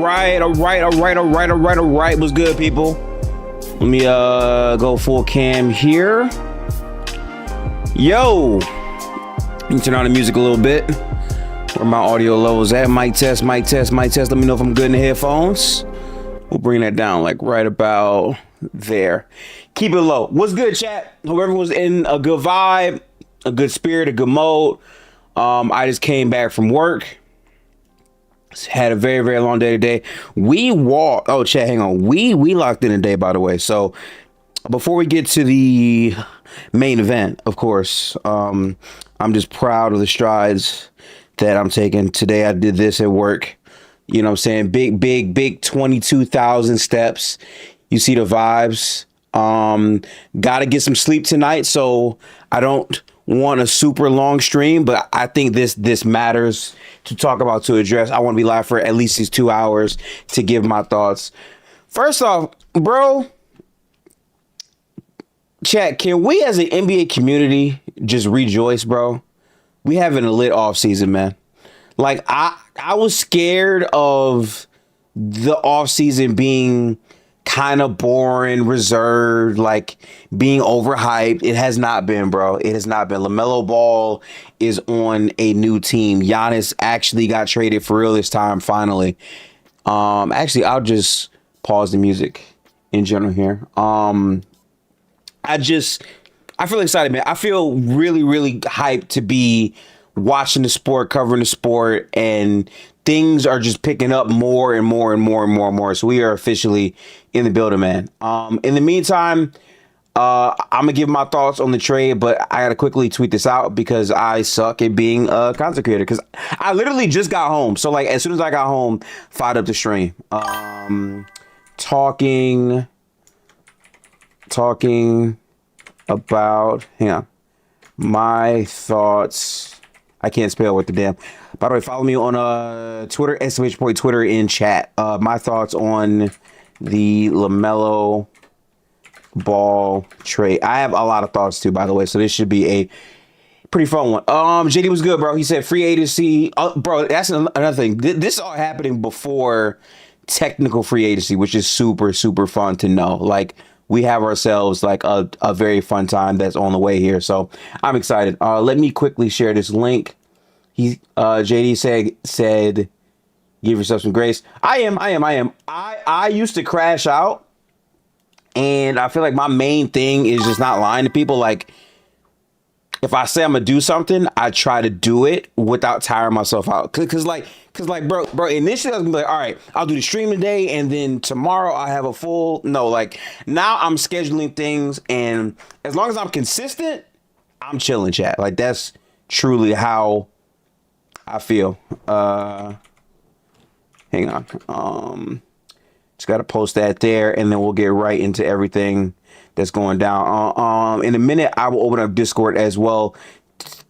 right. What's good, people? Let me go full cam here. Yo, let me turn on the music a little bit. Where my audio levels at? Mic test. Let me know if I'm good in the headphones. We'll bring that down like right about there. Keep it low. What's good, chat? Hope everyone's in a good vibe, a good spirit, a good mode. I just came back from work. Had a very, very long day today. We walked. Oh, chat, hang on. We locked in today, by the way. So before we get to the main event, of course, I'm just proud of the strides that I'm taking today. I did this at work. You know what I'm saying? Big 22,000 steps. You see the vibes. Got to get some sleep tonight, so I don't want a super long stream, but I think this matters to talk about, to address. I want to be live for at least these 2 hours to give my thoughts. First off, bro, chat, can we as an NBA community just rejoice, bro? We having a lit off season, man. Like I was scared of the off season being kind of boring, reserved, like being overhyped. It has not been, bro. It has not been. LaMelo Ball is on a new team. Giannis actually got traded for real this time, finally. Actually, I'll just pause the music in general here. I feel excited, man. I feel really, really hyped to be watching the sport, covering the sport, and things are just picking up more and more. So we are officially in the building, man. In the meantime, I'm gonna give my thoughts on the trade, but I gotta quickly tweet this out because I suck at being a content creator. Because I literally just got home, so like as soon as I got home, fired up the stream. Talking about, hang on, my thoughts. I can't spell what the damn. By the way, follow me on Twitter, @Twitter in chat. My thoughts on the LaMelo Ball trade. I have a lot of thoughts too, by the way, so this should be a pretty fun one. JD was good, bro. He said free agency. Bro, that's another thing. This is all happening before technical free agency, which is super, super fun to know. Like, we have ourselves like a very fun time that's on the way here. So I'm excited. Let me quickly share this link. JD said, give yourself some grace. I am. I used to crash out, and I feel like my main thing is just not lying to people. Like, if I say I'm gonna do something, I try to do it without tiring myself out. Cause like, bro, initially I was gonna be like, all right, I'll do the stream today, and then tomorrow I have a full. No, like now I'm scheduling things, and as long as I'm consistent, I'm chilling, chat. Like that's truly how I feel. Hang on. Just gotta post that there, and then we'll get right into everything that's going down. In a minute, I will open up Discord as well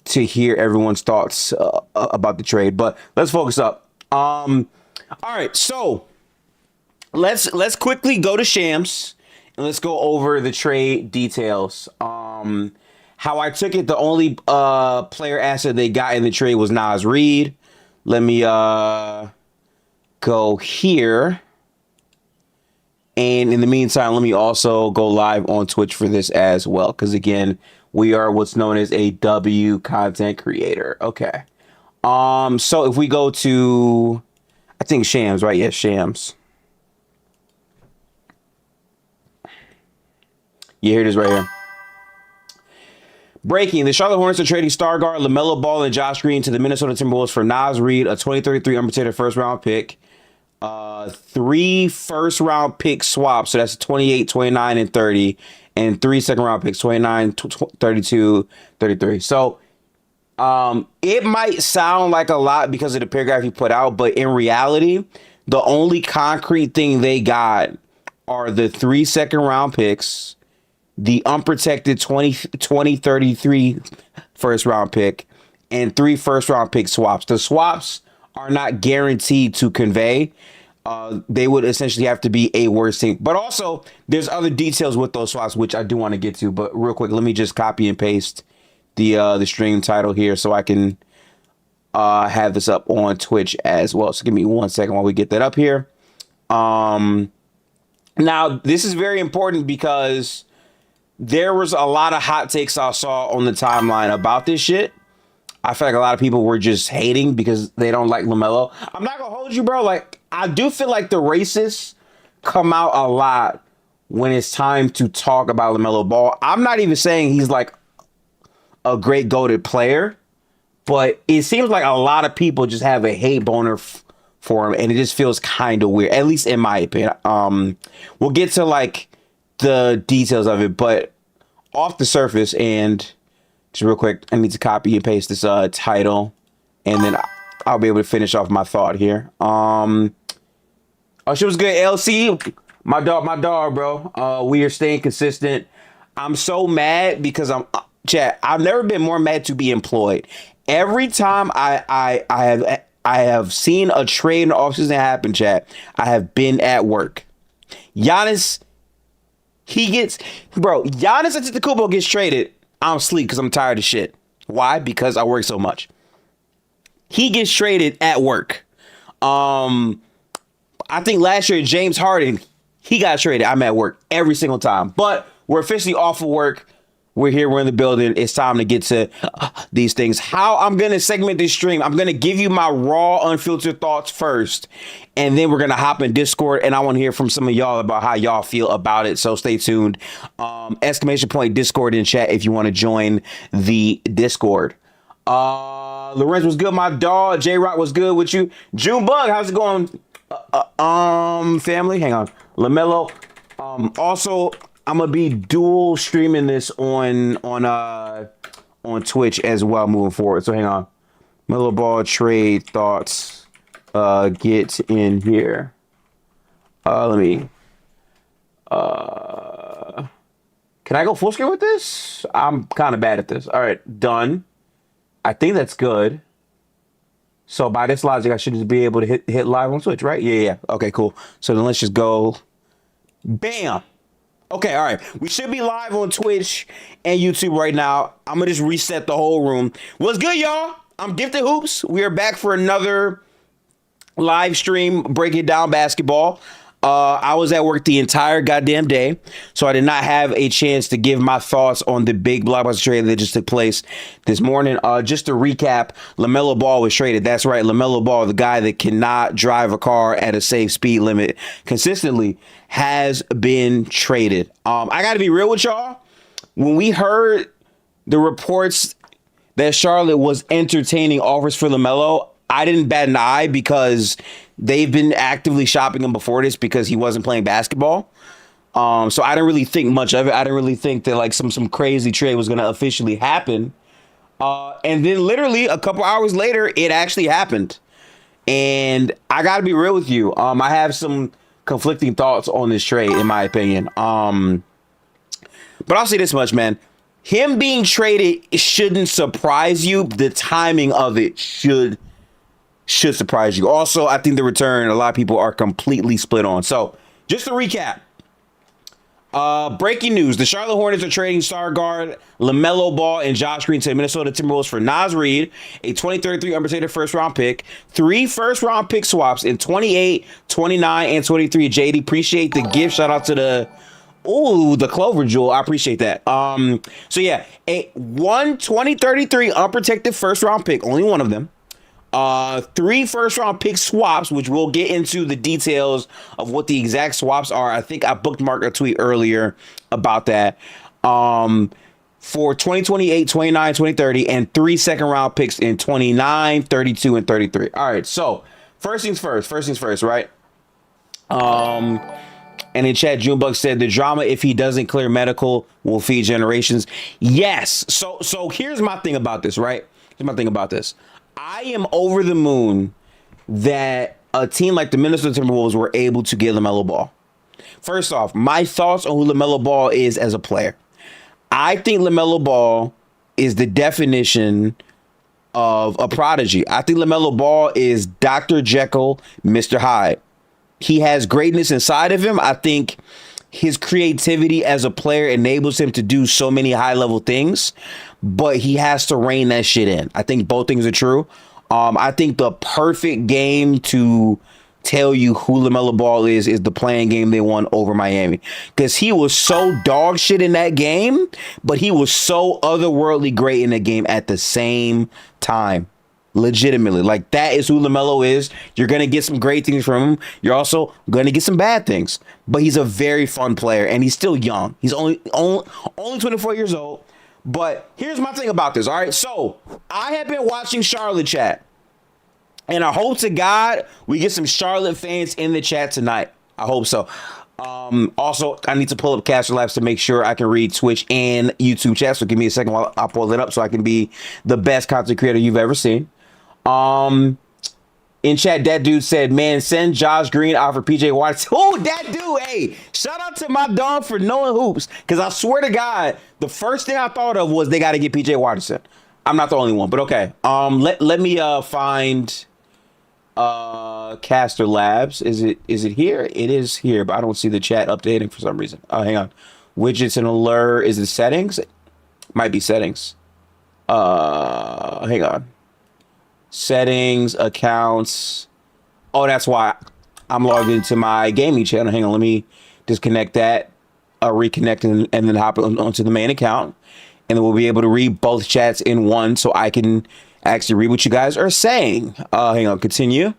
to hear everyone's thoughts about the trade. But let's focus up. All right, so let's quickly go to Shams and let's go over the trade details. How I took it, the only player asset they got in the trade was Naz Reid. Let me go here. And in the meantime, let me also go live on Twitch for this as well. Because again, we are what's known as a W content creator. Okay. So if we go to, I think Shams, right? Yes, Shams. Yeah, here it is right here. Breaking. The Charlotte Hornets are trading star guard LaMelo Ball and Josh Green to the Minnesota Timberwolves for Naz Reid, a 2033 unprotected first round pick. 3 first round pick swaps, so that's 28, 29, and 30, and 3 second round picks, 29, 32, 33. So it might sound like a lot because of the paragraph you put out, but in reality, the only concrete thing they got are the 3 second round picks, the unprotected 2033 first round pick, and 3 first round pick swaps. The swaps are not guaranteed to convey. They would essentially have to be a worse team. But also, there's other details with those swaps, which I do want to get to. But real quick, let me just copy and paste the stream title here so I can have this up on Twitch as well. So give me 1 second while we get that up here. Now, this is very important because there was a lot of hot takes I saw on the timeline about this shit. I feel like a lot of people were just hating because they don't like LaMelo. I'm not gonna hold you, bro. Like, I do feel like the racists come out a lot when it's time to talk about LaMelo Ball. I'm not even saying he's like a great goated player, but it seems like a lot of people just have a hate boner for him, and it just feels kind of weird, at least in my opinion. We'll get to like the details of it, but off the surface, and just real quick, I need to copy and paste this title, and then I'll be able to finish off my thought here. Oh, she was good. LC, my dog, bro. We are staying consistent. I'm so mad because chat. I've never been more mad to be employed. Every time I have seen a trade in the offseason happen, chat, I have been at work. Giannis Antetokounmpo gets traded. I'm asleep because I'm tired of shit. Why? Because I work so much. He gets traded at work. I think last year James Harden, he got traded. I'm at work every single time. But we're officially off of work. We're here. We're in the building. It's time to get to these things. How I'm going to segment this stream. I'm going to give you my raw, unfiltered thoughts first. And then we're going to hop in Discord. And I want to hear from some of y'all about how y'all feel about it. So stay tuned. Exclamation point Discord in chat if you want to join the Discord. Lorenz was good. My dog. J-Rock was good with you. Junebug, how's it going? Family. Hang on. LaMelo. Also, I'm gonna be dual streaming this on Twitch as well moving forward. So hang on. LaMelo Ball trade thoughts. Get in here. Let me. Can I go full screen with this? I'm kind of bad at this. All right, done. I think that's good. So by this logic, I should just be able to hit live on Twitch, right? Yeah. Okay, cool. So then let's just go. Bam. Okay, all right. We should be live on Twitch and YouTube right now. I'm going to just reset the whole room. What's good, y'all? I'm Gifted Hoops. We are back for another live stream breaking down basketball. I was at work the entire goddamn day, so I did not have a chance to give my thoughts on the big blockbuster trade that just took place this morning. Just to recap, LaMelo Ball was traded. That's right, LaMelo Ball, the guy that cannot drive a car at a safe speed limit consistently, has been traded. I got to be real with y'all. When we heard the reports that Charlotte was entertaining offers for LaMelo, I didn't bat an eye because they've been actively shopping him before this because he wasn't playing basketball. So I didn't really think much of it. I didn't really think that like some crazy trade was going to officially happen. And then literally a couple hours later, it actually happened. And I got to be real with you. I have some conflicting thoughts on this trade, in my opinion. But I'll say this much, man. Him being traded shouldn't surprise you. The timing of it should surprise you. Also, I think the return, a lot of people are completely split on. So, just to recap. Breaking news. The Charlotte Hornets are trading star guard LaMelo Ball and Josh Green to the Minnesota Timberwolves for Naz Reid, a 2033 unprotected first-round pick, 3 first-round pick swaps in 28, 29, and 23. JD, appreciate the gift. Shout out to the Clover Jewel. I appreciate that. So, yeah, a 2033 unprotected first-round pick, only one of them. 3 first-round pick swaps, which we'll get into the details of what the exact swaps are. I think I bookmarked a tweet earlier about that. For 2028, 29, 2030, and 3 second-round picks in 29, 32, and 33. All right, so first things first, right? And in chat, Junebug said the drama, if he doesn't clear medical, will feed generations. Yes. So here's my thing about this, right? I am over the moon that a team like the Minnesota Timberwolves were able to get LaMelo Ball. First off, my thoughts on who LaMelo Ball is as a player. I think LaMelo Ball is the definition of a prodigy. I think LaMelo Ball is Dr. Jekyll, Mr. Hyde. He has greatness inside of him. I think his creativity as a player enables him to do so many high-level things, but he has to rein that shit in. I think both things are true. I think the perfect game to tell you who LaMelo Ball is the playing game they won over Miami. Because he was so dog shit in that game, but he was so otherworldly great in the game at the same time. Legitimately. Like, that is who LaMelo is. You're going to get some great things from him. You're also going to get some bad things. But he's a very fun player, and he's still young. He's only 24 years old. But here's my thing about this, all right? So, I have been watching Charlotte chat. And I hope to God we get some Charlotte fans in the chat tonight. I hope so. Also, I need to pull up Caster Labs to make sure I can read Twitch and YouTube chat. So give me a second while I pull it up so I can be the best content creator you've ever seen. In chat, that dude said, man, send Josh Green out for PJ Watson. Oh, that dude, hey, shout out to my dog for knowing hoops. Because I swear to God, the first thing I thought of was they got to get PJ Watson. I'm not the only one, but okay. Let me find Caster Labs. Is it here? It is here, but I don't see the chat updating for some reason. Oh, hang on. Widgets and alert. Is it settings? Might be settings. Hang on. Settings, accounts. Oh, that's why I'm logged into my gaming channel. Hang on, let me disconnect that, reconnect, and then hop onto the main account. And then we'll be able to read both chats in one so I can actually read what you guys are saying. Hang on, continue.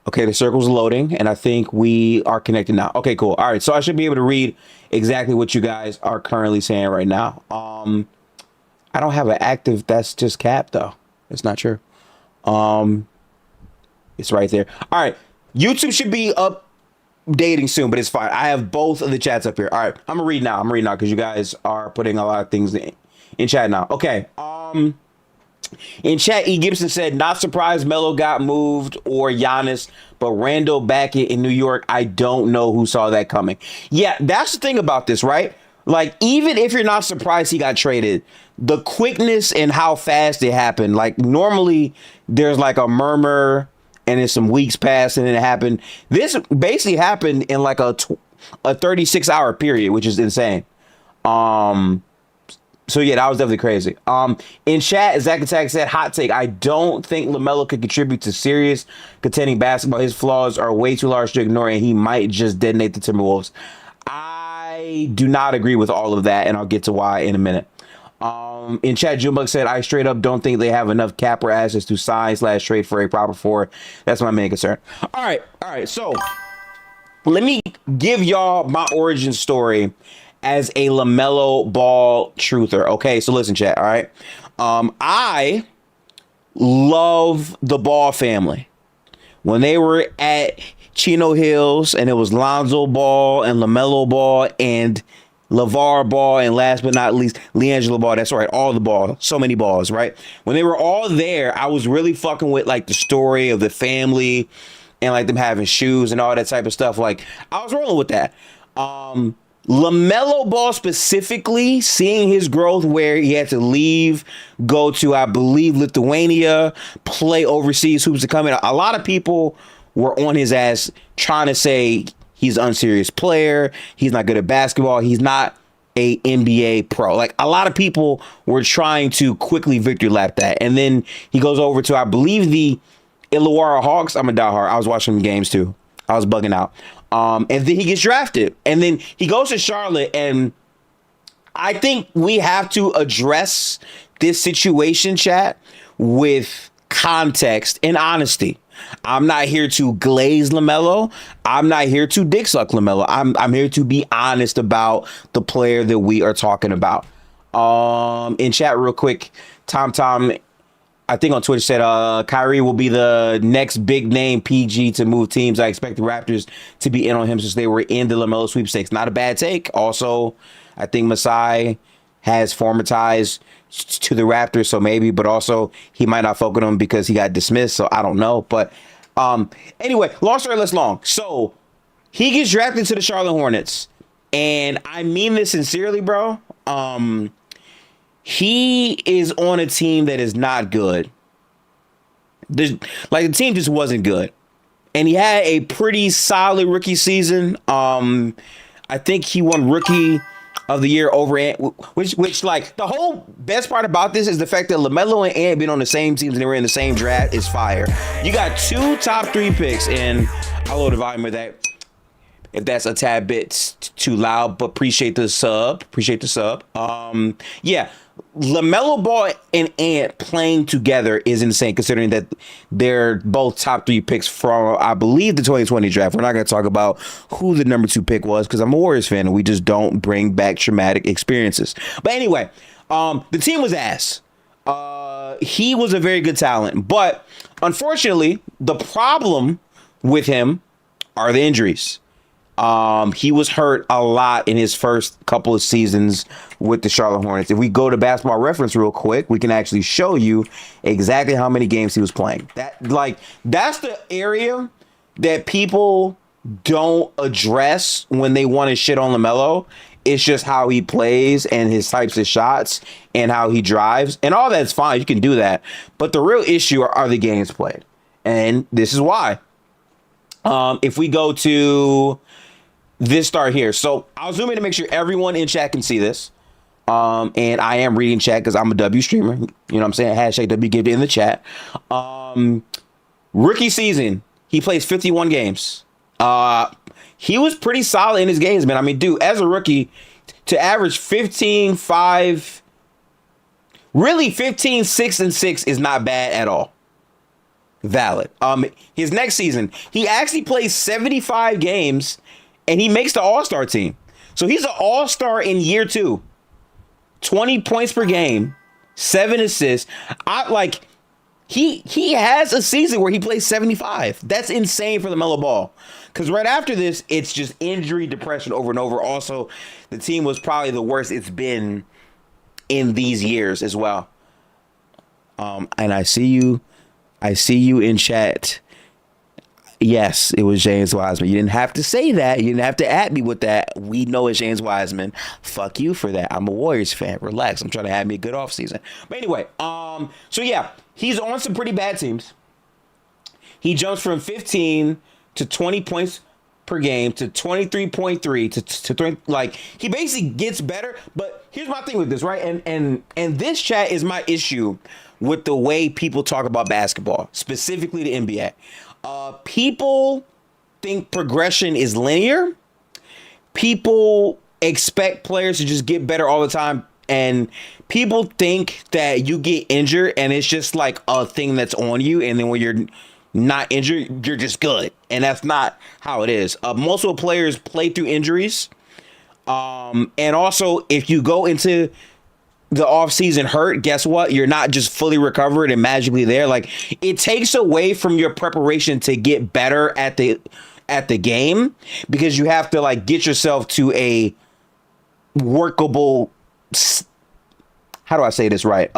Okay, the circle's loading, and I think we are connected now. Okay, cool. All right, so I should be able to read exactly what you guys are currently saying right now. I don't have an active, that's just cap, though. It's not sure. It's right there. All right, YouTube should be updating soon, but it's fine. I have both of the chats up here. All right, I'm gonna read now because you guys are putting a lot of things in chat now. Okay. In chat, E. Gibson said, not surprised Melo got moved or Giannis, but Randall back in New York, I don't know who saw that coming. Yeah, that's the thing about this, right? Like, even if you're not surprised he got traded, the quickness and how fast it happened, like, normally there's like a murmur and then some weeks pass and then it happened. This basically happened in like a 36-hour period, which is insane. So yeah, that was definitely crazy. In chat, Zach Attack said, hot take, I don't think LaMelo could contribute to serious contending basketball. His flaws are way too large to ignore, and he might just detonate the Timberwolves. I do not agree with all of that, and I'll get to why in a minute. In chat, Junebug said, I straight up don't think they have enough cap or assets to sign/trade for a proper forward. That's my main concern. All right. So let me give y'all my origin story as a LaMelo Ball truther. Okay, so listen, chat. All right. I love the Ball family. When they were at Chino Hills, and it was Lonzo Ball and LaMelo Ball and LeVar Ball, and last but not least, LiAngelo Ball. That's right, all the ball, so many balls, right? When they were all there, I was really fucking with like the story of the family and like them having shoes and all that type of stuff. Like, I was rolling with that. LaMelo Ball specifically, seeing his growth where he had to leave, go to, I believe, Lithuania, play overseas hoops to come in. A lot of people were on his ass trying to say he's an unserious player, he's not good at basketball, he's not a NBA pro. Like, a lot of people were trying to quickly victory lap that. And then he goes over to, I believe, the Illawarra Hawks. I'm a diehard. I was watching the games too. I was bugging out. And then he gets drafted. And then he goes to Charlotte. And I think we have to address this situation, chat, with context and honesty. I'm not here to glaze LaMelo. I'm not here to dick suck LaMelo. I'm here to be honest about the player that we are talking about. In chat real quick, Tom, I think on Twitter said Kyrie will be the next big name PG to move teams. I expect the Raptors to be in on him since they were in the LaMelo sweepstakes. Not a bad take. Also, I think Masai has former ties to the Raptors, so maybe, but also he might not focus on him because he got dismissed, so I don't know. But anyway, long story less long. So he gets drafted to the Charlotte Hornets, and I mean this sincerely, bro. He is on a team that is not good. Like, the team just wasn't good. And he had a pretty solid rookie season. I think he won rookie of the year over Ant, which like the whole best part about this is the fact that LaMelo and Ant been on the same teams and they were in the same draft is fire. You got 2 top 3 picks, and I'll lower the volume of that if that's a tad bit too loud, but appreciate the sub. Yeah. LaMelo Ball and Ant playing together is insane, considering that they're both top 3 picks from, I believe, the 2020 draft. We're not going to talk about who the number 2 pick was because I'm a Warriors fan and we just don't bring back traumatic experiences. But anyway, the team was ass. He was a very good talent, but unfortunately, the problem with him are the injuries. He was hurt a lot in his first couple of seasons with the Charlotte Hornets. If we go to Basketball Reference real quick, we can actually show you exactly how many games he was playing. That's the area that people don't address when they want to shit on LaMelo. It's just how he plays and his types of shots and how he drives, and all that's fine. You can do that, but the real issue are the games played, and this is why. If we go to this start here. So I'll zoom in to make sure everyone in chat can see this. And I am reading chat because I'm a W streamer. You know what I'm saying? Hashtag W give it in the chat. Rookie season, he plays 51 games. He was pretty solid in his games, man. I mean, dude, as a rookie, to average 15, 5, really 15, 6, and 6 is not bad at all. Valid. His next season, he actually plays 75 games and he makes the All-Star team. So he's an All-Star in year 2. 20 points per game, 7 assists. He has a season where he plays 75. That's insane for LaMelo Ball. Because right after this, it's just injury, depression over and over. Also, the team was probably the worst it's been in these years as well. And I see you in chat. Yes, it was James Wiseman. You didn't have to say that. You didn't have to at me with that. We know it's James Wiseman. Fuck you for that. I'm a Warriors fan. Relax. I'm trying to have me a good offseason. But anyway, so yeah, he's on some pretty bad teams. He jumps from 15 to 20 points per game to 23.3 to 20. Like, he basically gets better. But here's my thing with this, right? And this chat is my issue with the way people talk about basketball, specifically the NBA. People think progression is linear. People expect players to just get better all the time. And people think that you get injured and it's just like a thing that's on you. And then when you're not injured, you're just good. And that's not how it is. Most of the players play through injuries. And also, if you go into the offseason hurt, guess what? You're not just fully recovered and magically there. Like, it takes away from your preparation to get better at the game, because you have to like get yourself to a workable, how do I say this right?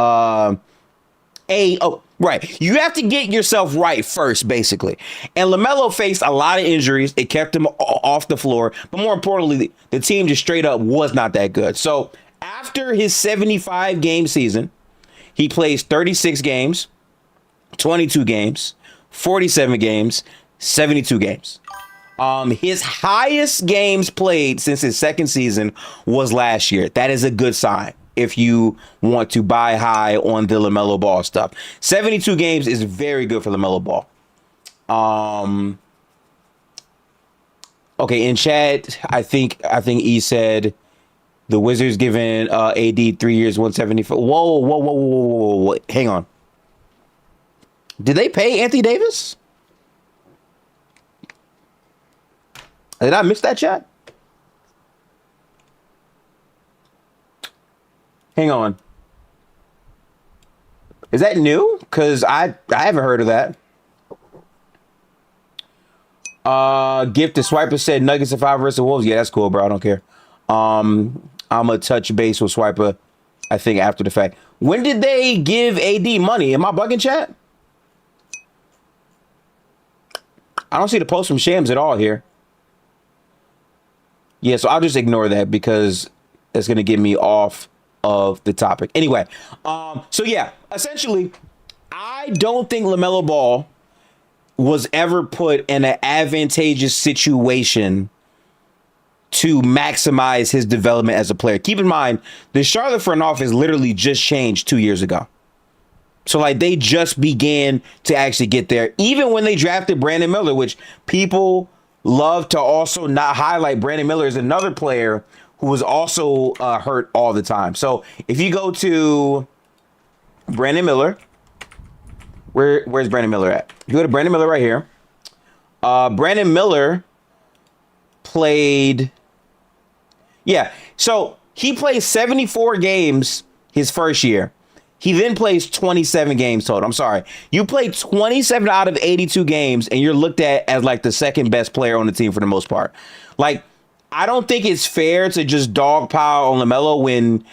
Right. You have to get yourself right first, basically. And LaMelo faced a lot of injuries. It kept him off the floor. But more importantly, the team just straight up was not that good. So after his 75 game season, he plays 36 games, 22 games, 47 games, 72 games. His highest games played since his second season was last year. That is a good sign if you want to buy high on the LaMelo Ball stuff. 72 games is very good for LaMelo Ball. Okay, in chat, I think E said the Wizards giving AD 3 years, 175. Whoa. Hang on. Did they pay Anthony Davis? Did I miss that chat? Hang on. Is that new? Because I haven't heard of that. Gift to Swiper said Nuggets of 5 versus Wolves. Yeah, that's cool, bro. I don't care. I'm a touch base with Swiper, I think, after the fact. When did they give AD money? Am I bugging, chat? I don't see the post from Shams at all here. Yeah, so I'll just ignore that because it's going to get me off of the topic. Anyway, so yeah, essentially, I don't think LaMelo Ball was ever put in an advantageous situation to maximize his development as a player. Keep in mind, the Charlotte front office literally just changed 2 years ago. So, like, they just began to actually get there. Even when they drafted Brandon Miller, which people love to also not highlight. Brandon Miller is another player who was also hurt all the time. So, if you go to Brandon Miller, where's Brandon Miller at? You go to Brandon Miller right here. Brandon Miller played... Yeah, so he played 74 games his first year. He then plays 27 games total. I'm sorry. You played 27 out of 82 games, and you're looked at as like the second best player on the team for the most part. Like, I don't think it's fair to just dogpile on LaMelo when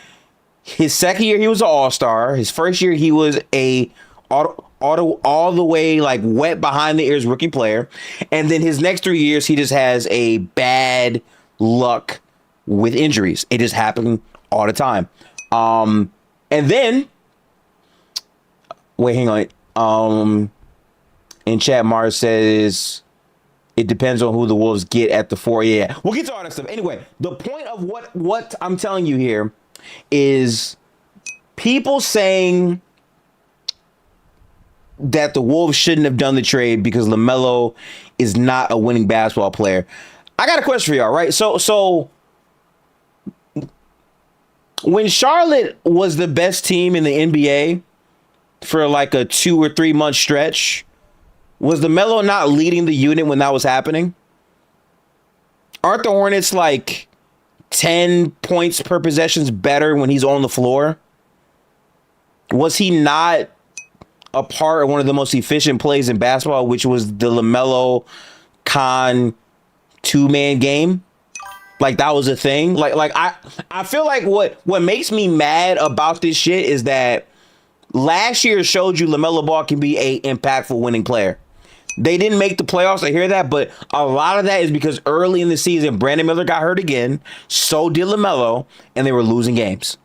his second year he was an all-star. His first year he was a all the way like wet behind the ears rookie player. And then his next 3 years, he just has a bad luck with injuries. It just happened all the time. And then... Wait, hang on. In chat, Mars says it depends on who the Wolves get at the 4. Yeah, we'll get to all that stuff. Anyway, the point of what I'm telling you here is people saying that the Wolves shouldn't have done the trade because LaMelo is not a winning basketball player. I got a question for y'all, right? So when Charlotte was the best team in the NBA for like a 2 or 3 month stretch, was LaMelo not leading the unit when that was happening? Aren't the Hornets like 10 points per possessions better when he's on the floor? Was he not a part of one of the most efficient plays in basketball, which was the LaMelo Con 2-man game? Like, that was a thing. Like I feel like what makes me mad about this shit is that last year showed you LaMelo Ball can be a impactful winning player. They didn't make the playoffs, I hear that, but a lot of that is because early in the season, Brandon Miller got hurt again, so did LaMelo, and they were losing games.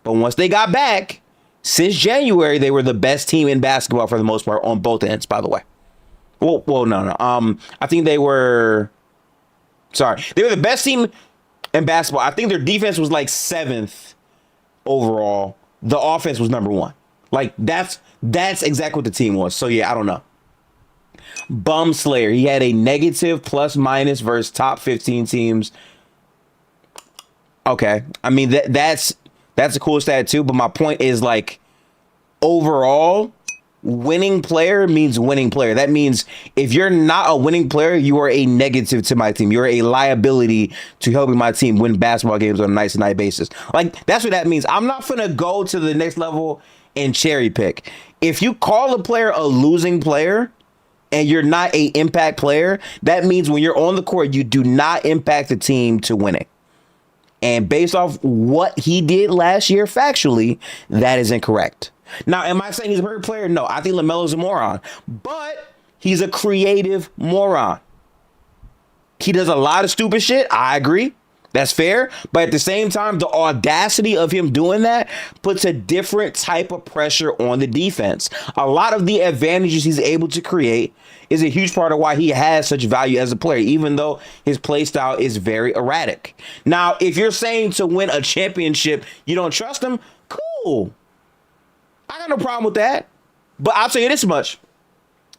But once they got back, since January, they were the best team in basketball for the most part on both ends, by the way. Well, no. I think they were... Sorry. They were the best team in basketball. I think their defense was like 7th overall. The offense was number 1. Like, that's exactly what the team was. So, yeah, I don't know. Bum Slayer. He had a negative plus minus versus top 15 teams. Okay. I mean, that's a cool stat, too. But my point is, like, overall, winning player means winning player. That means if you're not a winning player, you are a negative to my team. You're a liability to helping my team win basketball games on a night-to-night basis. Like, that's what that means. I'm not going to go to the next level and cherry pick. If you call a player a losing player and you're not a impact player, that means when you're on the court, you do not impact the team to winning. And based off what he did last year, factually, that is incorrect. Now, am I saying he's a perfect player? No, I think LaMelo's a moron, but he's a creative moron. He does a lot of stupid shit. I agree. That's fair. But at the same time, the audacity of him doing that puts a different type of pressure on the defense. A lot of the advantages he's able to create is a huge part of why he has such value as a player, even though his play style is very erratic. Now, if you're saying to win a championship, you don't trust him, cool. I got no problem with that. But I'll tell you this much,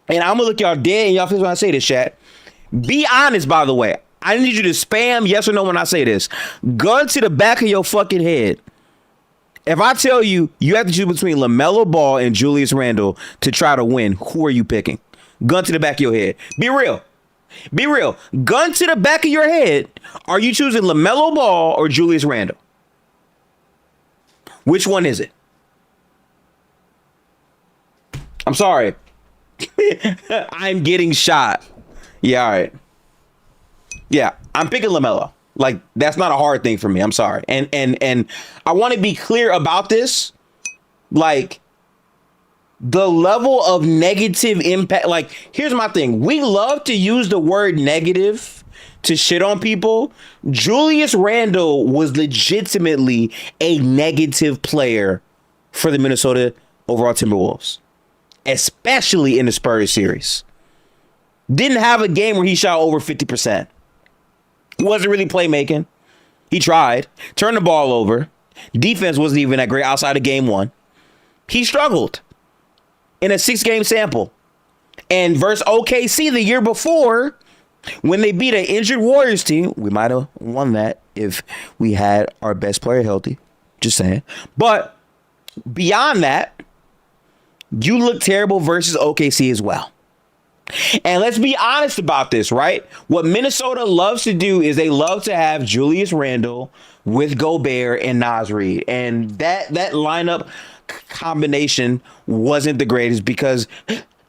and I'm going to look y'all dead in y'all face when I say this, chat. Be honest, by the way. I need you to spam yes or no when I say this. Gun to the back of your fucking head. If I tell you you have to choose between LaMelo Ball and Julius Randle to try to win, who are you picking? Gun to the back of your head. Be real. Be real. Gun to the back of your head. Are you choosing LaMelo Ball or Julius Randle? Which one is it? I'm sorry. I'm getting shot. Yeah, all right. Yeah, I'm picking LaMelo. Like, that's not a hard thing for me. I'm sorry. And I want to be clear about this. Like, the level of negative impact. Like, here's my thing. We love to use the word negative to shit on people. Julius Randle was legitimately a negative player for the Minnesota overall Timberwolves, especially in the Spurs series. Didn't have a game where he shot over 50%. Wasn't really playmaking. He tried. Turned the ball over. Defense wasn't even that great outside of game 1. He struggled in a 6-game sample. And versus OKC the year before, when they beat an injured Warriors team, we might have won that if we had our best player healthy. Just saying. But beyond that, you look terrible versus OKC as well. And let's be honest about this, right? What Minnesota loves to do is they love to have Julius Randle with Gobert and Naz Reid. And that lineup combination wasn't the greatest because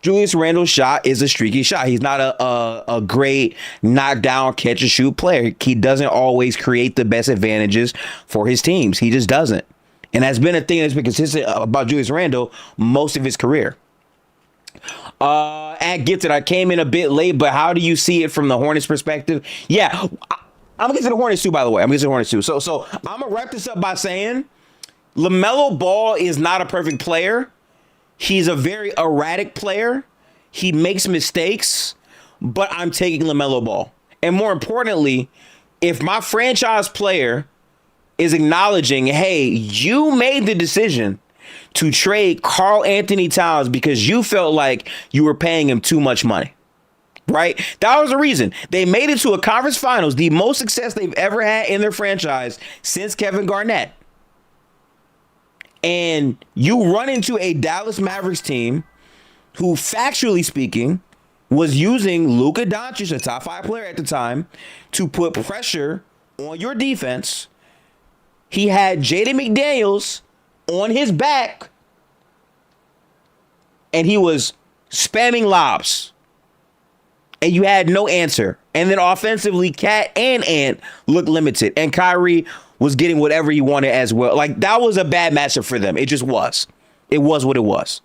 Julius Randle's shot is a streaky shot. He's not a great knockdown, catch and shoot player. He doesn't always create the best advantages for his teams. He just doesn't. And that's been a thing that's been consistent about Julius Randle most of his career. At Gifted, I came in a bit late, but how do you see it from the Hornets perspective? Yeah, I'm gonna get to the Hornets too, by the way. I'm gonna get to the Hornets too. So I'm gonna wrap this up by saying LaMelo Ball is not a perfect player. He's a very erratic player. He makes mistakes, but I'm taking LaMelo Ball. And more importantly, if my franchise player is acknowledging, hey, you made the decision to trade Karl Anthony Towns because you felt like you were paying him too much money, right? That was the reason. They made it to a conference finals, the most success they've ever had in their franchise since Kevin Garnett. And you run into a Dallas Mavericks team who, factually speaking, was using Luka Doncic, a top 5 player at the time, to put pressure on your defense. He had Jaden McDaniels on his back, and he was spamming lobs, and you had no answer. And then offensively, Cat and Ant looked limited, and Kyrie was getting whatever he wanted as well. Like, that was a bad matchup for them. It just was. It was what it was.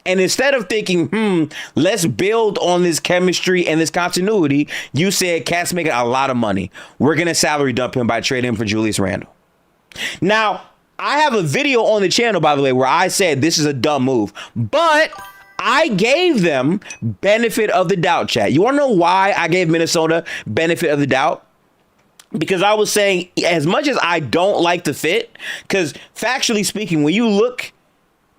And instead of thinking, let's build on this chemistry and this continuity, you said Cat's making a lot of money. We're going to salary dump him by trading him for Julius Randle. Now, I have a video on the channel, by the way, where I said this is a dumb move, but I gave them benefit of the doubt, chat. You want to know why I gave Minnesota benefit of the doubt? Because I was saying, as much as I don't like the fit, because factually speaking, when you look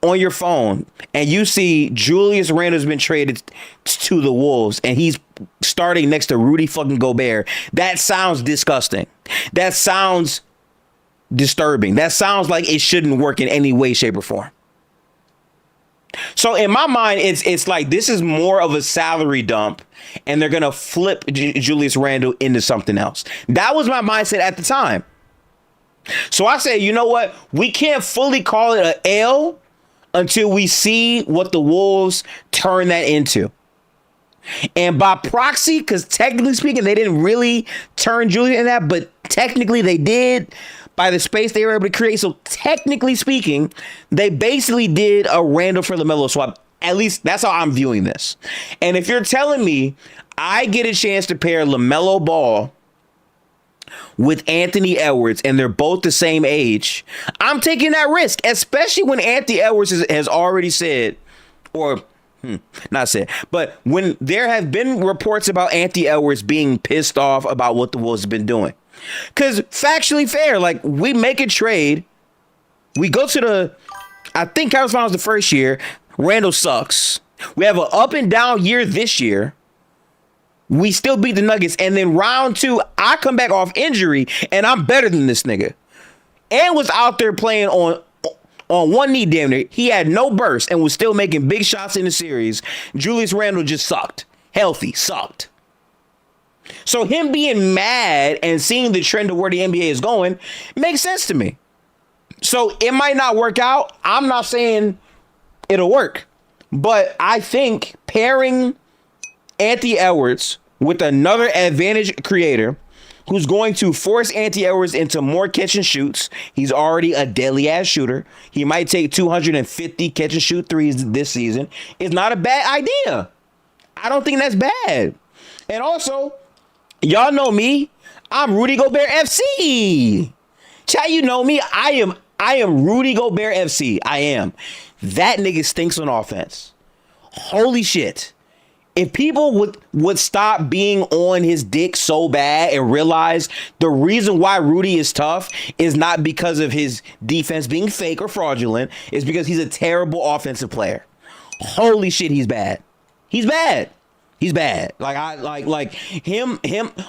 on your phone and you see Julius Randle's been traded to the Wolves and he's starting next to Rudy fucking Gobert, that sounds disgusting. That sounds disturbing. That sounds like it shouldn't work in any way, shape, or form. So in my mind, it's like this is more of a salary dump, and they're gonna flip Julius Randle into something else. That was my mindset at the time. So I said, you know what? We can't fully call it an L until we see what the Wolves turn that into. And by proxy, because technically speaking, they didn't really turn Julius in that, but technically they did by the space they were able to create. So technically speaking, they basically did a Randle for LaMelo swap. At least that's how I'm viewing this. And if you're telling me I get a chance to pair LaMelo Ball with Anthony Edwards and they're both the same age, I'm taking that risk, especially when Anthony Edwards has already said, or not said, but when there have been reports about Anthony Edwards being pissed off about what the Wolves have been doing. Because factually fair, like, we make a trade, we go to the, I think conference finals the first year, Randle sucks. We have an up and down year this year. We still beat the Nuggets, and then round 2, I come back off injury, and I'm better than this nigga. And was out there playing on one knee damn near. He had no burst and was still making big shots in the series. Julius Randle just sucked. Healthy, sucked. So him being mad and seeing the trend of where the NBA is going makes sense to me. So it might not work out. I'm not saying it'll work, but I think pairing Anthony Edwards with another advantage creator who's going to force Anthony Edwards into more catch and shoots. He's already a deadly ass shooter. He might take 250 catch and shoot threes this season. It's not a bad idea. I don't think that's bad. And also, y'all know me. I'm Rudy Gobert FC. Chat, you know me. I am Rudy Gobert FC. I am. That nigga stinks on offense. Holy shit. If people would stop being on his dick so bad and realize the reason why Rudy is tough is not because of his defense being fake or fraudulent, it's because he's a terrible offensive player. Holy shit, he's bad. He's bad. He's bad. Like him.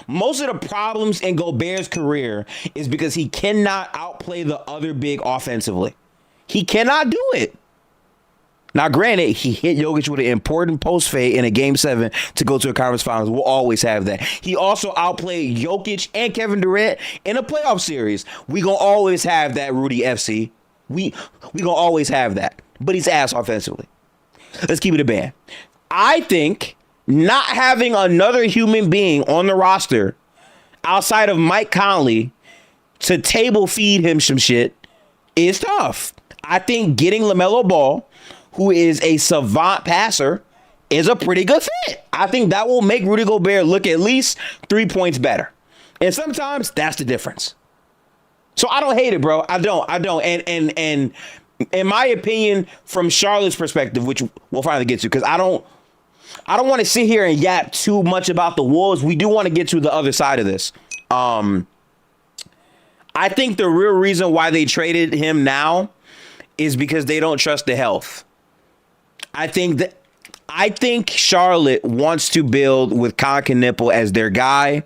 Most of the problems in Gobert's career is because he cannot outplay the other big offensively. He cannot do it. Now, granted, he hit Jokic with an important post fade in a game 7 to go to a conference finals. We'll always have that. He also outplayed Jokic and Kevin Durant in a playoff series. We gonna always have that, Rudy FC. We gonna always have that. But he's ass offensively. Let's keep it a band. I think not having another human being on the roster outside of Mike Conley to table feed him some shit is tough. I think getting LaMelo Ball, who is a savant passer, is a pretty good fit. I think that will make Rudy Gobert look at least 3 points better. And sometimes that's the difference. So I don't hate it, bro. I don't. And in my opinion, from Charlotte's perspective, which we'll finally get to, because I don't want to sit here and yap too much about the Wolves. We do want to get to the other side of this. I think the real reason why they traded him now is because they don't trust the health. I think Charlotte wants to build with Con Knipple as their guy,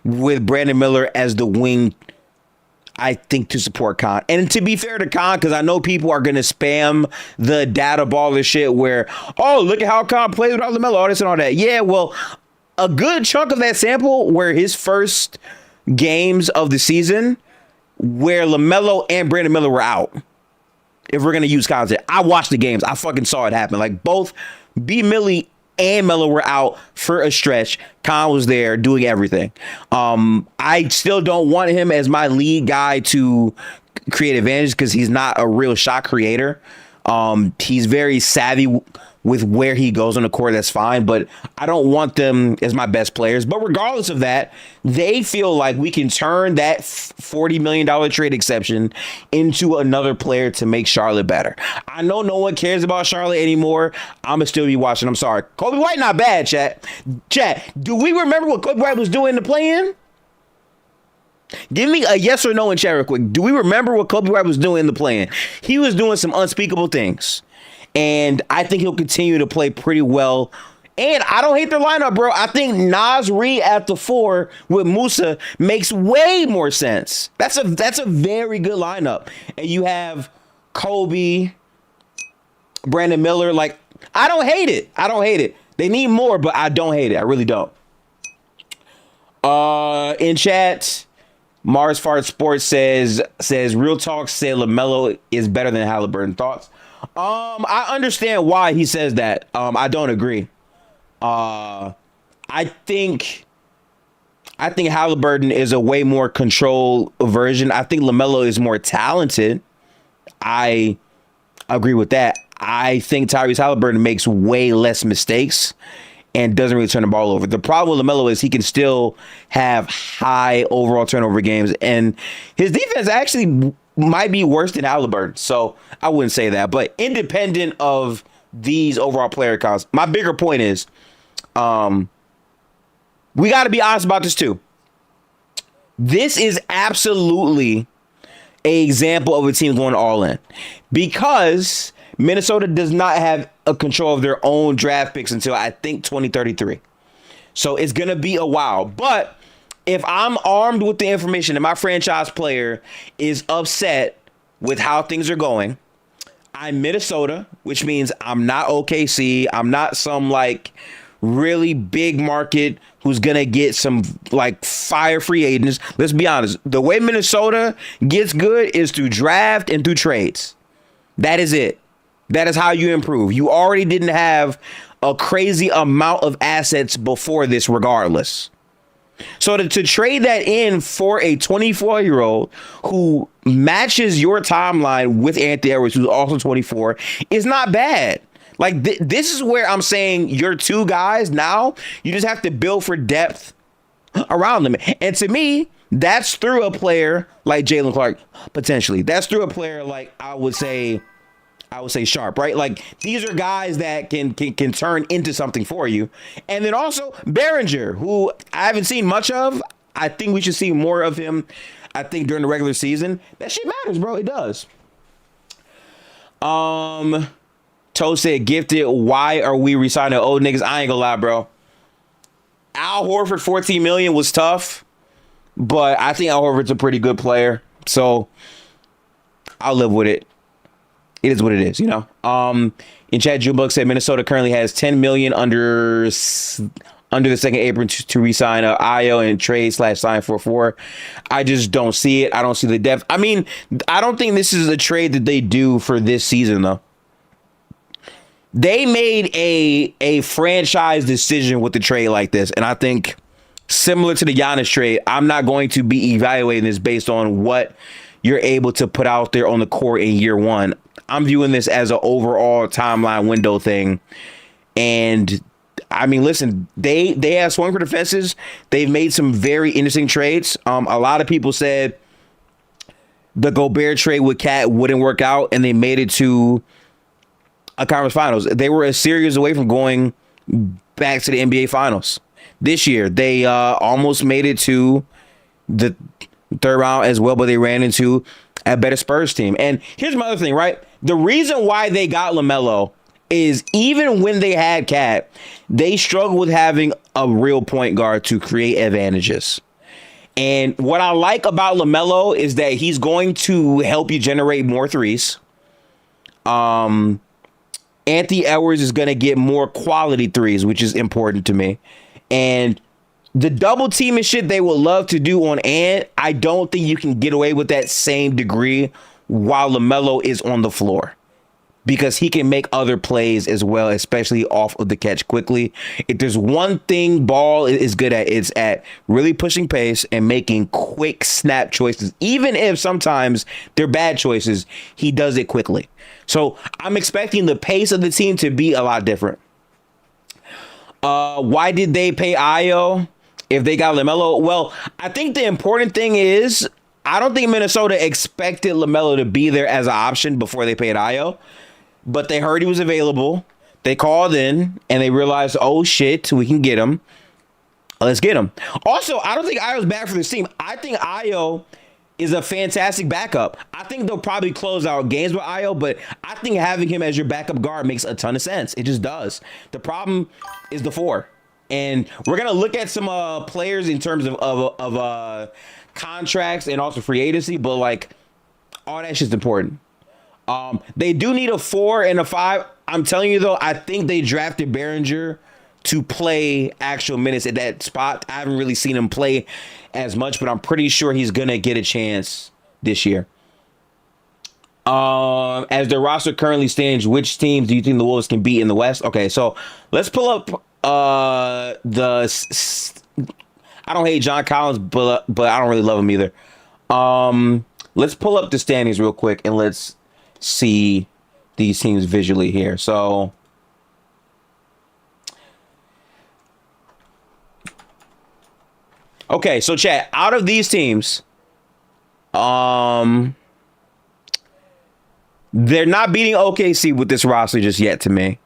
with Brandon Miller as the wing, I think, to support Con. And to be fair to Con, because I know people are going to spam the data baller shit where, oh, look at how Con plays without LaMelo, all this and all that. Yeah, well, a good chunk of that sample were his first games of the season where LaMelo and Brandon Miller were out. If we're going to use content, I watched the games. I fucking saw it happen. Like, both B. Millie and Melo were out for a stretch. Con was there doing everything. I still don't want him as my lead guy to create advantage because he's not a real shot creator. He's very savvy with where he goes on the court. That's fine, but I don't want them as my best players. But regardless of that, they feel like we can turn that $40 million trade exception into another player to make Charlotte better. I know no one cares about Charlotte anymore. I'm going to still be watching. I'm sorry. Kobe White, not bad, chat. Chat, do we remember what Kobe White was doing in the play-in? Give me a yes or no in chat real quick. Do we remember what Kobe White was doing in the play-in? He was doing some unspeakable things. And I think he'll continue to play pretty well. And I don't hate their lineup, bro. I think Naz Reid at the 4 with Musa makes way more sense. That's a very good lineup. And you have Kobe, Brandon Miller. Like, I don't hate it. They need more, but I don't hate it. I really don't. In chat, Mars Fart Sports says Real Talk said LaMelo is better than Halliburton. Thoughts? I understand why he says that. I don't agree. I think Halliburton is a way more controlled version. I think LaMelo is more talented. I agree with that. I think Tyrese Halliburton makes way less mistakes and doesn't really turn the ball over. The problem with LaMelo is he can still have high overall turnover games, and his defense actually might be worse than Halliburton. So I wouldn't say that. But independent of these overall player counts, my bigger point is we got to be honest about this too. This is absolutely an example of a team going all in, because Minnesota does not have a control of their own draft picks until I think 2033. So it's going to be a while. But if I'm armed with the information that my franchise player is upset with how things are going, I'm Minnesota, which means I'm not OKC. I'm not some like really big market who's going to get some like fire free agents. Let's be honest. The way Minnesota gets good is through draft and through trades. That is it. That is how you improve. You already didn't have a crazy amount of assets before this regardless. So to trade that in for a 24-year-old who matches your timeline with Anthony Edwards, who's also 24, is not bad. Like, this is where I'm saying your two guys now, you just have to build for depth around them. And to me, that's through a player like Jalen Clark, potentially. That's through a player like, I would say, I would say sharp, right? Like these are guys that can turn into something for you. And then also Behringer, who I haven't seen much of. I think we should see more of him. I think during the regular season, that shit matters, bro. It does. Toe said, gifted. Why are we resigning old niggas? I ain't gonna lie, bro. Al Horford, 14 million was tough, but I think Al Horford's a pretty good player, so I'll live with it. It is what it is, you know. In chat, Junebug said Minnesota currently has 10 million under the second apron to re-sign Io and trade / sign for 4. I just don't see it. I don't see the depth. I mean, I don't think this is a trade that they do for this season, though. They made a franchise decision with the trade like this, and I think similar to the Giannis trade, I'm not going to be evaluating this based on what you're able to put out there on the court in year one. I'm viewing this as an overall timeline window thing, and I mean, listen, they have swung for the fences. They've made some very interesting trades. A lot of people said the Gobert trade with Cat wouldn't work out, and they made it to a conference finals. They were a series away from going back to the NBA finals. This year, they almost made it to the third round as well, but they ran into a better Spurs team. And here's my other thing, right? The reason why they got LaMelo is even when they had Cat, they struggled with having a real point guard to create advantages. And what I like about LaMelo is that he's going to help you generate more threes. Anthony Edwards is going to get more quality threes, which is important to me. And the double team and shit they would love to do on Ant, I don't think you can get away with that same degree while LaMelo is on the floor, because he can make other plays as well, especially off of the catch quickly. If there's one thing Ball is good at, it's at really pushing pace and making quick snap choices. Even if sometimes they're bad choices, he does it quickly. So I'm expecting the pace of the team to be a lot different. Why did they pay Io if they got LaMelo? Well, I think the important thing is I don't think Minnesota expected LaMelo to be there as an option before they paid Io. But they heard he was available. They called in and they realized, oh shit, we can get him. Let's get him. Also, I don't think Io's bad for this team. I think Io is a fantastic backup. I think they'll probably close out games with Io, but I think having him as your backup guard makes a ton of sense. It just does. The problem is the 4. And we're going to look at some players in terms of contracts and also free agency, but like all that shit's important. They do need a 4 and a 5. I'm telling you, though, I think they drafted Behringer to play actual minutes at that spot. I haven't really seen him play as much, but I'm pretty sure he's going to get a chance this year. As the roster currently stands, which teams do you think the Wolves can beat in the West? Okay, so let's pull up I don't hate John Collins, but I don't really love him either. Let's pull up the standings real quick and let's see these teams visually here. So okay, so chat, out of these teams, they're not beating OKC with this roster just yet to me.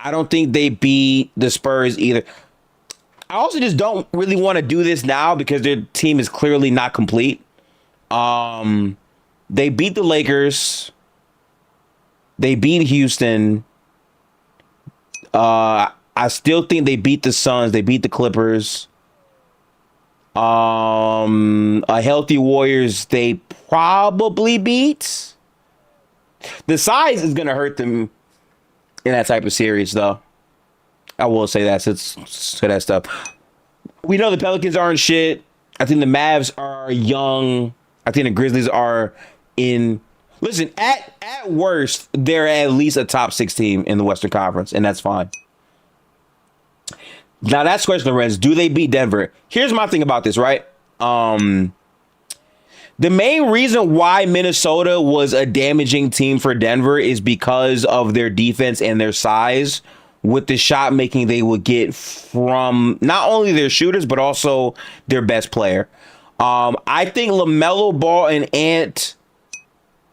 I don't think they beat the Spurs either. I also just don't really want to do this now because their team is clearly not complete. They beat the Lakers. They beat Houston. I still think they beat the Suns. They beat the Clippers. A healthy Warriors, they probably beat. The size is going to hurt them in that type of series, though. I will say that. Say that stuff. We know the Pelicans aren't shit. I think the Mavs are young. I think the Grizzlies are in. Listen, at worst, they're at least a top 6 team in the Western Conference, and that's fine. Now, that's question, Lorenz. Do they beat Denver? Here's my thing about this, right? The main reason why Minnesota was a damaging team for Denver is because of their defense and their size with the shot making they would get from not only their shooters, but also their best player. I think LaMelo Ball and Ant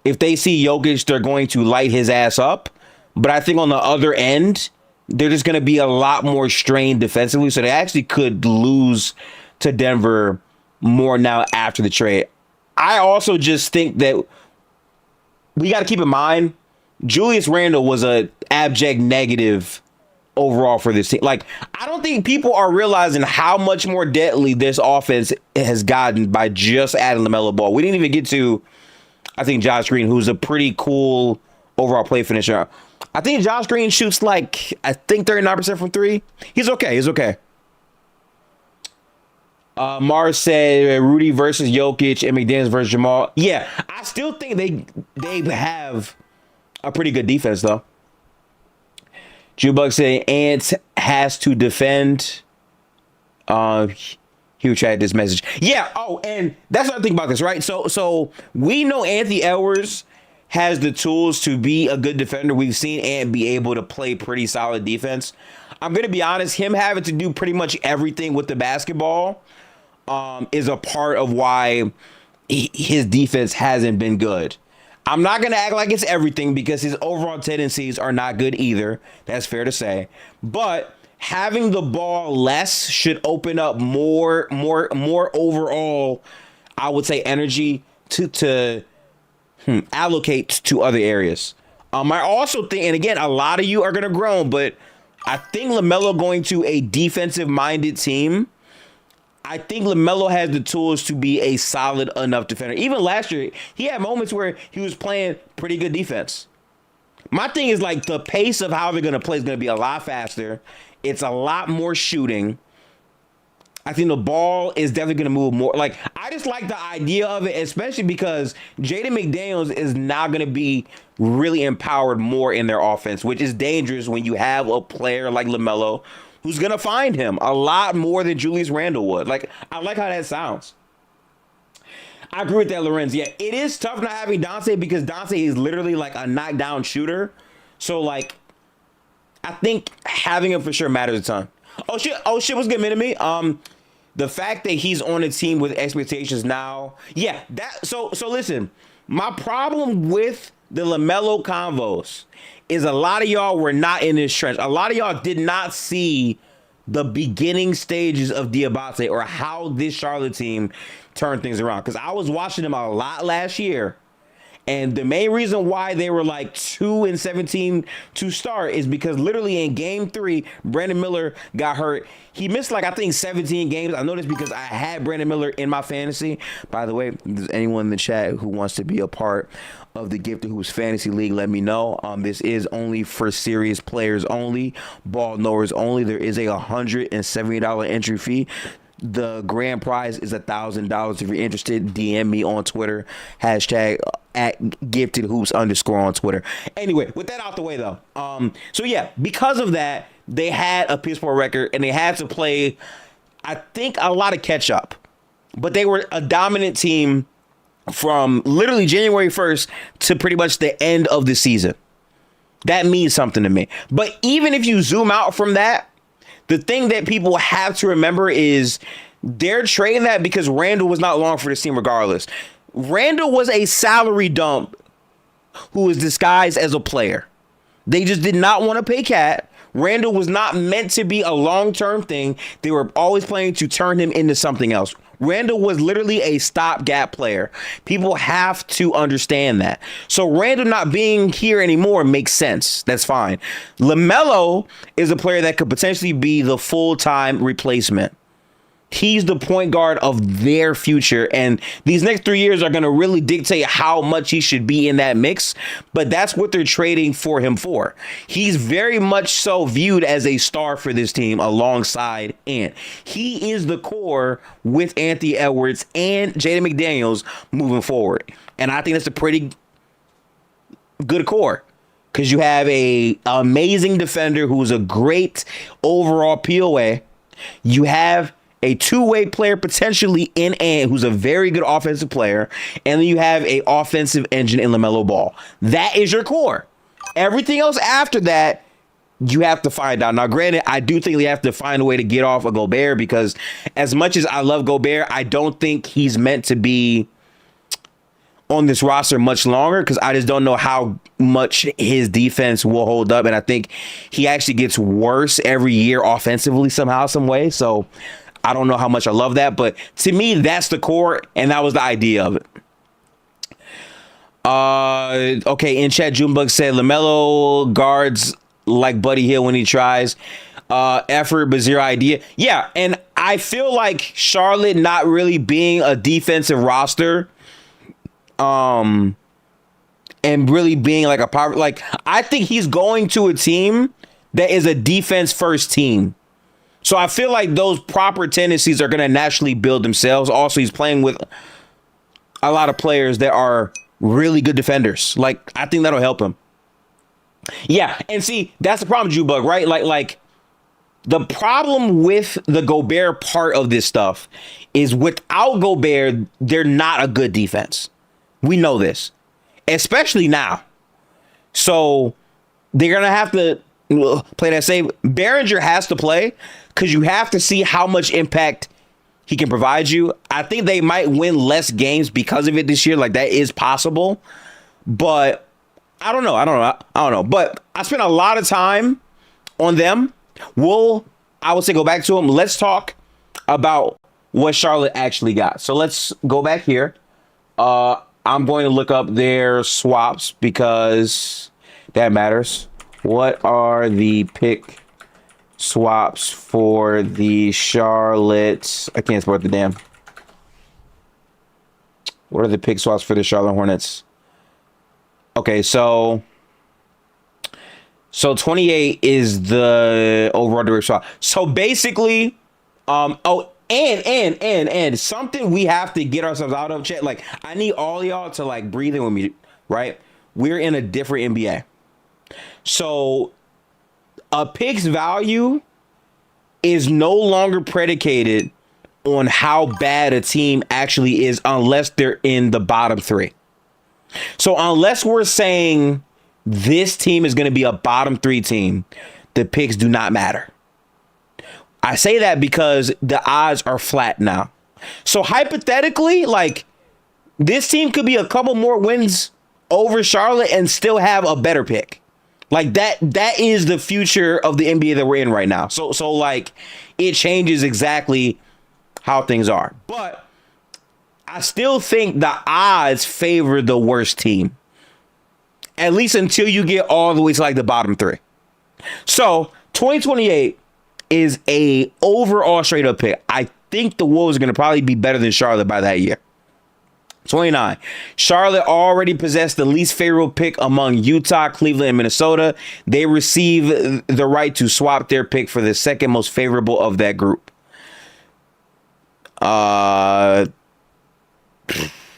if they see Jokic, they're going to light his ass up. But I think on the other end, they're just going to be a lot more strained defensively. So they actually could lose to Denver more now after the trade. I also just think that we got to keep in mind, Julius Randle was a abject negative overall for this team. Like, I don't think people are realizing how much more deadly this offense has gotten by just adding LaMelo Ball. We didn't even get to, I think, Josh Green, who's a pretty cool overall play finisher. I think Josh Green shoots 39% from three. He's okay. Mars said Rudy versus Jokic and McDaniels versus Jamal. Yeah, I still think they have a pretty good defense, though. Jubug said Ant has to defend. He tried this message. Yeah. Oh, and that's what I think about this, right? So we know Anthony Edwards has the tools to be a good defender. We've seen Ant be able to play pretty solid defense. I'm going to be honest, him having to do pretty much everything with the basketball is a part of why his defense hasn't been good. I'm not going to act like it's everything because his overall tendencies are not good either. That's fair to say. But having the ball less should open up more overall, I would say, energy to allocate to other areas. I also think, and again, a lot of you are going to groan, but I think LaMelo going to a defensive-minded team, I think LaMelo has the tools to be a solid enough defender. Even last year, he had moments where he was playing pretty good defense. My thing is, like, the pace of how they're going to play is going to be a lot faster. It's a lot more shooting. I think the ball is definitely going to move more. Like, I just like the idea of it, especially because Jaden McDaniels is now going to be really empowered more in their offense, which is dangerous when you have a player like LaMelo who's going to find him a lot more than Julius Randle would. Like, I like how that sounds. I agree with that, Lorenz. Yeah, it is tough not having Dante because Dante is literally like a knockdown shooter. So, like, I think having him for sure matters a ton. Oh, shit, what's good, Minnie? The fact that he's on a team with expectations now. Yeah, so listen, my problem with the LaMelo convos is a lot of y'all were not in this trench. A lot of y'all did not see the beginning stages of Diabate or how this Charlotte team turned things around. Because I was watching them a lot last year. And the main reason why they were like 2-17 to start is because literally in game 3, Brandon Miller got hurt. He missed I think 17 games. I know this because I had Brandon Miller in my fantasy. By the way, if there's anyone in the chat who wants to be a part of the Gifted Hoops Fantasy League, let me know. This is only for serious players only, ball knowers only. There is a $170 entry fee. The grand prize is $1,000. If you're interested, DM me on Twitter. Hashtag @GiftedHoops_ on Twitter. Anyway, with that out the way, though. So, yeah, because of that, they had a piss poor record, and they had to play, I think, a lot of catch-up. But they were a dominant team from literally January 1st to pretty much the end of the season. That means something to me. But even if you zoom out from that, the thing that people have to remember is they're trading that because Randle was not long for this team regardless. Randle was a salary dump who was disguised as a player. They just did not want to pay Cat. Randle was not meant to be a long-term thing. They were always planning to turn him into something else. Randle was literally a stopgap player. People have to understand that. So Randle not being here anymore makes sense. That's fine. LaMelo is a player that could potentially be the full-time replacement. He's the point guard of their future, and these next 3 years are going to really dictate how much he should be in that mix, but that's what they're trading for him for. He's very much so viewed as a star for this team alongside Ant. He is the core with Anthony Edwards and Jaden McDaniels moving forward, and I think that's a pretty good core because you have a amazing defender who's a great overall POA. You have a two-way player potentially in Ant, who's a very good offensive player, and then you have a offensive engine in LaMelo Ball. That is your core. Everything else after that, you have to find out. Now, granted, I do think they have to find a way to get off of Gobert because as much as I love Gobert, I don't think he's meant to be on this roster much longer because I just don't know how much his defense will hold up. And I think he actually gets worse every year offensively somehow, some way. So I don't know how much I love that. But to me, that's the core. And that was the idea of it. Okay, in chat, Junebug said LaMelo guards like Buddy Hield when he tries. Effort, but zero idea. Yeah, and I feel like Charlotte not really being a defensive roster and really being like a power, like I think he's going to a team that is a defense first team. So I feel like those proper tendencies are going to naturally build themselves. Also, he's playing with a lot of players that are really good defenders. Like, I think that'll help him. Yeah, and see, that's the problem, Jubug, right? Like the problem with the Gobert part of this stuff is without Gobert, they're not a good defense. We know this, especially now. So they're going to have to play that same. Behringer has to play because you have to see how much impact he can provide you. I think they might win less games because of it this year. Like, that is possible. But I don't know. But I spent a lot of time on them. I would say go back to them. Let's talk about what Charlotte actually got. So let's go back here. I'm going to look up their swaps because that matters. What are the pick swaps for the Charlotte? I can't support the damn. What are the pick swaps for the Charlotte Hornets? Okay, so 28 is the overall direct swap. So basically, and something we have to get ourselves out of, chat. Like, I need all y'all to like breathe in with me, right? We're in a different NBA. So a pick's value is no longer predicated on how bad a team actually is unless they're in the bottom three. So unless we're saying this team is going to be a bottom three team, the picks do not matter. I say that because the odds are flat now. So hypothetically, like, this team could be a couple more wins over Charlotte and still have a better pick. Like, that is the future of the NBA that we're in right now. So like, it changes exactly how things are. But I still think the odds favor the worst team, at least until you get all the way to like the bottom three. So 2028 is a overall straight up pick. I think the Wolves are going to probably be better than Charlotte by that year. 29. Charlotte already possessed the least favorable pick among Utah, Cleveland, and Minnesota. They receive the right to swap their pick for the second most favorable of that group.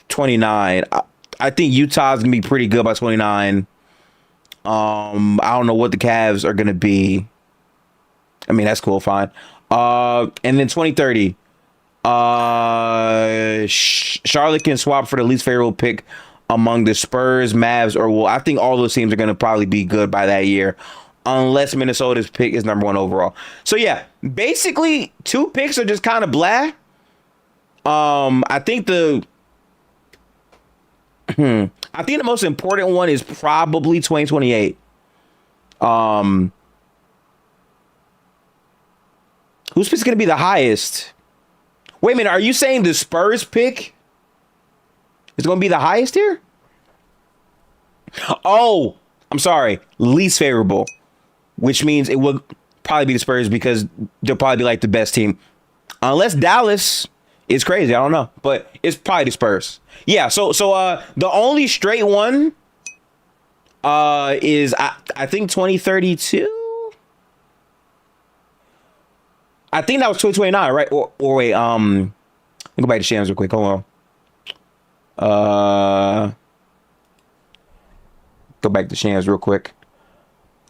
29. I think Utah's going to be pretty good by 29. I don't know what the Cavs are going to be. I mean, that's cool, fine. And then 2030. Charlotte can swap for the least favorable pick among the Spurs, Mavs, or Wolves. I think all those teams are going to probably be good by that year, unless Minnesota's pick is number one overall. So yeah, basically 2 picks are just kind of blah. I think the most important one is probably 2028. Whose pick is going to be the highest? Wait a minute, are you saying the Spurs pick is going to be the highest here? Oh, I'm sorry, least favorable, which means it will probably be the Spurs because they'll probably be like the best team, unless Dallas is crazy. I don't know, but it's probably the Spurs. Yeah. So the only straight one is I think 2032. I think that was 2029, right? Or wait, let me go back to Shams real quick. Hold on. Go back to Shams real quick.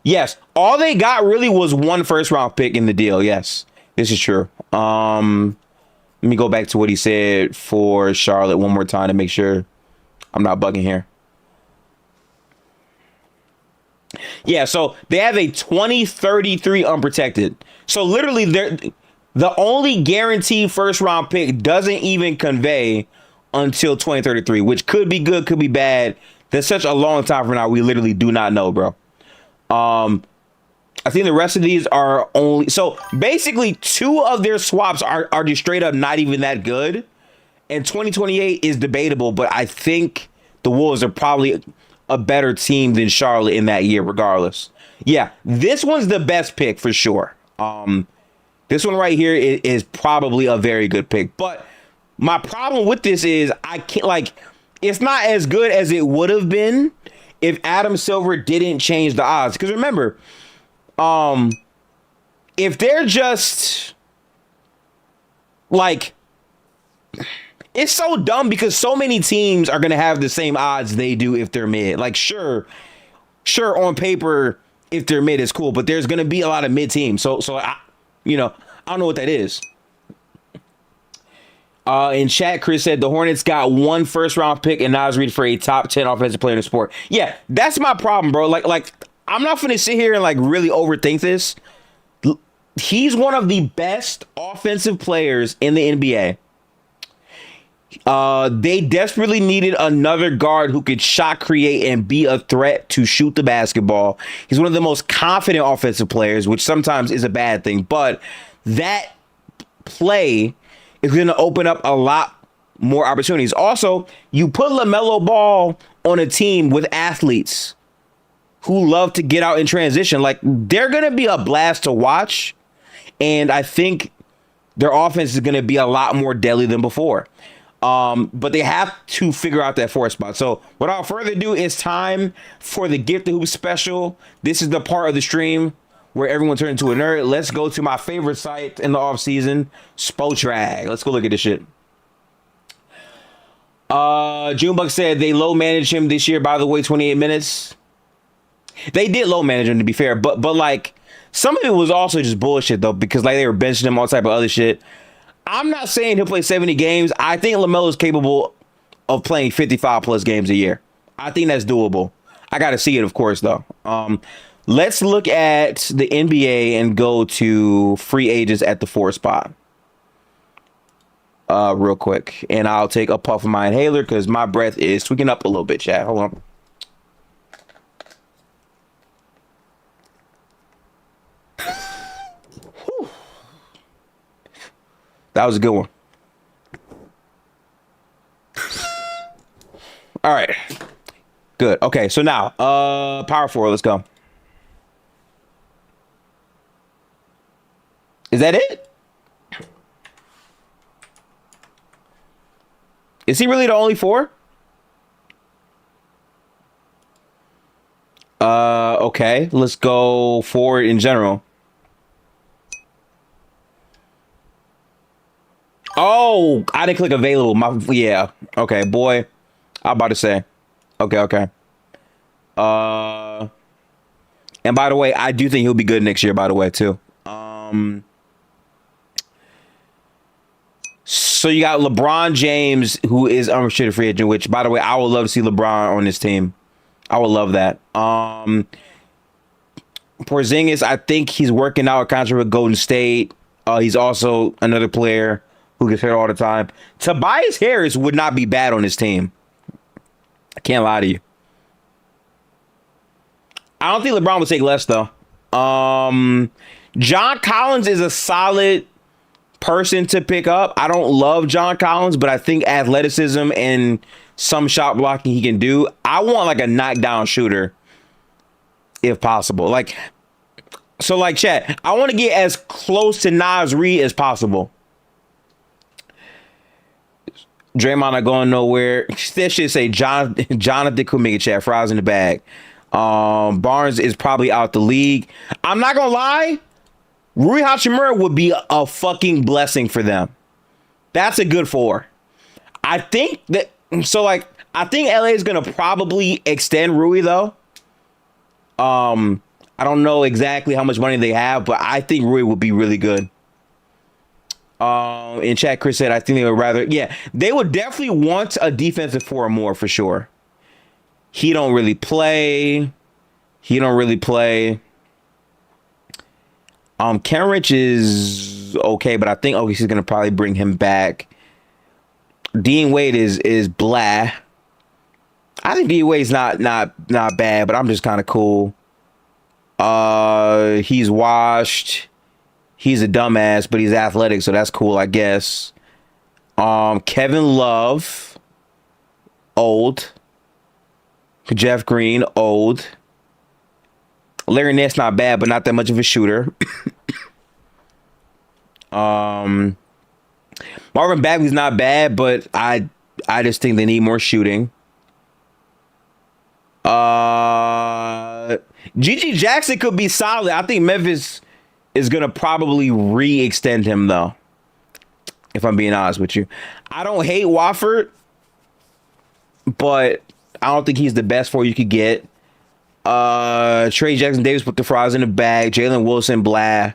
Yes, all they got really was 1 first round pick in the deal. Yes, this is true. Let me go back to what he said for Charlotte one more time to make sure I'm not bugging here. Yeah, so they have a 2033 unprotected. So literally, the only guaranteed first round pick doesn't even convey until 2033, which could be good, could be bad. That's such a long time from now. We literally do not know, bro. I think the rest of these are only, so basically 2 of their swaps are just straight up not even that good. And 2028 is debatable, but I think the Wolves are probably a better team than Charlotte in that year, regardless. Yeah, this one's the best pick for sure. This one right here is probably a very good pick. But my problem with this is I can't, like, it's not as good as it would have been if Adam Silver didn't change the odds. Because remember, if they're just like, it's so dumb because so many teams are going to have the same odds they do if they're mid. Like, sure, on paper, if they're mid, it's cool, but there's going to be a lot of mid teams. So I don't know what that is. In chat, Chris said the Hornets got 1 first-round pick and Naz Reid for a top 10 offensive player in the sport. Yeah, that's my problem, bro. Like I'm not finna sit here and like really overthink this. He's one of the best offensive players in the NBA. They desperately needed another guard who could shot create and be a threat to shoot the basketball. He's one of the most confident offensive players, which sometimes is a bad thing, but that play is going to open up a lot more opportunities. Also, you put LaMelo Ball on a team with athletes who love to get out in transition. Like, they're going to be a blast to watch, and I think their offense is going to be a lot more deadly than before. But they have to figure out that 4th spot. So without further ado, it's time for the Gift of Hoop special. This is the part of the stream where everyone turns into a nerd. Let's go to my favorite site in the offseason, Spotrac. Let's go look at this shit. Junebug said they low managed him this year, by the way, 28 minutes. They did low manage him, to be fair, but like some of it was also just bullshit though, because like they were benching him, all type of other shit. I'm not saying he'll play 70 games. I think LaMelo is capable of playing 55 plus games a year. I think that's doable. I got to see it, of course, though. Let's look at the NBA and go to free agents at the 4 spot real quick. And I'll take a puff of my inhaler because my breath is tweaking up a little bit, chat. Hold on. That was a good one. All right. Good. Okay, so now, power forward, let's go. Is that it? Is he really the only 4? Okay, let's go forward in general. Oh, I didn't click available. Yeah. Okay, boy. I'm about to say. Okay. And by the way, I do think he'll be good next year, by the way, too. So you got LeBron James, who is unrestricted free agent, which, by the way, I would love to see LeBron on this team. I would love that. Porzingis, I think he's working out a contract with Golden State. He's also another player who gets hurt all the time. Tobias Harris would not be bad on this team. I can't lie to you. I don't think LeBron would take less, though. John Collins is a solid person to pick up. I don't love John Collins, but I think athleticism and some shot blocking he can do. I want like a knockdown shooter if possible. Like, so like chat, I want to get as close to Naz Reid as possible. Draymond not going nowhere. That should say Jonathan could make a chat. Fries in the bag. Barnes is probably out the league. I'm not gonna lie. Rui Hachimura would be a fucking blessing for them. That's a good 4. I think that, so like, I think LA is gonna probably extend Rui though. I don't know exactly how much money they have, but I think Rui would be really good. In chat, Chris said, I think they would rather, yeah, they would definitely want a defensive 4 or more for sure. He don't really play. Kenrich is okay, but I think he's going to probably bring him back. Dean Wade is blah. I think Dean Wade's not bad, but I'm just kind of cool. He's washed. He's a dumbass, but he's athletic, so that's cool, I guess. Kevin Love, old. Jeff Green, old. Larry Nance not bad, but not that much of a shooter. Marvin Bagley's not bad, but I just think they need more shooting. Gigi Jackson could be solid. I think Memphis is gonna probably re-extend him though. If I'm being honest with you, I don't hate Wofford, but I don't think he's the best for you could get. Trey Jackson Davis put the fries in the bag. Jalen Wilson, blah.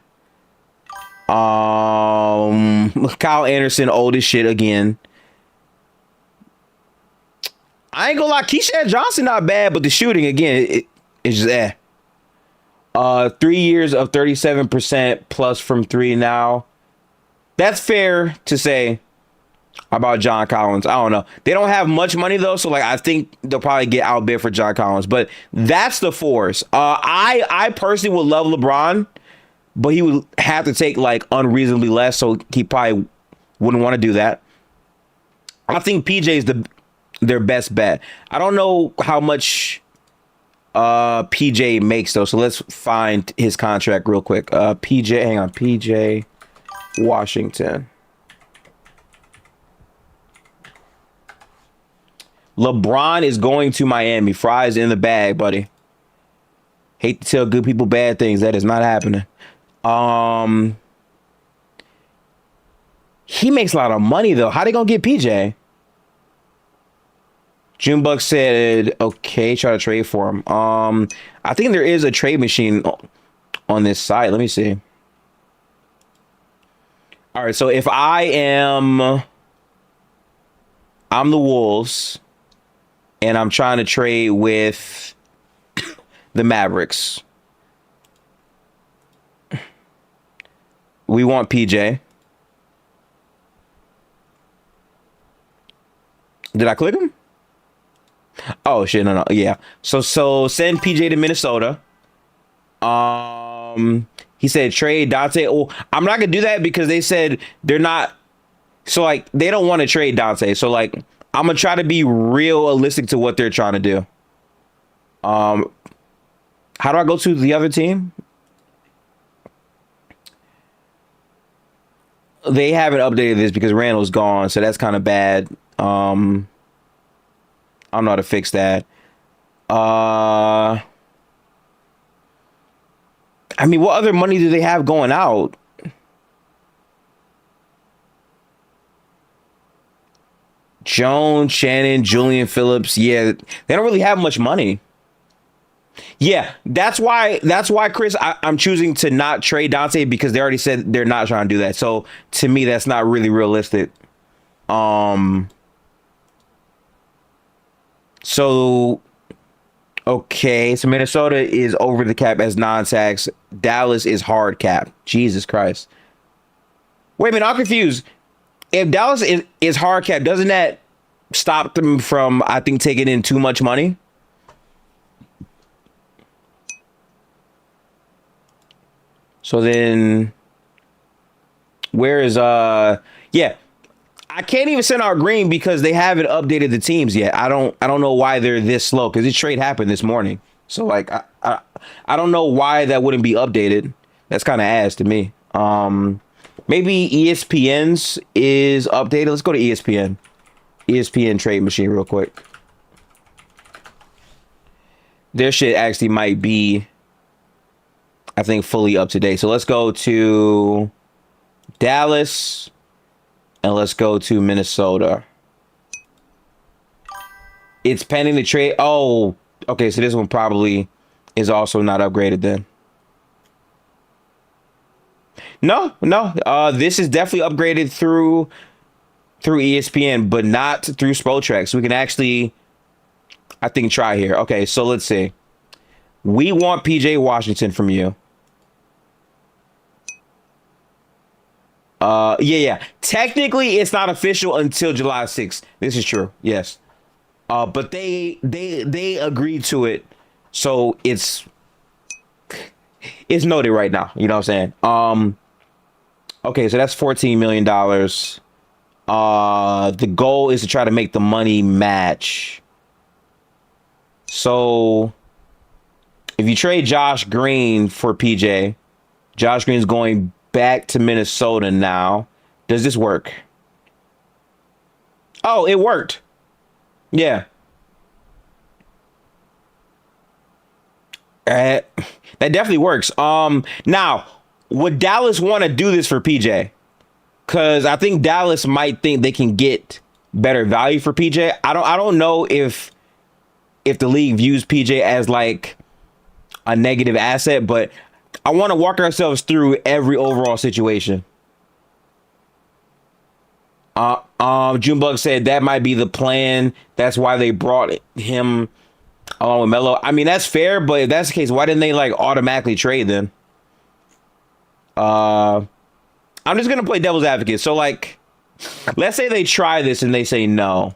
Kyle Anderson, old as shit again. I ain't gonna lie, Keyshawn Johnson not bad, but the shooting again, it's just 3 years of 37% plus from three now. That's fair to say about John Collins. I don't know. They don't have much money though, so like I think they'll probably get outbid for John Collins. But that's the force. I personally would love LeBron, but he would have to take like unreasonably less, so he probably wouldn't want to do that. I think PJ is their best bet. I don't know how much PJ makes though, so let's find his contract real quick. PJ Washington. LeBron is going to Miami. Fries in the bag, buddy. Hate to tell good people bad things. That is not happening. He makes a lot of money though. How they gonna get PJ? Junebug said, okay, try to trade for him. I think there is a trade machine on this site. Let me see. All right, so if I'm the Wolves and I'm trying to trade with the Mavericks. We want PJ. Did I click him? Oh shit, no, yeah. So send PJ to Minnesota. He said trade Dante. Oh, I'm not gonna do that because they said they're not. So like they don't want to trade Dante. So like I'm gonna try to be realistic to what they're trying to do. How do I go to the other team? They haven't updated this because Randall's gone, so that's kind of bad. I don't know how to fix that. I mean, what other money do they have going out? Jones, Shannon, Julian Phillips. Yeah, they don't really have much money. Yeah, that's why, Chris, I'm choosing to not trade Dante because they already said they're not trying to do that. So to me, that's not really realistic. So, okay, so Minnesota is over the cap as non-tax. Dallas is hard cap. Jesus Christ. Wait a minute, I'm confused. If Dallas is hard cap, doesn't that stop them from, I think, taking in too much money? So then, where is, yeah, I can't even send out green because they haven't updated the teams yet. I don't know why they're this slow because this trade happened this morning. So like, I don't know why that wouldn't be updated. That's kind of ass to me. Maybe ESPN's is updated. Let's go to ESPN. ESPN trade machine real quick. Their shit actually might be, I think, fully up to date. So let's go to Dallas and let's go to Minnesota. It's pending the trade. Oh, okay. So this one probably is also not upgraded then. No. This is definitely upgraded through ESPN, but not through Spotrac. So we can actually, I think, try here. Okay, so let's see. We want PJ Washington from you. Yeah. Technically, it's not official until July 6th. This is true. Yes. But they agreed to it, so it's noted right now. You know what I'm saying? Okay, so that's $14 million. The goal is to try to make the money match. So if you trade Josh Green for PJ, Josh Green's going back to Minnesota now. Does this work? Oh, it worked. Yeah. That definitely works. Now, would Dallas want to do this for PJ? Because I think Dallas might think they can get better value for PJ. I don't know if the league views PJ as like a negative asset, but I want to walk ourselves through every overall situation. Junebug said that might be the plan. That's why they brought him along with Melo. I mean, that's fair, but if that's the case, why didn't they like automatically trade then? I'm just gonna play devil's advocate. So like, let's say they try this and they say no.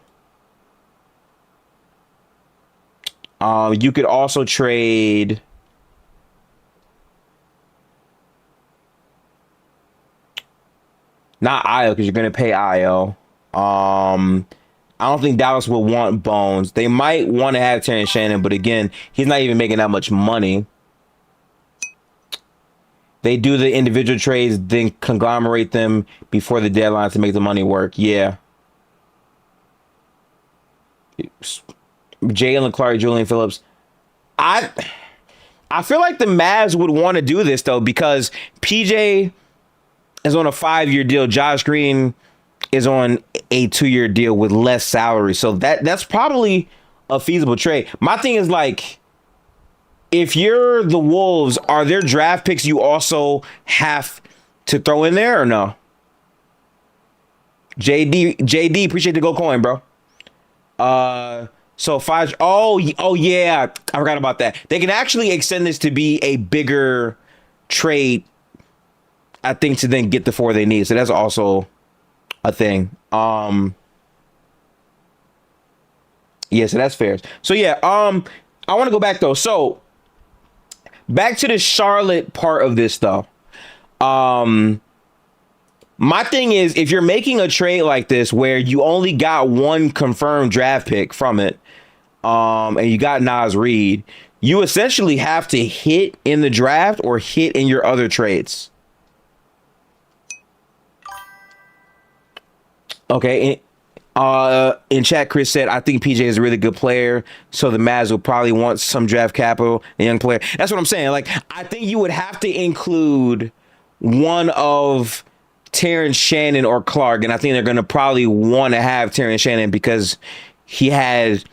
You could also trade. Not Io, because you're gonna pay Io. I don't think Dallas will want Bones. They might want to have Terrence Shannon, but again, he's not even making that much money. They do the individual trades, then conglomerate them before the deadline to make the money work. Yeah. Jalen Clark, Julian Phillips. I feel like the Mavs would want to do this though, because PJ is on a 5-year deal. Josh Green is on a 2-year deal with less salary. So that's probably a feasible trade. My thing is like, if you're the Wolves, are there draft picks you also have to throw in there or no? JD, appreciate the gold coin, bro. So five. Oh yeah, I forgot about that. They can actually extend this to be a bigger trade, I think, to then get the 4 they need. So that's also a thing. Yeah, so that's fair. So yeah, I want to go back though. So back to the Charlotte part of this though. My thing is, if you're making a trade like this where you only got one confirmed draft pick from it, and you got Naz Reid, you essentially have to hit in the draft or hit in your other trades. Okay. In chat, Chris said, I think PJ is a really good player, so the Mavs will probably want some draft capital, a young player. That's what I'm saying. Like, I think you would have to include one of Terrence Shannon or Clark, and I think they're going to probably want to have Terrence Shannon because he had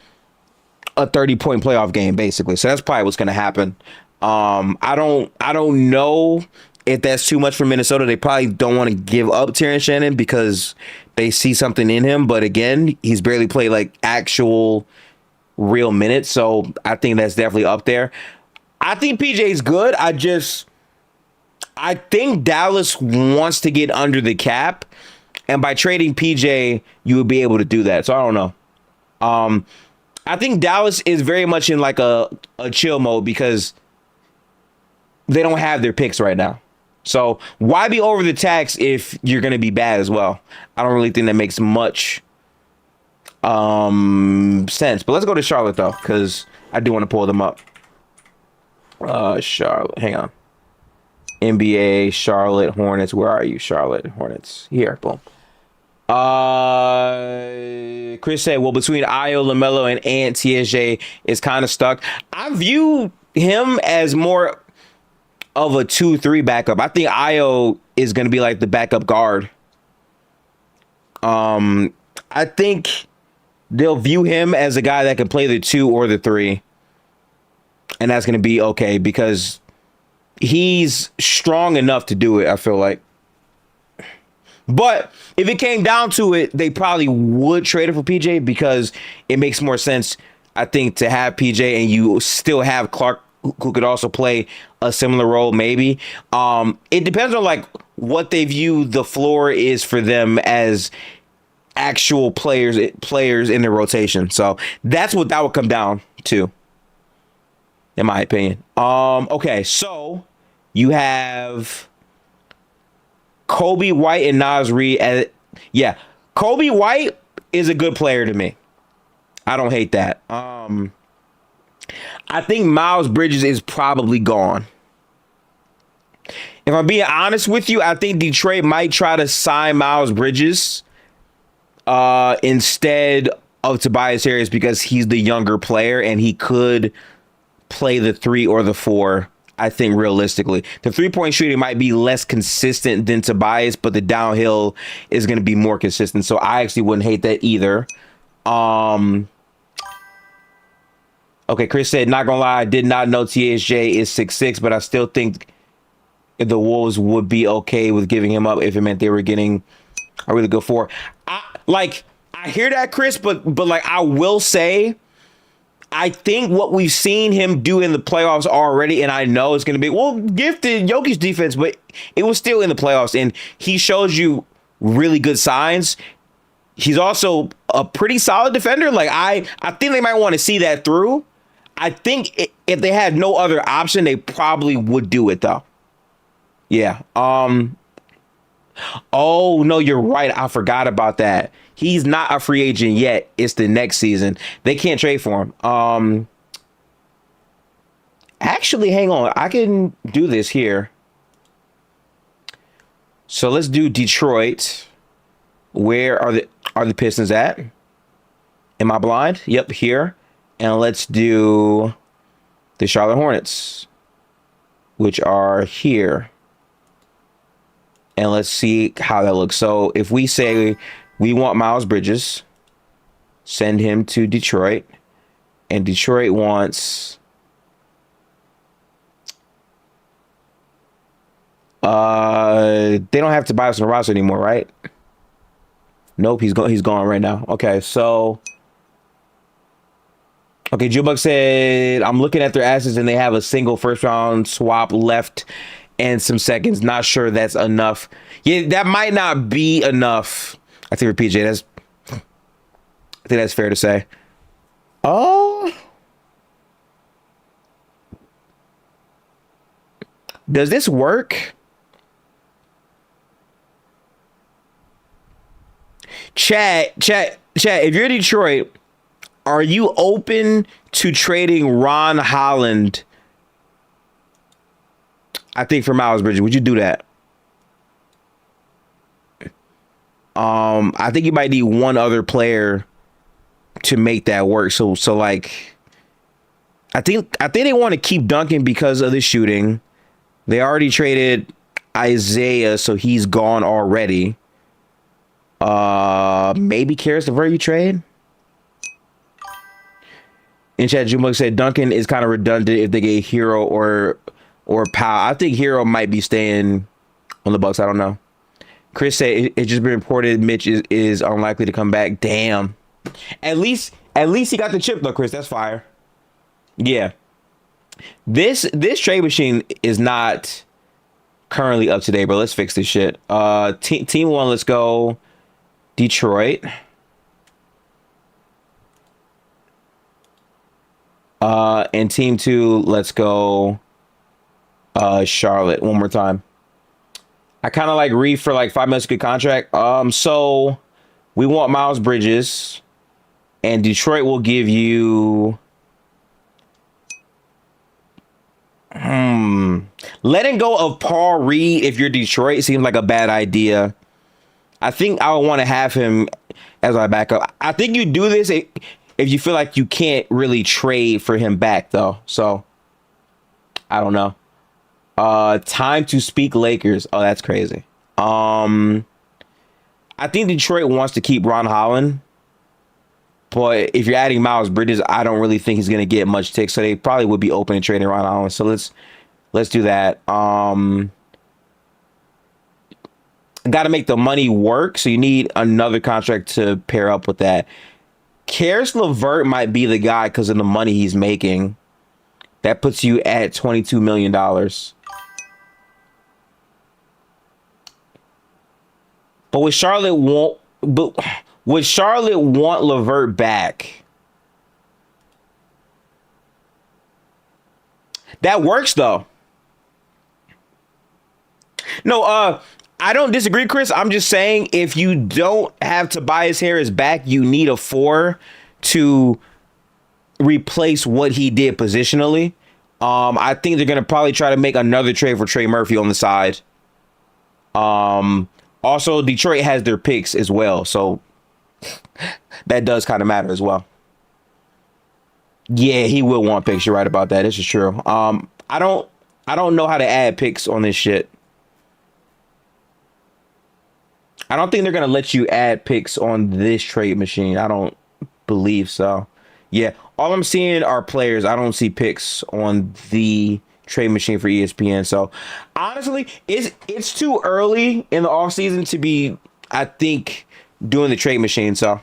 a 30-point playoff game, basically. So that's probably what's going to happen. I don't know if that's too much for Minnesota. They probably don't want to give up Terrence Shannon because they see something in him. But again, he's barely played like actual real minutes. So I think that's definitely up there. I think PJ's good. I think Dallas wants to get under the cap. And by trading PJ, you would be able to do that. So I don't know. I think Dallas is very much in like a chill mode because they don't have their picks right now. So why be over the tax if you're going to be bad as well? I don't really think that makes much sense. But let's go to Charlotte, though, because I do want to pull them up. Charlotte. Hang on. NBA, Charlotte, Hornets. Where are you, Charlotte, Hornets? Here. Boom. Chris said, well, between Io, LaMelo, and Ant, TSJ is kind of stuck. I view him as more of a 2-3 backup. I think Io is going to be like the backup guard. I think they'll view him as a guy that can play the 2 or the 3. And that's going to be okay because he's strong enough to do it, I feel like. But if it came down to it, they probably would trade it for PJ because it makes more sense, I think, to have PJ and you still have Clark, who could also play a similar role, maybe. It depends on like what they view the floor is for them as actual players in the rotation. So that's what that would come down to, in my opinion. Okay, so you have Kobe White and Naz Reid. Yeah, Kobe White is a good player to me. I don't hate that. I think Miles Bridges is probably gone. If I'm being honest with you, I think Detroit might try to sign Miles Bridges instead of Tobias Harris because he's the younger player and he could play the 3 or the 4. I think realistically, the 3-point shooting might be less consistent than Tobias, but the downhill is going to be more consistent. So I actually wouldn't hate that either. Okay, Chris said, not gonna lie, I did not know THJ is 6'6", but I still think the Wolves would be okay with giving him up if it meant they were getting a really good 4. I hear that, Chris, but like I will say, I think what we've seen him do in the playoffs already, and I know it's going to be, gifted Jokic's defense, but it was still in the playoffs, and he shows you really good signs. He's also a pretty solid defender. Like, I think they might want to see that through. I think if they had no other option, they probably would do it, though. Yeah. Oh, no, you're right. I forgot about that. He's not a free agent yet. It's the next season. They can't trade for him. Actually, hang on. I can do this here. So let's do Detroit. Where are the Pistons at? Am I blind? Yep, here. And let's do the Charlotte Hornets, which are here. And let's see how that looks. So if we say we want Miles Bridges, send him to Detroit, and Detroit wants they don't have Tobias on the roster anymore, right? Nope, he's gone right now. Okay, so okay, Jubuk said, I'm looking at their assets and they have a single first round swap left and some seconds. Not sure that's enough. Yeah, that might not be enough. I think for PJ, I think that's fair to say. Oh, does this work? Chat, if you're Detroit, are you open to trading Ron Holland, I think, for Miles Bridges? Would you do that? I think you might need one other player to make that work. So like, I think they want to keep Duncan because of the shooting. They already traded Isaiah, so he's gone already. Maybe Karis LeVert you trade. In chat, Jumbo said Duncan is kind of redundant if they get Hero or Powell. I think Hero might be staying on the Bucks. I don't know. Chris said it's just been reported Mitch is unlikely to come back. Damn. At least he got the chip though, Chris. That's fire. Yeah. This trade machine is not currently up to date, bro. Let's fix this shit. Team 1, let's go Detroit. And team 2, let's go Charlotte one more time. I kind of like Reed for like 5 months, good contract. So we want Miles Bridges, and Detroit will give you letting go of Paul Reed if you're Detroit seems like a bad idea. I think I would want to have him as my backup. I think you do this if you feel like you can't really trade for him back, though. So I don't know. Time to speak Lakers. Oh, that's crazy. I think Detroit wants to keep Ron Holland, but if you're adding Miles Bridges, I don't really think he's going to get much tick. So they probably would be open to trading Ron Holland. So let's do that. Got to make the money work. So you need another contract to pair up with that. Karis LeVert might be the guy because of the money he's making That puts you at $22 million. But would Charlotte want LeVert back? That works though. No, I don't disagree, Chris. I'm just saying if you don't have Tobias Harris back, you need a 4 to replace what he did positionally. I think they're gonna probably try to make another trade for Trey Murphy on the side. Also, Detroit has their picks as well, so that does kind of matter as well. Yeah, he will want picks. You're right about that. This is true. I don't know how to add picks on this shit. I don't think they're gonna let you add picks on this trade machine. I don't believe so. Yeah, all I'm seeing are players. I don't see picks on the trade machine for ESPN. So honestly, it's too early in the offseason to be, I think, doing the trade machine. So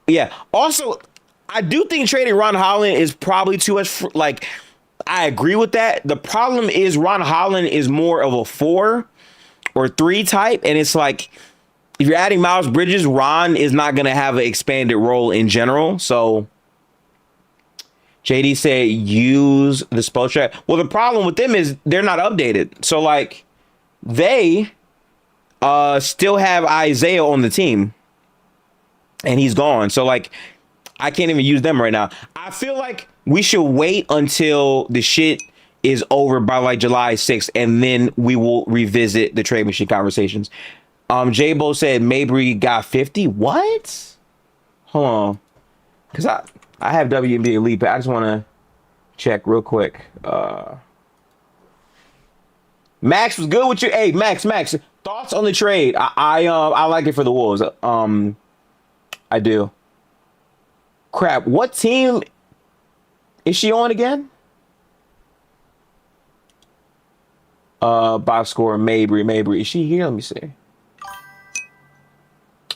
yeah. Also, I do think trading Ron Holland is probably too much. Like, I agree with that. The problem is Ron Holland is more of a 4 or 3 type, and it's like, if you're adding Miles Bridges, Ron is not going to have an expanded role in general. So JD said use the Spoelstra. Well, the problem with them is they're not updated. So, like, they still have Isaiah on the team, and he's gone. So, like, I can't even use them right now. I feel like we should wait until the shit is over by, like, July 6th, and then we will revisit the trade machine conversations. J-Bo said Mabry got 50. What? Hold on. Because I have WNBA Elite, but I just want to check real quick. Max was good with you. Hey, Max, thoughts on the trade? I like it for the Wolves. I do. Crap. What team is she on again? Box score Mabry. Is she here? Let me see.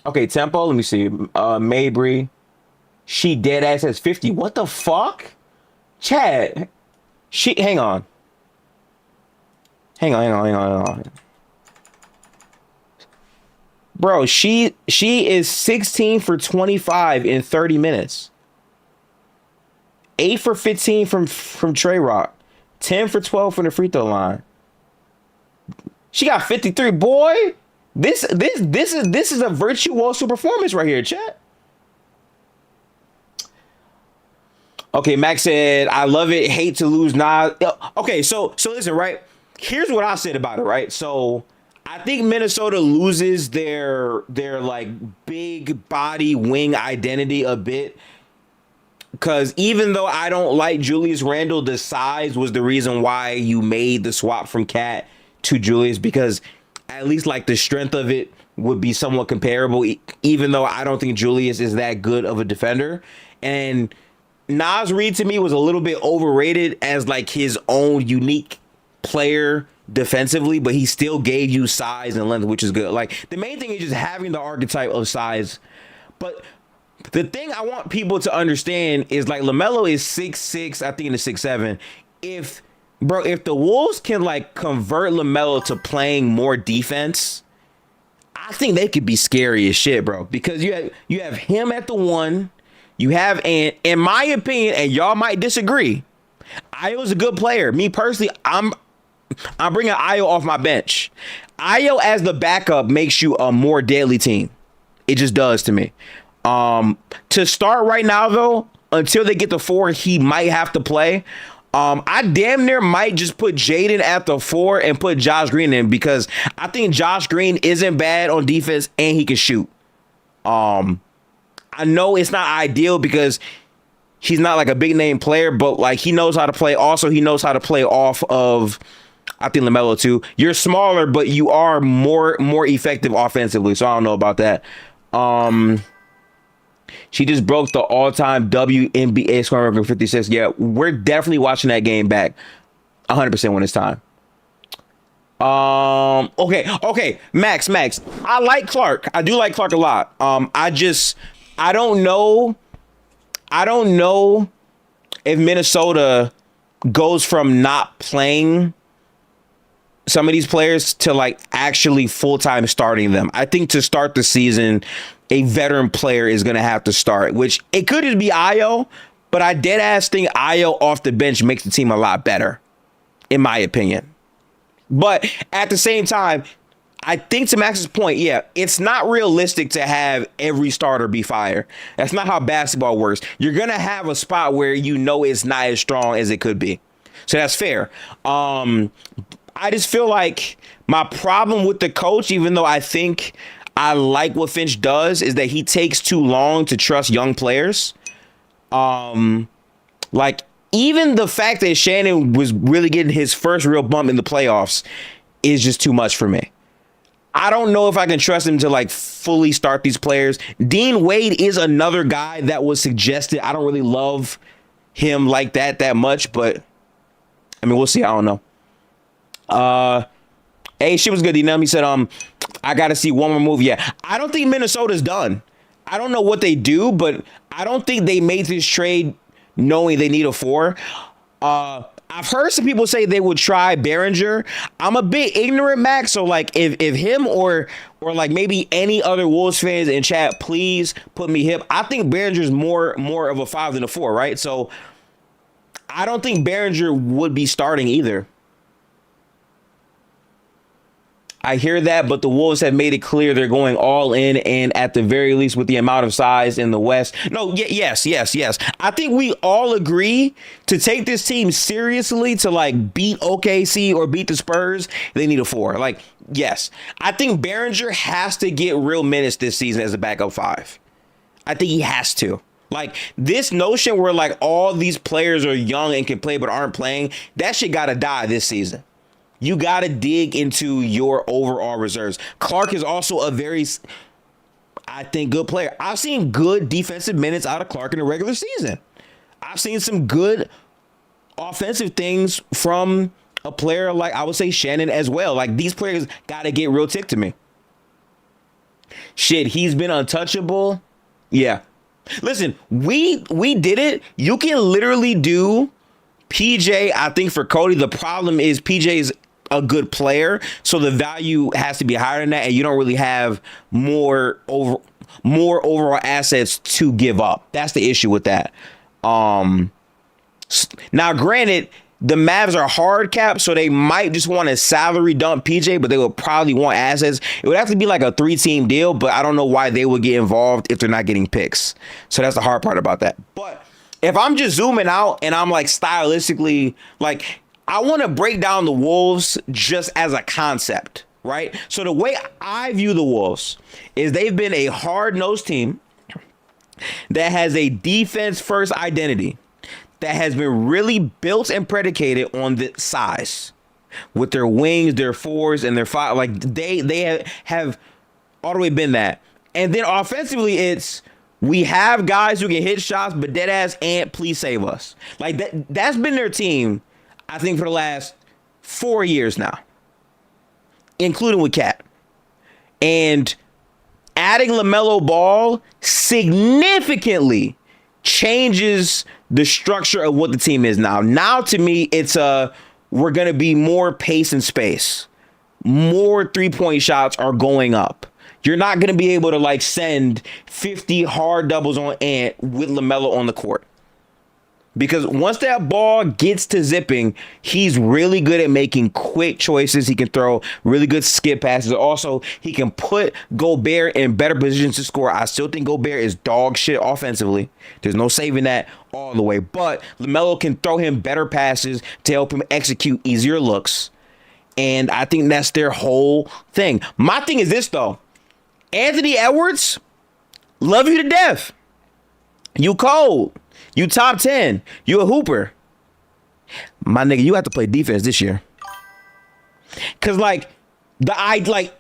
Okay, tempo. Let me see. Mabry. She dead ass has 50. What the fuck? Chad. Hang on. Bro, she is 16 for 25 in 30 minutes. 8 for 15 from Trey Rock. 10 for 12 from the free throw line. She got 53, boy. This is a virtuoso performance right here, chat. Okay, Max said, I love it. Hate to lose Nas. Okay, so listen, right? Here's what I said about it, right? So I think Minnesota loses their like big body wing identity a bit. Because even though I don't like Julius Randle, the size was the reason why you made the swap from Cat to Julius, because at least like the strength of it would be somewhat comparable, even though I don't think Julius is that good of a defender. And Naz Reid to me was a little bit overrated as like his own unique player defensively, but he still gave you size and length, which is good. Like, the main thing is just having the archetype of size. But the thing I want people to understand is, like, LaMelo is 6'6", I think, in the 6'7". If the Wolves can like convert LaMelo to playing more defense, I think they could be scary as shit, bro. Because you have him at the 1. You have, and in my opinion, and y'all might disagree, Ayo's a good player. Me personally, I'm bringing Ayo off my bench. Ayo as the backup makes you a more deadly team. It just does to me. To start right now, though, until they get to 4, he might have to play. I damn near might just put Jaden at the 4 and put Josh Green in, because I think Josh Green isn't bad on defense and he can shoot. I know it's not ideal because he's not like a big name player, but like he knows how to play. Also, he knows how to play off of, I think, LaMelo too. You're smaller, but you are more effective offensively. So I don't know about that. She just broke the all-time WNBA scoring record, 56. Yeah, we're definitely watching that game back 100% when it's time. Okay, Max. I like Clark. I do like Clark a lot. I don't know if Minnesota goes from not playing some of these players to like actually full-time starting them. I think to start the season, a veteran player is going to have to start, which it could just be Io, but I dead ass think Io off the bench makes the team a lot better, in my opinion. But at the same time, I think to Max's point, yeah, it's not realistic to have every starter be fire. That's not how basketball works. You're going to have a spot where you know it's not as strong as it could be. So that's fair. I just feel like my problem with the coach, even though I think I like what Finch does, is that he takes too long to trust young players. Like even the fact that Shannon was really getting his first real bump in the playoffs is just too much for me. I don't know if I can trust him to like fully start these players. Dean Wade is another guy that was suggested. I don't really love him like that much, but I mean, we'll see. I don't know. Hey, shit was good. He said, I got to see one more move. Yeah, I don't think Minnesota's done. I don't know what they do, but I don't think they made this trade knowing they need a 4. I've heard some people say they would try Behringer. I'm a bit ignorant, Max. So like if him or like maybe any other Wolves fans in chat, please put me hip. I think Behringer's more of a 5 than a 4, right? So I don't think Behringer would be starting either. I hear that, but the Wolves have made it clear they're going all in, and at the very least with the amount of size in the West. No, yes. I think we all agree to take this team seriously to like beat OKC or beat the Spurs. They need a 4. Like, yes. I think Behringer has to get real minutes this season as a backup 5. I think he has to. Like this notion where like all these players are young and can play but aren't playing, that shit gotta die this season. You got to dig into your overall reserves. Clark is also a very, I think, good player. I've seen good defensive minutes out of Clark in the regular season. I've seen some good offensive things from a player like, I would say, Shannon as well. Like, these players got to get real tick to me. Shit, he's been untouchable. Yeah. Listen, we did it. You can literally do PJ, I think, for Cody. The problem is PJ's a good player, so the value has to be higher than that, and you don't really have more overall assets to give up. That's the issue with that. Now, granted, the Mavs are hard cap, so they might just want to salary dump PJ, but they would probably want assets. It would have to be like a 3-team deal, but I don't know why they would get involved if they're not getting picks. So that's the hard part about that. But if I'm just zooming out and I'm like stylistically, like I want to break down the Wolves just as a concept, right? So the way I view the Wolves is they've been a hard-nosed team that has a defense-first identity that has been really built and predicated on the size with their wings, their 4s, and their 5. Like they have all the way been that. And then offensively, it's we have guys who can hit shots, but dead ass Ant, please save us. Like that's been their team, I think, for the last 4 years now, including with Cat. And adding LaMelo Ball significantly changes the structure of what the team is now. Now, to me, it's we're going to be more pace and space. More 3-point shots are going up. You're not going to be able to like send 50 hard doubles on Ant with LaMelo on the court. Because once that ball gets to zipping, he's really good at making quick choices. He can throw really good skip passes. Also, he can put Gobert in better positions to score. I still think Gobert is dog shit offensively. There's no saving that all the way. But LaMelo can throw him better passes to help him execute easier looks. And I think that's their whole thing. My thing is this, though. Anthony Edwards, love you to death. You cold. You top 10. You a hooper. My nigga, you have to play defense this year. Cause like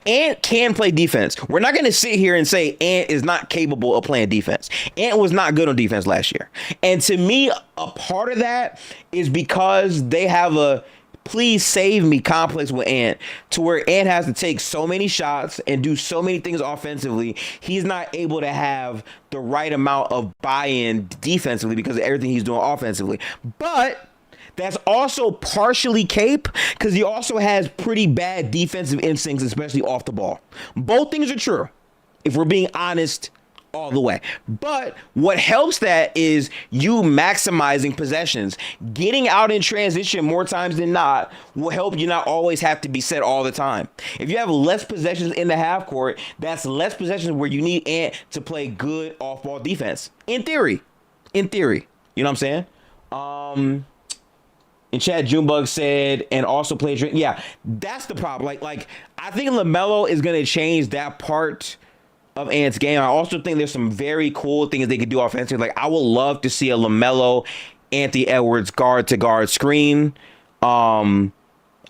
Ant can play defense. We're not gonna sit here and say Ant is not capable of playing defense. Ant was not good on defense last year. And to me, a part of that is because they have a please save me complex with Ant, to where Ant has to take so many shots and do so many things offensively. He's not able to have the right amount of buy-in defensively because of everything he's doing offensively. But That's also partially Cape because he also has pretty bad defensive instincts, especially off the ball. Both things are true, if we're being honest all the way. But what helps that is you maximizing possessions. Getting out in transition more times than not will help you not always have to be set all the time. If you have less possessions in the half court, that's less possessions where you need Ant to play good off-ball defense. In theory. You know what I'm saying? In chat, Junebug said, and also play drink. Yeah, that's the problem. Like I think LaMelo is going to change that part of Ant's game. I also think there's some very cool things they could do offensively. Like I would love to see a LaMelo, Anthony Edwards guard to guard screen.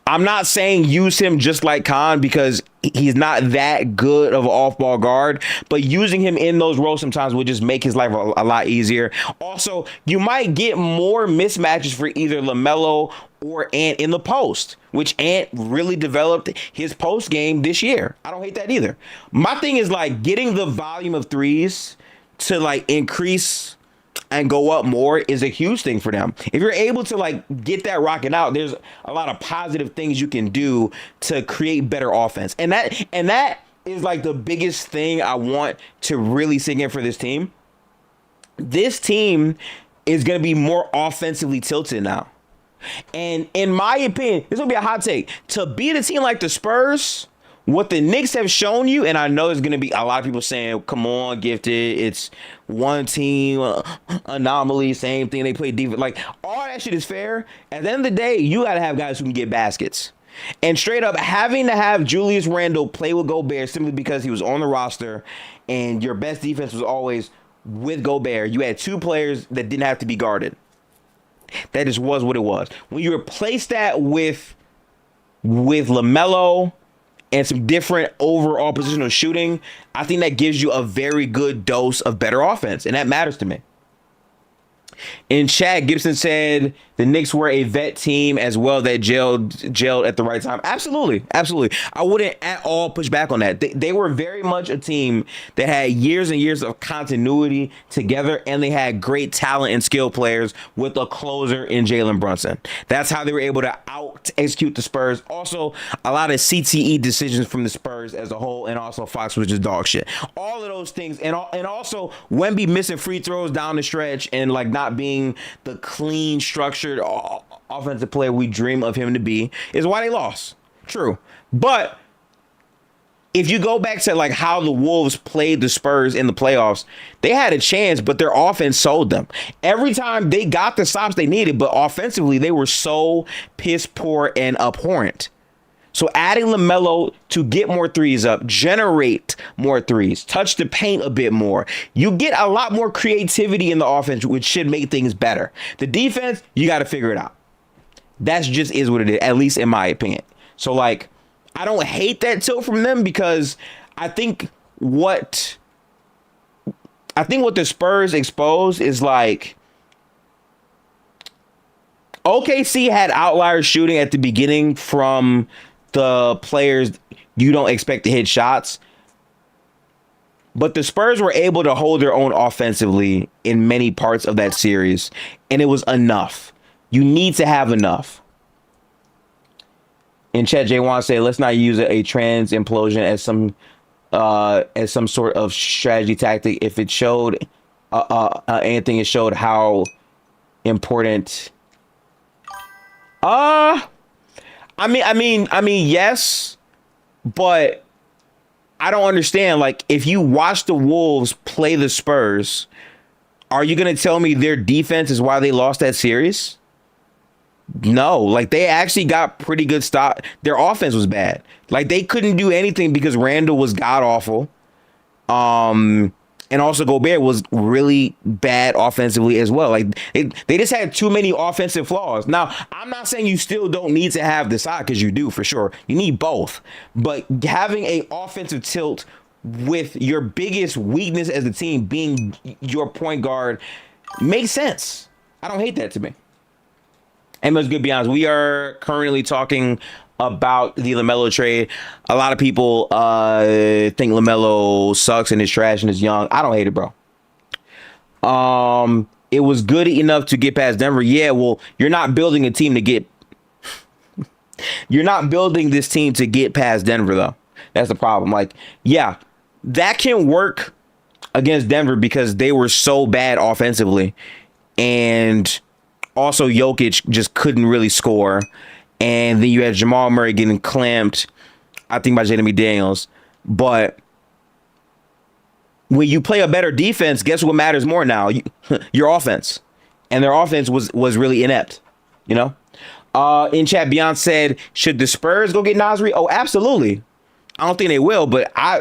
I'm not saying use him just like Khan because he's not that good of an off-ball guard, but using him in those roles sometimes would just make his life a lot easier. Also, you might get more mismatches for either LaMelo or Ant in the post, which Ant really developed his post game this year. I don't hate that either. My thing is like getting the volume of threes to like increase and go up more is a huge thing for them. If you're able to like get that rocking out, there's a lot of positive things you can do to create better offense. And that is like the biggest thing I want to really sink in for this team. This team is going to be more offensively tilted now. And in my opinion, this will be a hot take. To beat a team like the Spurs, what the Knicks have shown you, and I know there's going to be a lot of people saying, come on, Gifted, it's one team, anomaly, same thing, they play defense. Like, all that shit is fair. At the end of the day, you got to have guys who can get baskets. And straight up, having to have Julius Randle play with Gobert simply because he was on the roster and your best defense was always with Gobert. You had two players that didn't have to be guarded. That just was what it was. When you replace that with LaMelo and some different overall positional shooting, I think that gives you a very good dose of better offense, and that matters to me. In chat, Gibson said the Knicks were a vet team as well that gelled at the right time. Absolutely. I wouldn't at all push back on that. They were very much a team that had years and years of continuity together, and they had great talent and skill players with a closer in Jalen Brunson. That's how they were able to out-execute the Spurs. Also, a lot of CTE decisions from the Spurs as a whole, and also Fox was just dog shit. All of those things, and also Wemby missing free throws down the stretch and like not being the clean, structured offensive player we dream of him to be is why they lost. True. But if you go back to like how the Wolves played the Spurs in the playoffs, they had a chance, but their offense sold them. Every time they got the stops they needed, but offensively they were so piss poor and abhorrent. So adding LaMelo to get more threes up, generate more threes, touch the paint a bit more. You get a lot more creativity in the offense, which should make things better. The defense, you got to figure it out. That's just is what it is, at least in my opinion. So like, I don't hate that tilt from them because I think what the Spurs exposed is like, OKC had outlier shooting at the beginning from the players you don't expect to hit shots. But the Spurs were able to hold their own offensively in many parts of that series, and it was enough. You need to have enough. In chat, J1 said, let's not use a trans implosion as some sort of strategy tactic. If it showed anything, it showed how important. I mean, yes, but I don't understand. Like, if you watch the Wolves play the Spurs, are you going to tell me their defense is why they lost that series? No, like they actually got pretty good stop. Their offense was bad. Like they couldn't do anything because Randall was god awful. And also Gobert was really bad offensively as well. Like they just had too many offensive flaws. Now, I'm not saying you still don't need to have the side because you do for sure. You need both. But having a offensive tilt with your biggest weakness as a team being your point guard makes sense. I don't hate that to me. And let's be honest, we are currently talking about the LaMelo trade. A lot of people think LaMelo sucks and is trash and is young. I don't hate it, bro. it was good enough to get past Denver. Yeah, well, you're not building a team to get. You're not building this team to get past Denver, though. That's the problem. Like, yeah, that can work against Denver because they were so bad offensively. And also Jokic just couldn't really score. And then you had Jamal Murray getting clamped, I think, by Jaden McDaniels. But when you play a better defense, guess what matters more now? Your offense. And their offense was really inept, you know? In chat, Beyonce said, should the Spurs go get Naz Reid? Oh, absolutely. I don't think they will, but I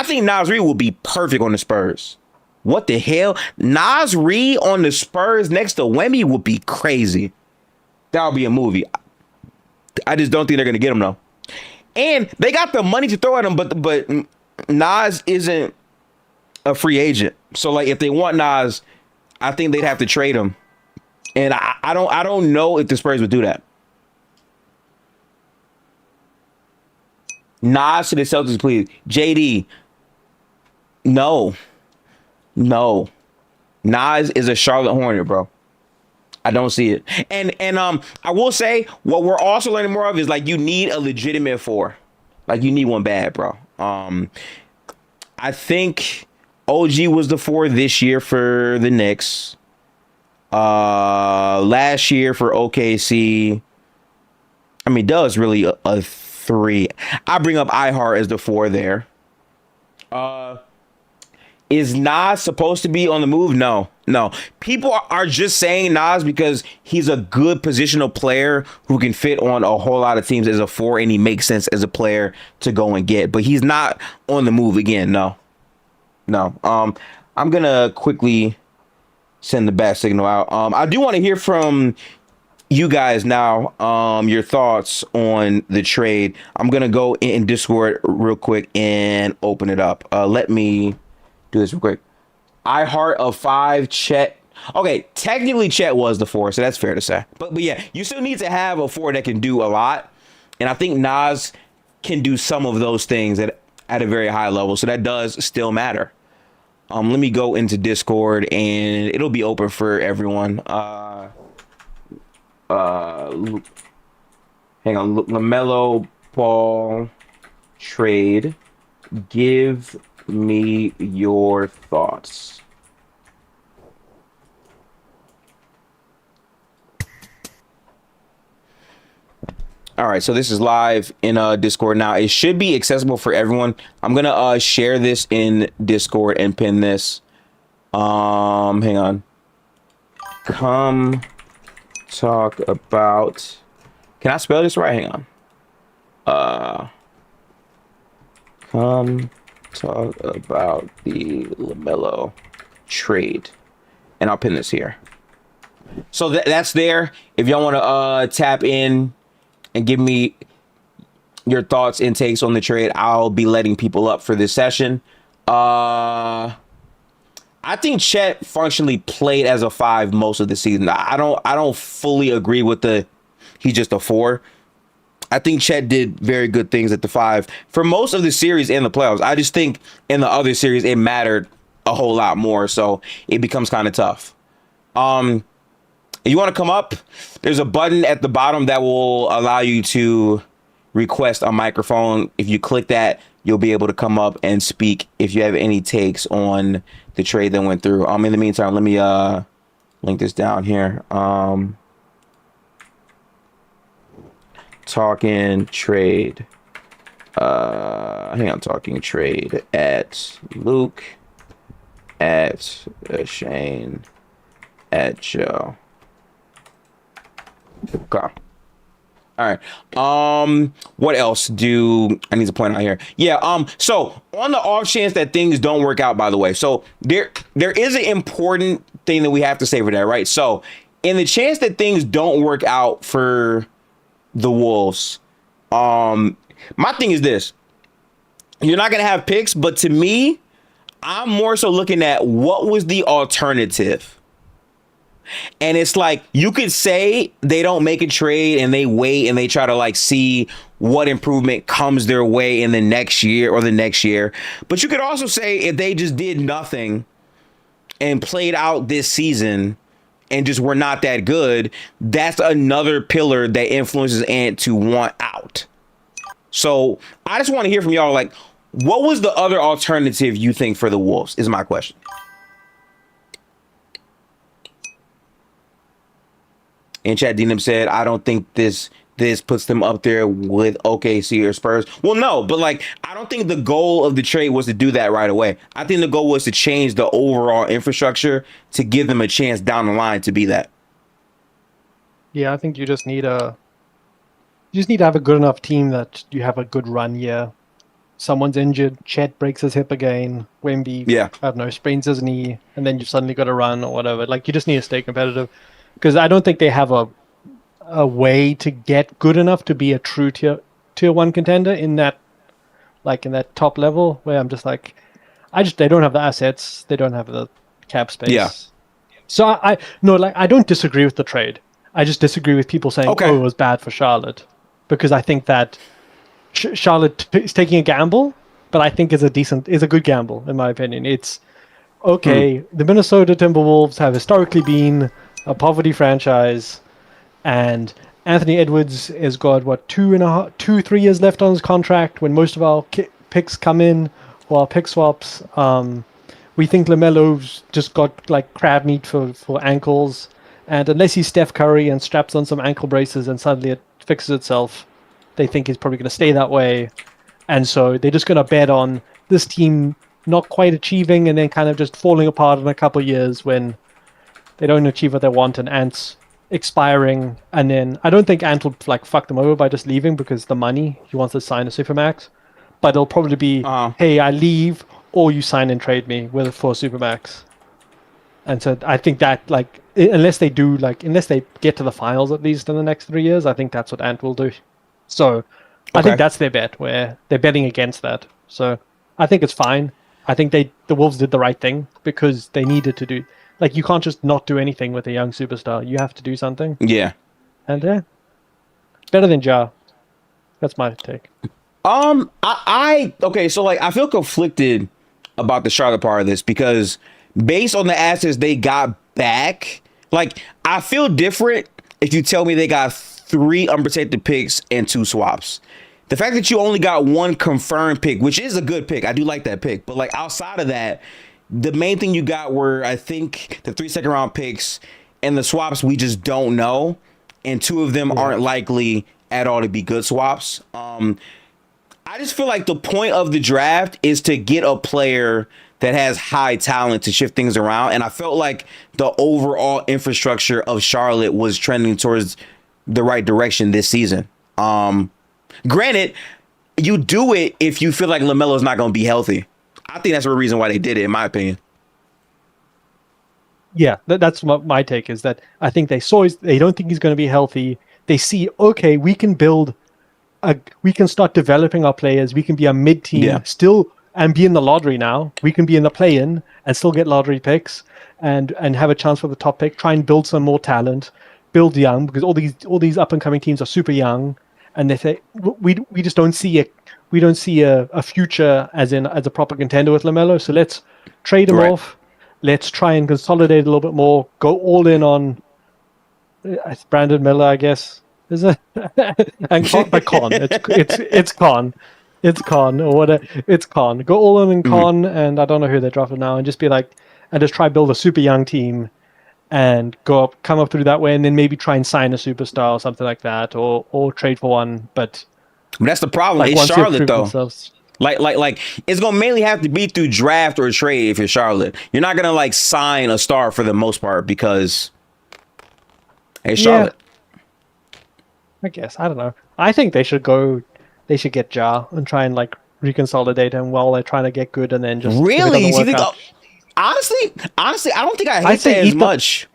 think Naz Reid will be perfect on the Spurs. What the hell? Naz Reid on the Spurs next to Wemby would be crazy. That would be a movie. I just don't think they're going to get him, though. And they got the money to throw at him, but Naz isn't a free agent. So, like, if they want Naz, I think they'd have to trade him. And I don't know if the Spurs would do that. Nas to the Celtics, please. JD. No. Nas is a Charlotte Hornet, bro. I don't see it. And I will say what we're also learning more of is like you need a legitimate four. Like you need one bad, bro. I think OG was the 4 this year for the Knicks. Last year for OKC. I mean, Doug's really a 3. I bring up iHeart as the 4 there. Is Nas supposed to be on the move? No. People are just saying Nas because he's a good positional player who can fit on a whole lot of teams as a 4, and he makes sense as a player to go and get. But he's not on the move again. No. I'm gonna quickly send the bat signal out. I do want to hear from you guys now. Your thoughts on the trade. I'm gonna go in Discord real quick and open it up. Let me do this real quick. iHeart of 5, Chet. Okay, technically Chet was the 4, so that's fair to say. But yeah, you still need to have a 4 that can do a lot. And I think Nas can do some of those things at a very high level. So that does still matter. Let me go into Discord and it'll be open for everyone. Hang on. LaMelo Ball trade. Give me your thoughts. All right, so this is live in Discord now. It should be accessible for everyone. I'm gonna share this in Discord and pin this. Hang on. Come talk about. Can I spell this right? Hang on. Come talk about the LaMelo trade, and I'll pin this here. So that's there. If y'all want to tap in and give me your thoughts and takes on the trade, I'll be letting people up for this session. I think Chet functionally played as a 5 most of the season. I don't fully agree with he's just a 4. I think Chet did very good things at the 5 for most of the series and the playoffs. I just think in the other series it mattered a whole lot more, so it becomes kind of tough. If you want to come up, there's a button at the bottom that will allow you to request a microphone. If you click that, you'll be able to come up and speak if you have any takes on the trade that went through. In the meantime, let me link this down here. Talking trade. Hang on, talking trade at Luke, at Shane, at Joe. Okay. All right. What else do I need to point out here? Yeah. So on the off chance that things don't work out, by the way, so there is an important thing that we have to say for that, right? So in the chance that things don't work out for the Wolves, my thing is this: you're not gonna have picks, but to me, I'm more so looking at what was the alternative. And it's like you could say they don't make a trade and they wait and they try to like see what improvement comes their way in the next year or the next year. But you could also say if they just did nothing and played out this season and just were not that good, that's another pillar that influences Ant to want out. So I just want to hear from y'all, like, what was the other alternative you think for the Wolves is my question. In chat, Denim said, I don't think this puts them up there with OKC or Spurs. Well, no, but like, I don't think the goal of the trade was to do that right away. I think the goal was to change the overall infrastructure to give them a chance down the line to be that. Yeah, I think you just need to have a good enough team that you have a good run year. Someone's injured, Chet breaks his hip again, Wemby, I don't know, sprains his knee, and then you've suddenly got to run or whatever. Like, you just need to stay competitive. Because I don't think they have a way to get good enough to be a true tier 1 contender in that top level, where I'm just like, they don't have the assets, they don't have the cap space. Yeah. So I don't disagree with the trade. I just disagree with people saying, oh, it was bad for Charlotte, because I think that Charlotte is taking a gamble, but I think is a good gamble in my opinion. It's okay. The Minnesota Timberwolves have historically been a poverty franchise, and Anthony Edwards has got 3 years left on his contract when most of our picks come in, or our pick swaps. We think LaMelo's just got like crab meat for ankles, and unless he's Steph Curry and straps on some ankle braces and suddenly it fixes itself, they think he's probably going to stay that way. And so they're just going to bet on this team not quite achieving and then kind of just falling apart in a couple of years when they don't achieve what they want and Ant's expiring. And then I don't think Ant will like fuck them over by just leaving because the money, he wants to sign a Supermax. But it'll probably be, hey, I leave, or you sign and trade me for a Supermax. And so I think that, like, unless they get to the finals at least in the next 3 years, I think that's what Ant will do. So I think that's their bet, where they're betting against that. So I think it's fine. I think the Wolves did the right thing because they needed to do. Like, you can't just not do anything with a young superstar. You have to do something. Yeah. And better than Ja. That's my take. Okay, so like I feel conflicted about the Charlotte part of this because based on the assets they got back, like I feel different if you tell me they got 3 unprotected picks and 2 swaps. The fact that you only got 1 confirmed pick, which is a good pick, I do like that pick, but like outside of that, the main thing you got were I think the 3 second-round picks and the swaps we just don't know, and 2 of them aren't likely at all to be good swaps. I just feel like the point of the draft is to get a player that has high talent to shift things around. And I felt like the overall infrastructure of Charlotte was trending towards the right direction this season. Granted, you do it if you feel like LaMelo's not going to be healthy. I think that's the reason why they did it, in my opinion. Yeah, that's what my take is, that I think they don't think he's going to be healthy. They see, okay, we can start developing our players. We can be a mid-team still and be in the lottery now. We can be in the play-in and still get lottery picks and have a chance for the top pick. Try and build some more talent, build young, because all these up-and-coming teams are super young, and they say we just don't see a future as a proper contender with LaMelo. So let's trade him off. Let's try and consolidate a little bit more. Go all in on Brandon Miller, I guess. Is it? And Con. It's Con. It's Con or whatever. It's Con. Go all in Con, and I don't know who they drafted now, and just be like, and just try build a super young team, and come up through that way, and then maybe try and sign a superstar or something like that, or trade for one. But that's the problem. Like, it's Charlotte though. Like it's gonna mainly have to be through draft or trade if you're Charlotte. You're not gonna like sign a star for the most part because hey, Charlotte. I guess. I don't know. I think they should get Ja and try and like reconsolidate him while they're trying to get good, and then just really. You think, honestly, I don't think I hate that as much.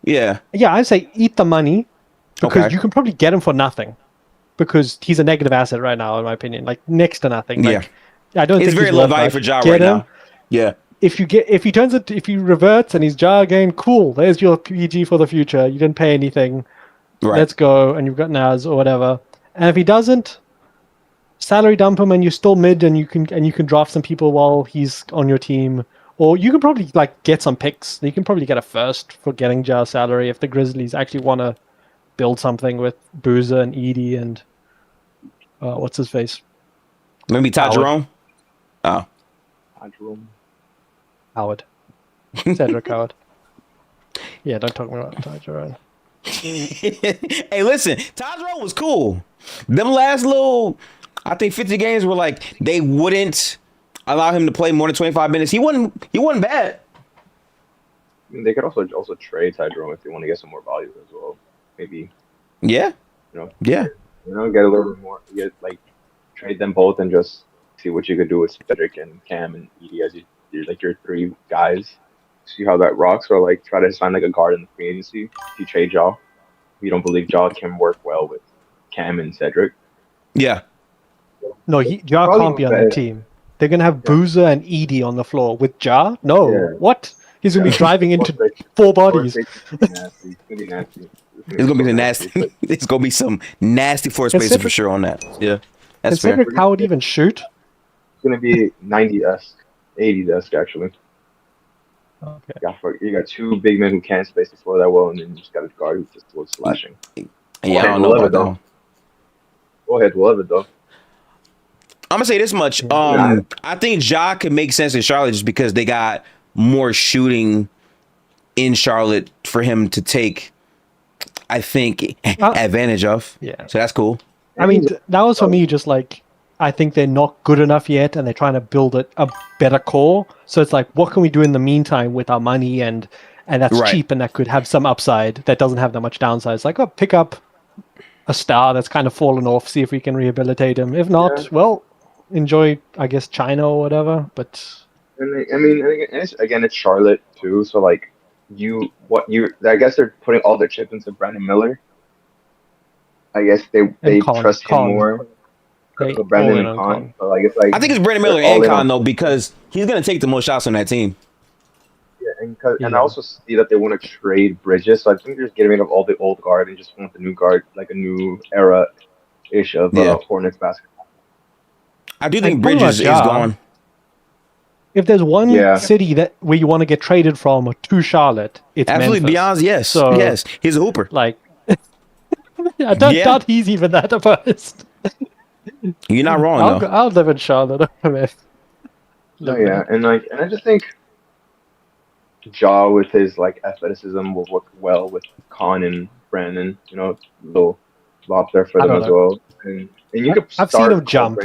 Yeah, I'd say eat the money because you can probably get him for nothing because he's a negative asset right now, in my opinion. Like next to nothing. Like, I don't think it's very low value for Ja right now. Yeah. If he reverts and he's Ja again, cool. There's your PG for the future. You didn't pay anything. Right. Let's go, and you've got Naz or whatever. And if he doesn't, salary dump him, and you're still mid, and you can draft some people while he's on your team, Or you can probably like get some picks. You can probably get a first for getting Ja's salary if the Grizzlies actually want to build something with Boozer and Edie and what's his face? Maybe Ty Jerome. Oh, Howard. Cedric Howard. Yeah, don't talk about Ty Jerome. Hey, listen, Ty Jerome was cool. Them last little, I think 50 games were like they wouldn't allow him to play more than 25 minutes. He wasn't bad. I mean, they could also trade Ty Jerome if they want to get some more value as well. Maybe. Yeah. Yeah. Get a little bit more. Trade them both and just see what you could do with Cedric and Cam and Edie as your three guys. See how that rocks, or like try to sign like a guard in the free agency. If you trade Ja, you don't believe Ja can work well with Cam and Cedric. Yeah. No, Ja can't be on the team. They're gonna have Boozer and Edie on the floor with Ja. No, what? He's gonna be driving into 4 bodies. It's gonna be nasty. It's gonna be nasty. It's gonna be some nasty floor spacing for sure on that. Yeah, that's fair. Cedric Howard even shoot? It's gonna be 90-esque, 80-esque actually. Okay. You got 2 big men who can't space the floor that well, and then you just got a guard who just was slashing. Yeah, I don't know about that. Go ahead, we'll have it though. I'm gonna say this much. I think Ja could make sense in Charlotte just because they got more shooting in Charlotte for him to take, I think, advantage of. Yeah. So that's cool. I mean, that was for me just like, I think they're not good enough yet, and they're trying to build a better core. So it's like, what can we do in the meantime with our money, and that's cheap, and that could have some upside that doesn't have that much downside. It's like, pick up a star that's kind of fallen off, see if we can rehabilitate him. If not, well, enjoy, I guess, China or whatever. But it's Charlotte too. So like, I guess they're putting all their chips into Brandon Miller. I guess they trust him more. So Brandon and Con. So like, I think it's Brandon Miller and Con though, because he's gonna take the most shots on that team. Yeah, and I also see that they want to trade Bridges. So I think they're just getting rid of all the old guard and just want the new guard, like a new era-ish of Hornets basketball. I do think Bridges is gone. If there's one city where you want to get traded from to Charlotte, it's absolutely Memphis. Beyond. Yes, so, yes, he's a hooper. Like, I don't doubt he's even that opposed. You're not wrong though. I'll live in Charlotte. And I just think Ja with his like athleticism will work well with Con and Brandon. Little lob there for them as well. And you could I've seen him jump.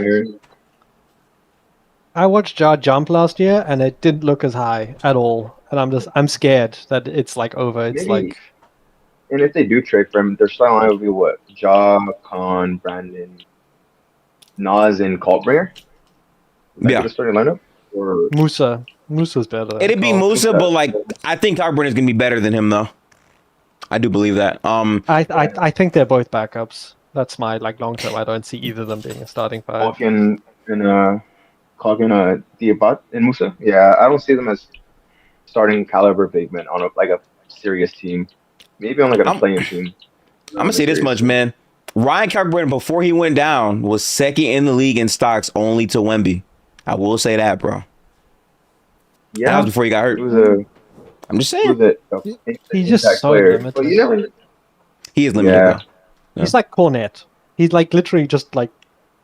I watched Ja jump last year, and it didn't look as high at all. And I'm scared that it's like over. It's like. And if they do trade for him, their style line would be what? Ja, Con, Brandon, Nas, and Kalkbringer? The starting lineup? Or Musa's better. It'd be Musa, but like I think Kalkbringer's gonna be better than him though. I do believe that. I think they're both backups. That's my like long term. I don't see either of them being a starting 5. Kalkin and Diabat and Musa? Yeah, I don't see them as starting caliber big men on a serious team. Maybe on like a playing team. I'm gonna say this much, man. Ryan Kalkbrenner, before he went down, was second in the league in stocks, only to Wemby. I will say that, bro. Yeah, that was before he got hurt. I'm just saying. He's just so limited. But you never. He is limited. Yeah. He's like Cornette. He's like literally just like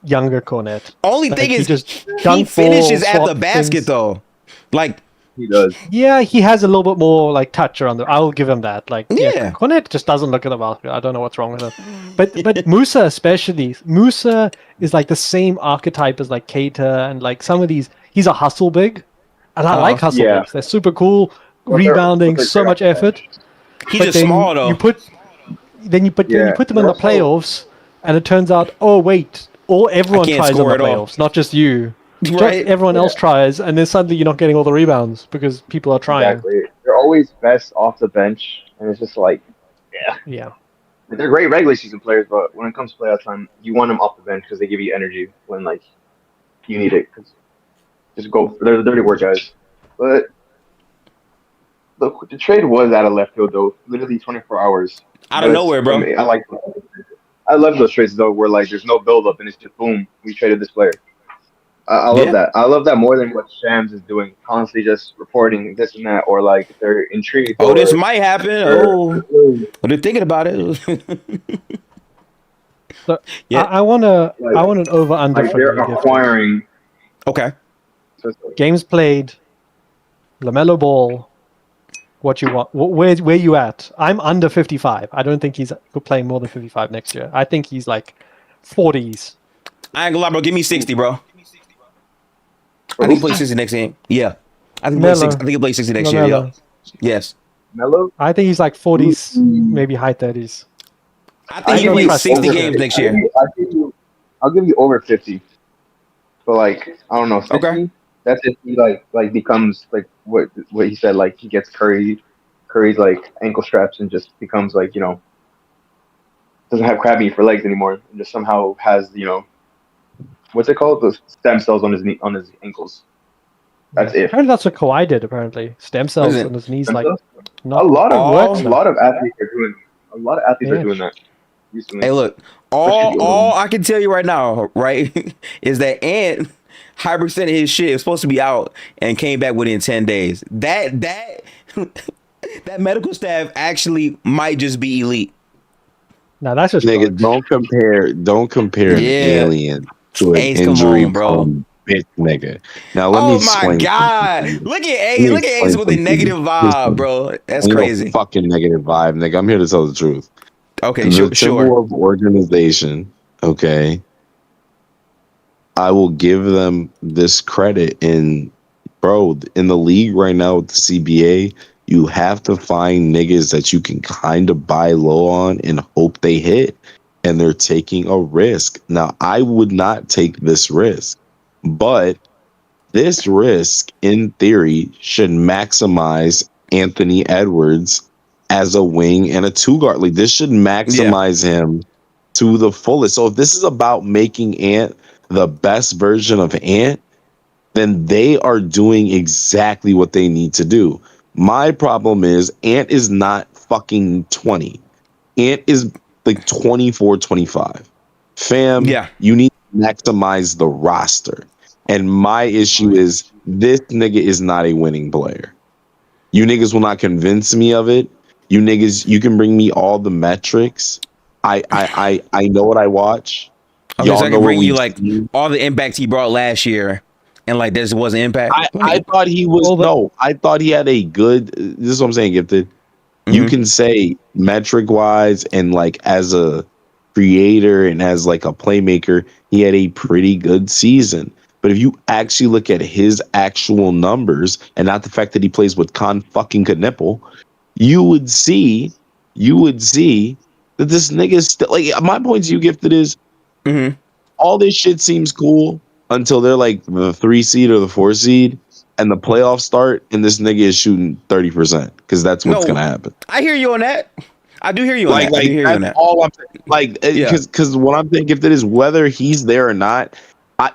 younger Cornette. Only thing is, he finishes at the basket though. Like. He does. Yeah, he has a little bit more like touch around the. I'll give him that. Like, Cornette just doesn't look at the basket. I don't know what's wrong with him. But Musa especially. Musa is like the same archetype as like Keita and like some of these. He's a hustle big, and I like hustle bigs. They're super cool, rebounding, so much effort. He's just small though. You put them in the playoffs, and it turns out, oh wait, everyone tries in the playoffs, not just you. Right. Everyone else tries, and then suddenly you're not getting all the rebounds because people are trying. Exactly. They're always best off the bench, and it's just like, yeah. They're great regular season players, but when it comes to playoff time, you want them off the bench because they give you energy when like you need it. Just go. They're the dirty work guys. But the trade was out of left field though, literally 24 hours out of nowhere, bro. I love those trades though, where like there's no build up and it's just boom, we traded this player. I love Yeah. that. I love that more than what Shams is doing, constantly just reporting this and that, or like they're intrigued, Oh, this or might happen. they're, Oh, but they're thinking about it. So Yeah. I want an over under like from they're you, Gifted. acquiring. Okay. Games played, LaMelo Ball. What you want? Where you at? I'm under 55. I don't think he's playing more than 55 next year. I think he's like 40s. I ain't gonna lie, bro. Give me 60, bro. For I think he who? plays 60 next game. Yeah. I think he plays 60. Melo. I think he plays 60 next year. LaMelo. Yep. Yes. Melo. I think he's like 40s, maybe high 30s. I think I he don't plays trust 60 this games shit. next year. I'll give you over 50. But like I don't know, 60. Okay. That's if he like becomes like what he said, like he gets Curry's like ankle straps and just becomes like, doesn't have crab meat for legs anymore and just somehow has, what's it called? The stem cells on his knee, on his ankles. That's it. Apparently that's what Kawhi did, apparently. Stem cells Listen, on his knees, Stem like, cells? not A lot of works a now. lot of athletes are doing Yeah. that recently. Hey, look. All I can tell you right now, right, is that Ant 100% of his shit is supposed to be out and came back within 10 days. That that medical staff actually might just be elite. Now that's just Nigga, drugs. don't compare an Yeah. alien to an Ace, come injury on, bro. prone bitch nigga. Now let me Oh my explain. God. something to you. Look at Let me Ace. Look at Ace explain with a something to you. negative vibe, bro. That's Ain't crazy. no fucking negative vibe, nigga. I'm here to tell the truth. Okay, The sure. Timberwolves organization, okay, I will give them this credit in the league right now with the CBA, you have to find niggas that you can kind of buy low on and hope they hit, and they're taking a risk. Now, I would not take this risk, but this risk, in theory, should maximize Anthony Edwards as a wing and a two guard. Like, this should maximize him to the fullest. So if this is about making Ant the best version of Ant, then they are doing exactly what they need to do. My problem is Ant is not fucking 20. Ant is like 24, 25. Fam, Yeah. you need to maximize the roster. And my issue is this nigga is not a winning player. You niggas will not convince me of it. You niggas, you can bring me all the metrics. I know what I watch. Okay, Y'all so I know can what bring you we've like seen. all the impact he brought last year, and like this wasn't impact. I thought he was I thought he had a good. This is what I'm saying, Gifted. You can say metric wise and like as a creator and as like a playmaker, he had a pretty good season. But if you actually look at his actual numbers and not the fact that he plays with Con fucking Knipple, you would see that this nigga is still like my point to you, Gifted, is all this shit seems cool until they're like the 3 seed or the 4 seed and the playoffs start and this nigga is shooting 30% because that's what's gonna happen. I hear you on that. I do hear you on that. I do hear you on that. All I'm like, because what I'm thinking, if it is whether he's there or not,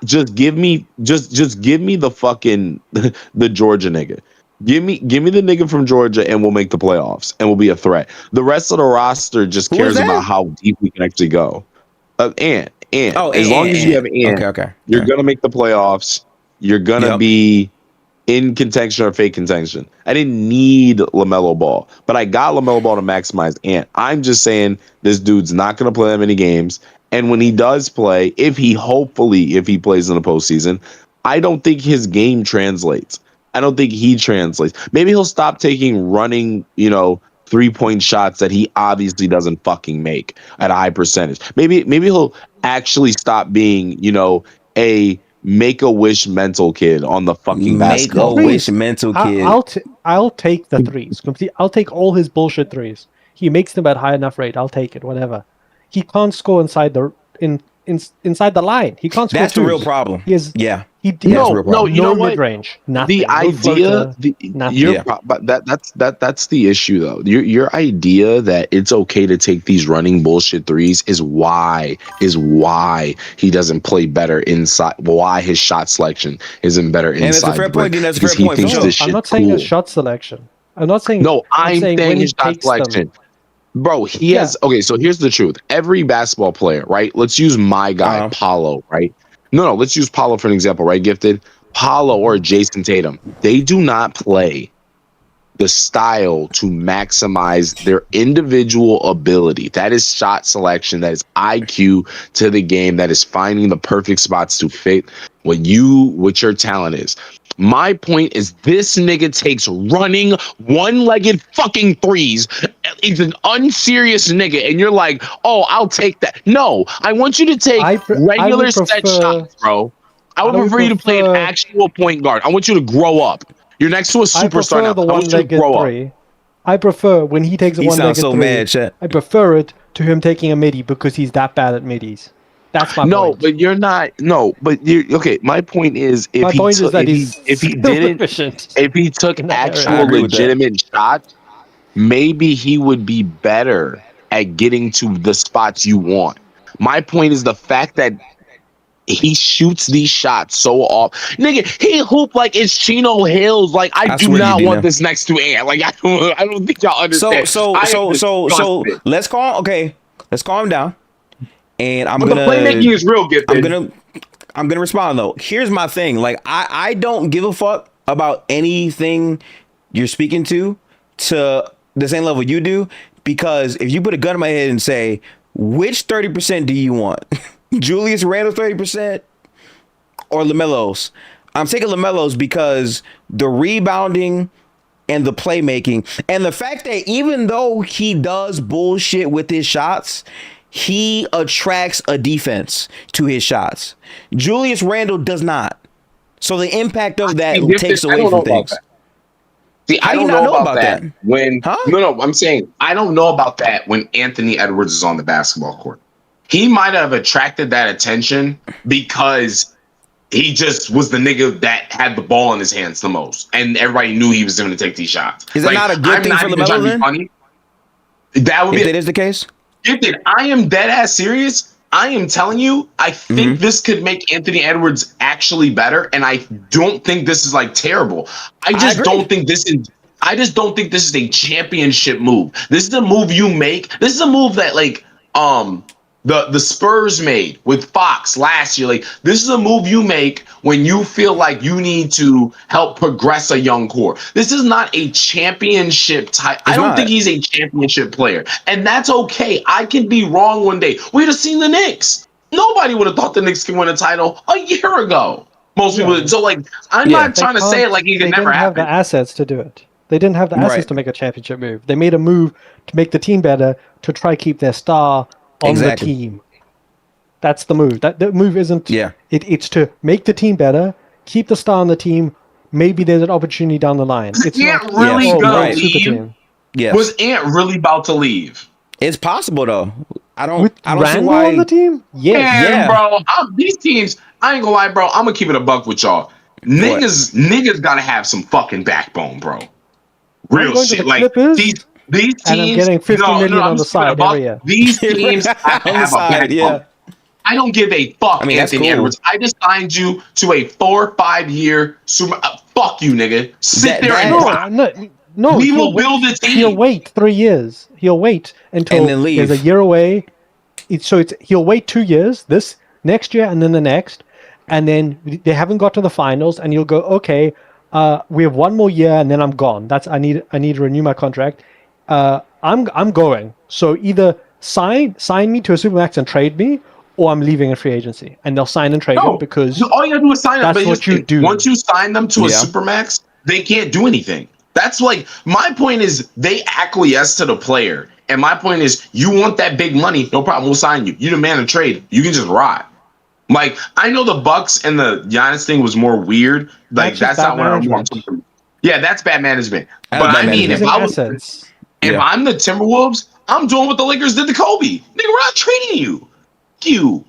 just give me the fucking the Georgia nigga. Give me the nigga from Georgia and we'll make the playoffs and we'll be a threat. The rest of the roster just cares about how deep we can actually go. Ant. Oh, as long as you have Ant, okay. You're gonna make the playoffs. You're gonna be in contention or fake contention. I didn't need LaMelo Ball, but I got LaMelo Ball to maximize Ant. I'm just saying this dude's not gonna play that many games. And when he does play, if he plays in the postseason, I don't think his game translates. I don't think he translates. Maybe he'll stop taking running, 3-point shots that he obviously doesn't fucking make at a high percentage. Maybe he'll actually stop being, a make-a-wish mental kid on the fucking basketball. Make-a-wish mental kid. I'll take the threes. I'll take all his bullshit threes. He makes them at high enough rate. I'll take it. Whatever. He can't score inside the inside the line. He can't score. That's the real problem. He has. Yeah. He no, you know what? Mid-range. Nothing. The idea, but that's the issue though. Your idea that it's okay to take these running bullshit threes is why he doesn't play better inside. Why his shot selection isn't better inside. And it's a fair point. That's a fair point. I'm not saying his shot selection. I'm saying his shot selection. Bro, he has. Okay, so here's the truth. Every basketball player, right? Let's use my guy, Paulo, right? No, let's use Paolo for an example, right? Gifted. Paolo or Jason Tatum, they do not play the style to maximize their individual ability. That is shot selection. That is IQ to the game. That is finding the perfect spots to fit what your talent is. My point is this nigga takes running one-legged fucking threes. He's an unserious nigga, and you're like, oh, I'll take that. No, I want you to take regular set shots, bro. I would prefer you to play an actual point guard. I want you to grow up. You're next to a superstar now. The one-legged three. I prefer when he takes a one-legged three. Mad, I prefer it to him taking a midi because he's that bad at midis. That's my point. No, but you're not. No, but you're okay. My point is, if he took actual legitimate shots, maybe he would be better at getting to the spots you want. My point is the fact that he shoots these shots so off. Nigga, he hoop like it's Chino Hills. Like, I do not want this next to Ant. Like, I don't think y'all understand. So let's calm down. And the playmaking is real good. I'm gonna respond though. Here's my thing. Like, I don't give a fuck about anything you're speaking to the same level you do, because if you put a gun in my head and say, which 30% do you want? Julius Randle's 30% or LaMelo's? I'm taking LaMelo's because the rebounding and the playmaking and the fact that even though he does bullshit with his shots, he attracts a defense to his shots. Julius Randle does not. So the impact of that takes away from things. See, I don't know about that. I'm saying I don't know about that when Anthony Edwards is on the basketball court. He might have attracted that attention because he just was the nigga that had the ball in his hands the most, and everybody knew he was going to take these shots. Is that not a good thing for LaMelo then? That would be. If that is the case? I am dead ass serious. I am telling you, I think this could make Anthony Edwards actually better, and I don't think this is like terrible. I just don't think this is a championship move. This is a move you make. This is a move that the Spurs made with Fox last year. Like, this is a move you make when you feel like you need to help progress a young core. This is not a championship type. I don't think he's a championship player, and that's okay. I can be wrong one day. We'd have seen the Knicks. Nobody would have thought the Knicks could win a title a year ago. Most people. So, like, I'm not trying to say it like it could never happen. They didn't have the assets to do it. They didn't have the assets to make a championship move. They made a move to make the team better, to try keep their star on the team. That's the move. The move isn't. Yeah. It's to make the team better, keep the star on the team. Maybe there's an opportunity down the line. It's Ant really gonna leave? Yes. Was Ant really about to leave? It's possible though. I don't see why on the team. Yeah, bro. These teams. I ain't gonna lie, bro. I'm gonna keep it a buck with y'all. Niggas gotta have some fucking backbone, bro. Real shit. Like these teams, and I'm getting 50 million on the side every year. These teams have to have a backbone. Yeah. I don't give a fuck, Anthony Edwards. I just signed you to a 4 or 5 year super. Fuck you, nigga. Sit there and rock. No, we will build a team. He'll wait 3 years. He'll wait until there's a year away. He'll wait 2 years, this next year and then the next, and then they haven't got to the finals, and you'll go, okay, we have 1 more year, and then I'm gone. I need to renew my contract. I'm going. So either sign me to a supermax and trade me, or I'm leaving in free agency. And they'll sign and trade me because all you gotta do is sign them. That's what you do. Once you sign them to a supermax, they can't do anything. That's like, my point is they acquiesce to the player. And my point is, you want that big money, no problem, we'll sign you. You demand a trade, you can just ride. Like, I know the Bucks and the Giannis thing was more weird. Like, that's not what I'm wanting. Yeah, that's bad management. But I mean, if I'm the Timberwolves, I'm doing what the Lakers did to Kobe. Nigga, we're not trading you. You.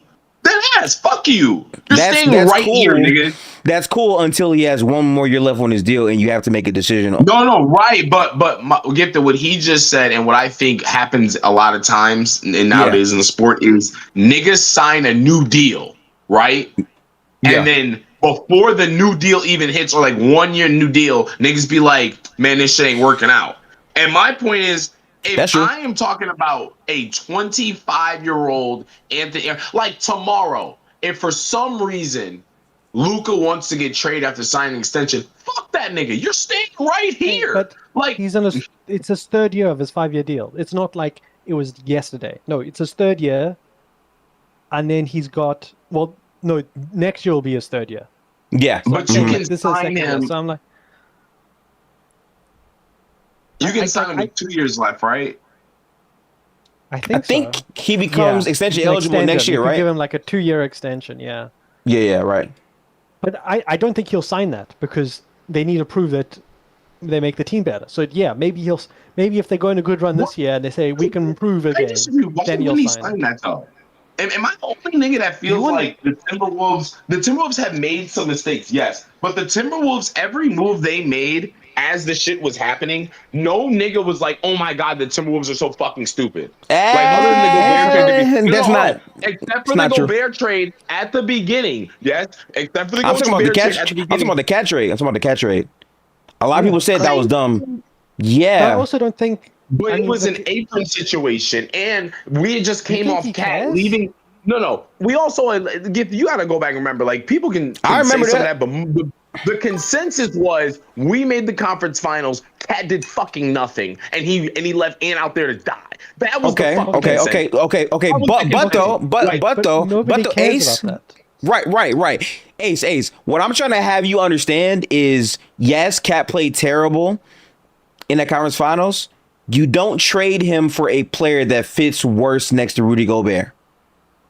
That ass. Fuck you. You're staying right here, nigga. That's cool until he has 1 more year left on his deal and you have to make a decision. No, right. But get to what he just said, and what I think happens a lot of times and nowadays in the sport is niggas sign a new deal, right? And then before the new deal even hits, or like 1 year new deal, niggas be like, man, this shit ain't working out. And my point is, if I am talking about a 25-year-old Anthony, like tomorrow, if for some reason Luka wants to get traded after signing an extension, fuck that nigga. You're staying right here. But like it's his third year of his 5-year deal. It's not like it was yesterday. No, it's his third year. And then he's got, next year will be his third year. Yeah. But you can sign him. So I'm like, you can sign him with 2 years left, right? I think he becomes extension eligible next year, right? Give him like a 2-year extension, yeah. Yeah, right. But I don't think he'll sign that because they need to prove that they make the team better. So yeah, maybe if they go on a good run this year and they say we can improve again, then he'll sign that though. Am I the only nigga that feels like the Timberwolves have made some mistakes? Yes, but the Timberwolves, every move they made as the shit was happening, no nigga was like, "Oh my god, the Timberwolves are so fucking stupid." Like other than the Gobert trade, except for the Gobert trade at the beginning. Yes, except for the Gobert trade at the beginning. I'm talking about the cat trade. A lot of people said that was dumb. Yeah, but I also don't think. But it was an apron situation, and we just came off Cat leaving. No. We also you got to go back and remember. Like people can I remember say that, but the consensus was we made the conference finals. Cat did fucking nothing, and he left Ant out there to die. That was okay. But though, Ace. Right. Ace. What I'm trying to have you understand is, yes, Cat played terrible in the conference finals. You don't trade him for a player that fits worse next to Rudy Gobert.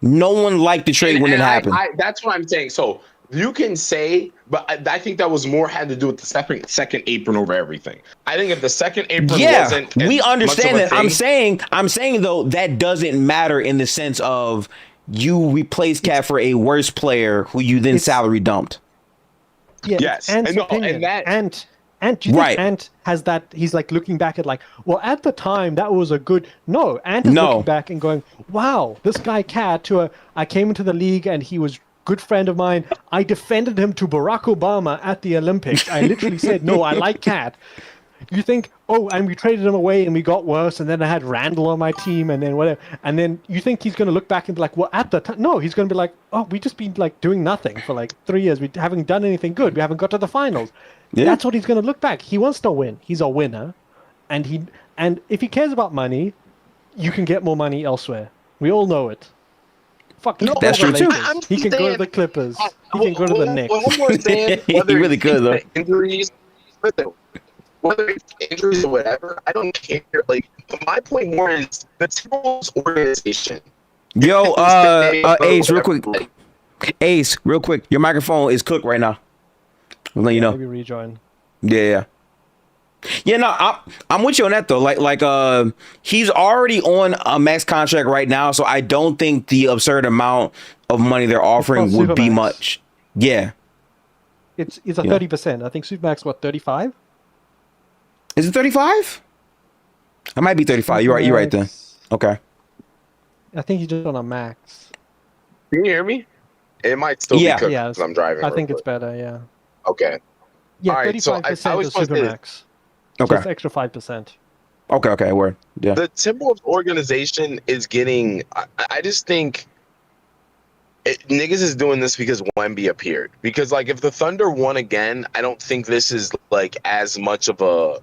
No one liked the trade when it happened. That's what I'm saying. So you can say, but I think that was more had to do with the second apron over everything. I think if the second apron wasn't, we understand that. I'm saying though that doesn't matter in the sense of you replace Cat for a worse player who you then salary dumped. Yeah, yes, and do you think Ant has that? He's like looking back at well, at the time that was a good. No, Ant is looking back and going, wow, this guy Cat, I came into the league and he was a good friend of mine. I defended him to Barack Obama at the Olympics. I literally said, no, I like Cat. You think, and we traded him away and we got worse, and then I had Randall on my team, and then whatever. And then you think he's going to look back and be like, well, at the time, no, he's going to be like, oh, we just been doing nothing for 3 years. We haven't done anything good. We haven't got to the finals. Yeah. That's what he's going to look back. He wants to win. He's a winner, and if he cares about money, you can get more money elsewhere. We all know it. Fuck, no, that's true too. He can go to the Clippers. He can go to the Knicks. He really could though. Injuries, whether it's injuries or whatever, I don't care. My point more is the Timberwolves organization. Yo, Ace, real quick. Ace, real quick. Your microphone is cooked right now. I'll let you know. Maybe rejoin. Yeah. Yeah, no, I'm with you on that though. He's already on a max contract right now, so I don't think the absurd amount of money they're offering would be much. Yeah. It's a 30%. I think Supermax 35? Is it 35? I might be 35. You're right then. Okay. I think he's just on a max. Can you hear me? It might still be cooked because I'm driving. I think it's better, yeah. Okay. Yeah, 35% is Supermax. Okay. Just extra 5%. Okay, word. Yeah. The Timberwolves organization is getting. I just think niggas is doing this because Wemby appeared. Because if the Thunder won again, I don't think this is as much of a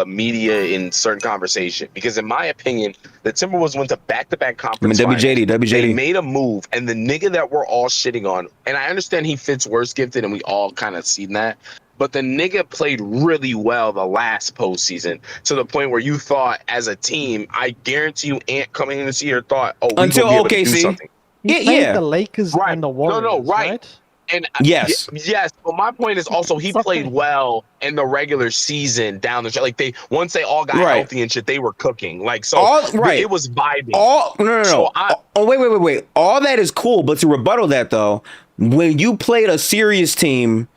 media in certain conversation. Because in my opinion, the Timberwolves went to back-to-back conference finals. WJD. They made a move, and the nigga that we're all shitting on, and I understand he fits worse gifted, and we all kind of seen that. But the nigga played really well the last postseason to the point where you thought, as a team, I guarantee you, Ant coming in this year thought, we until gonna be able to do something. He played the Lakers and the Warriors, right? And yes. But my point is also he played well in the regular season down the stretch. Once they all got healthy and shit, they were cooking. It was vibing. No. So wait. All that is cool, but to rebuttal that though, when you played a serious team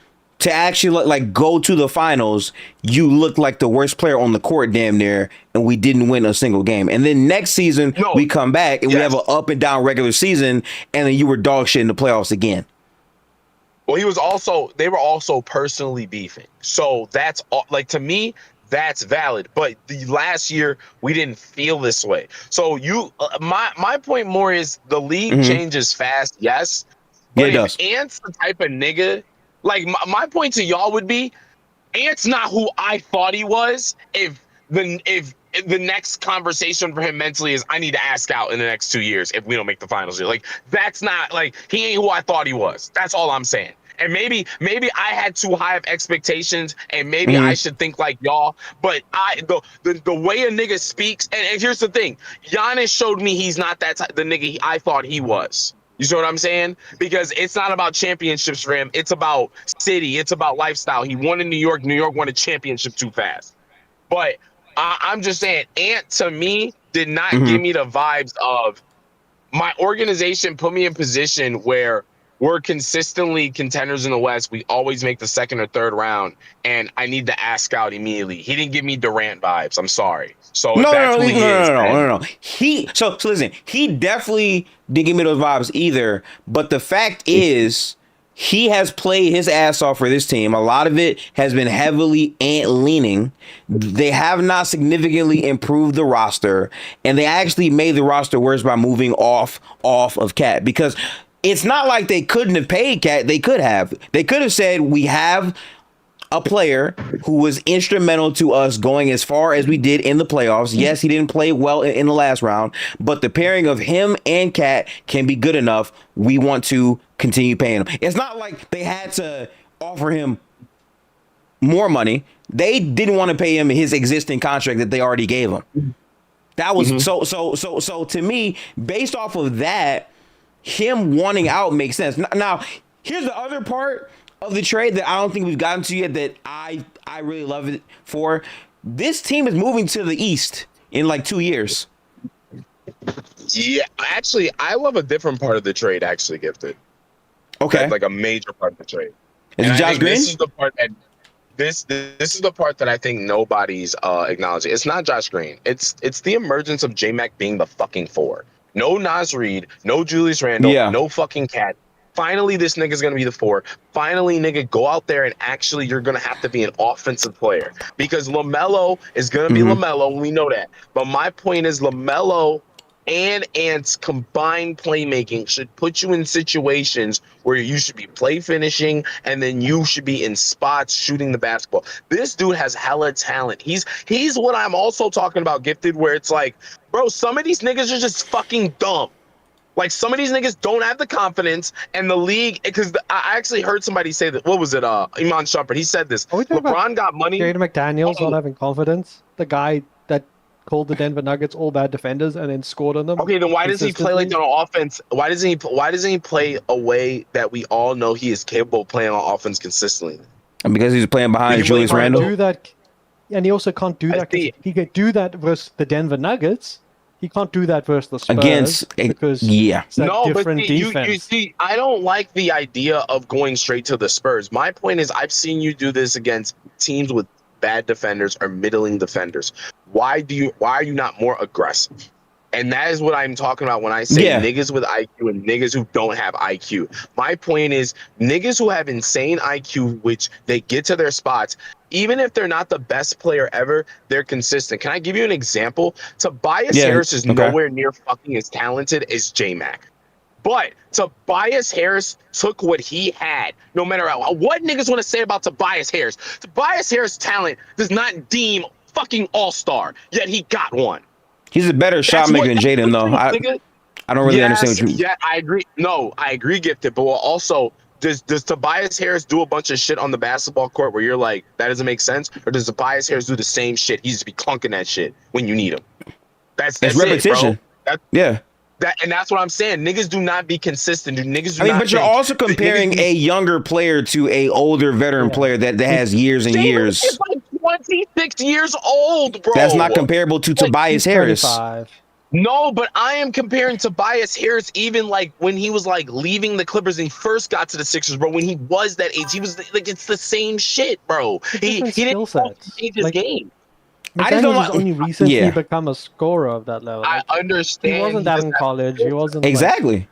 to actually go to the finals, you looked like the worst player on the court damn near, and we didn't win a single game. And then next season we come back and we have an up and down regular season, and then you were dog shit in the playoffs again. Well, they were also personally beefing. So that's to me, that's valid. But the last year we didn't feel this way. So my point more is the league changes fast, yes. Yeah, But it does. if Ant's the type of nigga, like my point to y'all would be, Ant's not who I thought he was. If the next conversation for him mentally is I need to ask out in the next 2 years if we don't make the finals, like that's not like he ain't who I thought he was. That's all I'm saying. And maybe I had too high of expectations, and maybe I should think like y'all. But the way a nigga speaks, and here's the thing, Giannis showed me he's not that the nigga I thought he was. You see what I'm saying? Because it's not about championships for him. It's about city. It's about lifestyle. He won in New York. New York won a championship too fast. But I'm just saying, Ant to me did not give me the vibes of my organization put me in position where we're consistently contenders in the West. We always make the second or third round, and I need to ask out immediately. He didn't give me Durant vibes. I'm sorry. So if that's who he is, no. So listen, he definitely didn't give me those vibes either. But the fact is, he has played his ass off for this team. A lot of it has been heavily Ant leaning. They have not significantly improved the roster, and they actually made the roster worse by moving off of Cat, because it's not like they couldn't have paid Cat. They could have. They could have said, we have a player who was instrumental to us going as far as we did in the playoffs. Yes, he didn't play well in the last round, but the pairing of him and Cat can be good enough. We want to continue paying him. It's not like they had to offer him more money. They didn't want to pay him his existing contract that they already gave him. That was so to me, based off of that, him wanting out makes sense. Now, here's the other part of the trade that I don't think we've gotten to yet that I really love it for. This team is moving to the East in like 2 years. Yeah, actually, I love a different part of the trade, actually, Gifted. Okay. That's like a major part of the trade. Is it Josh Green? This is the part that this is the part that I think nobody's acknowledging. It's not Josh Green. It's the emergence of J-Mac being the fucking four. No Nas Reed, no Julius Randle, no fucking Cat. Finally, this nigga's going to be the four. Finally, nigga, go out there and actually you're going to have to be an offensive player, because LaMelo is going to be LaMelo. We know that. But my point is LaMelo and Ant's combined playmaking should put you in situations where you should be play finishing, and then you should be in spots shooting the basketball. This dude has hella talent. He's what I'm also talking about, Gifted, where it's like, bro, some of these niggas are just fucking dumb. Like, some of these niggas don't have the confidence, and the league, because I actually heard somebody say that. What was it? Iman Shumpert. He said this. LeBron got money. Jaden McDaniels not having confidence. The guy that called the Denver Nuggets all bad defenders and then scored on them. Okay, then why does he play like that on offense? Why doesn't he play a way that we all know he is capable of playing on offense consistently? And because he's playing behind Julius Randle. Do that, and he also can't do that. He could do that versus the Denver Nuggets. He can't do that versus the Spurs because it's different defense. You see, I don't like the idea of going straight to the Spurs. My point is, I've seen you do this against teams with bad defenders or middling defenders. Why are you not more aggressive? And that is what I'm talking about when I say niggas with IQ and niggas who don't have IQ. My point is, niggas who have insane IQ, which they get to their spots, even if they're not the best player ever, they're consistent. Can I give you an example? Tobias Harris is nowhere near fucking as talented as J-Mac. But Tobias Harris took what he had. No matter what niggas want to say about Tobias Harris, Tobias Harris' talent does not deem fucking all-star, yet he got one. He's a better shot maker than Jaden, though. I don't really understand what you mean. Yeah, I agree. No, I agree, Gifted. But also, does Tobias Harris do a bunch of shit on the basketball court where you're like, that doesn't make sense? Or does Tobias Harris do the same shit? He just be clunking that shit when you need him. That's repetition. It, bro. And that's what I'm saying. Niggas do not be consistent. But you're also comparing a younger player to a older veteran player that has years and years. It's like 26 years old, bro. That's not comparable to Tobias Harris. 35. No, but I am comparing Tobias Harris even like when he was like leaving the Clippers and he first got to the Sixers, bro. When he was that age, he was like, it's the same shit, bro. He didn't change his game. I just don't like, only recently become a scorer of that level. I understand. He wasn't that in college. He wasn't exactly.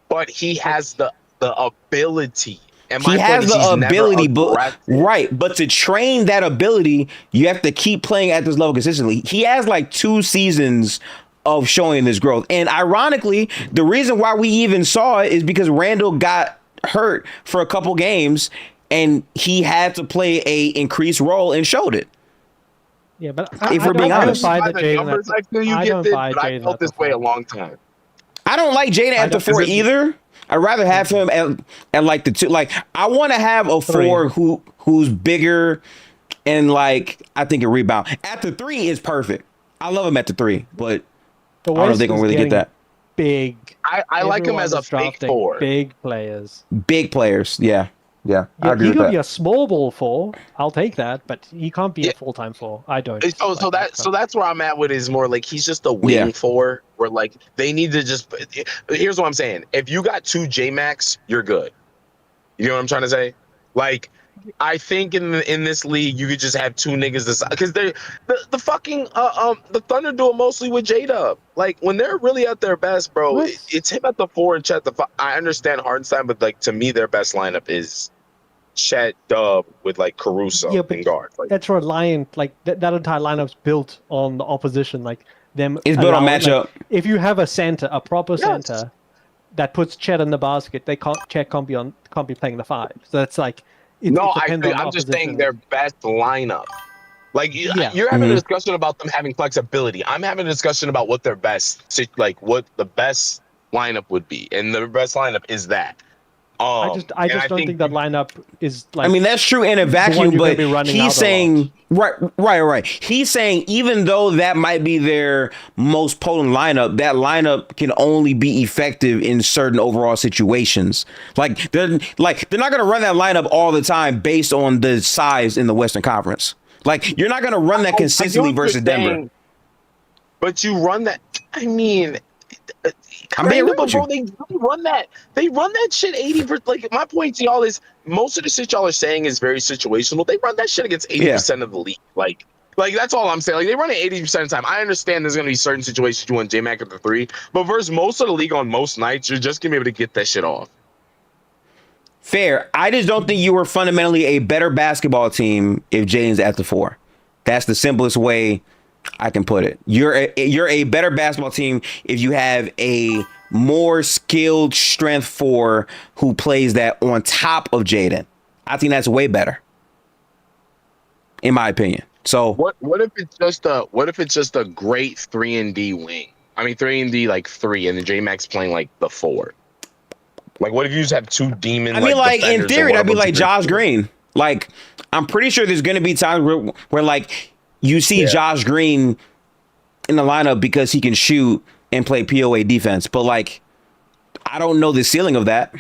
But he has the ability. And he has the ability, but to train that ability, you have to keep playing at this level consistently. He has like 2 seasons of showing this growth. And ironically, the reason why we even saw it is because Randall got hurt for a couple games and he had to play a increased role and showed it. Yeah, but if we're being honest, I felt this way a long time. I don't like Jaden at the 4 either. I'd rather have him at like the 2. Like I want to have a 4 who's bigger and like I think a rebound. At the 3 is perfect. I love him at the 3, but I don't know if they're gonna really get that. Big. I like him as a fake 4. Big players. Big players. Yeah. I agree he with could that. be a small ball 4. I'll take that, but he can't be a full-time 4. I don't. So that's where I'm at with it, is more like he's just a wing 4. Where like they need to just. Here's what I'm saying: if you got 2 J-Max, you're good. You know what I'm trying to say? Like, I think in this league you could just have 2 niggas because the fucking the Thunder do it mostly with J-Dub. Like when they're really at their best, bro, it's him at the 4 and Chet the 5. I understand Hardenstein, but like to me their best lineup is Chet, Dub with like Caruso and guard. Like, that's reliant. Like that entire lineup's built on the opposition. Like them. It's built on matchup. Like, if you have a center, a proper center that puts Chet in the basket, Chet can't be playing the 5. So that's like. I'm just saying their best lineup. Like you're having a discussion about them having flexibility. I'm having a discussion about what their best, like what the best lineup would be, and the best lineup is that. I just don't think that lineup is like. I mean, that's true in a vacuum, but he's saying right. He's saying even though that might be their most potent lineup, that lineup can only be effective in certain overall situations. Like they're not going to run that lineup all the time based on the size in the Western Conference. Like you're not going to run that consistently versus Denver. But you run that. I mean. I'm being real with you. They run that. They run that shit 80%. Like my point to y'all is most of the shit y'all are saying is very situational. They run that shit against 80% of the league. Like that's all I'm saying. Like they run it 80% of the time. I understand there's gonna be certain situations you want J-Mac at the 3, but versus most of the league on most nights, you're just gonna be able to get that shit off. Fair. I just don't think you were fundamentally a better basketball team if Jaden's at the 4. That's the simplest way I can put it. You're a better basketball team if you have a more skilled strength 4 who plays that on top of Jaden. I think that's way better, in my opinion. So what if it's just a great 3-and-D wing? I mean 3-and-D like 3, and then J-Max playing like the 4. Like what if you just have 2 demon? I mean, like in theory, that'd be like Josh Green. Like I'm pretty sure there's gonna be times where like. You see Josh Green in the lineup because he can shoot and play POA defense. But, like, I don't know the ceiling of that.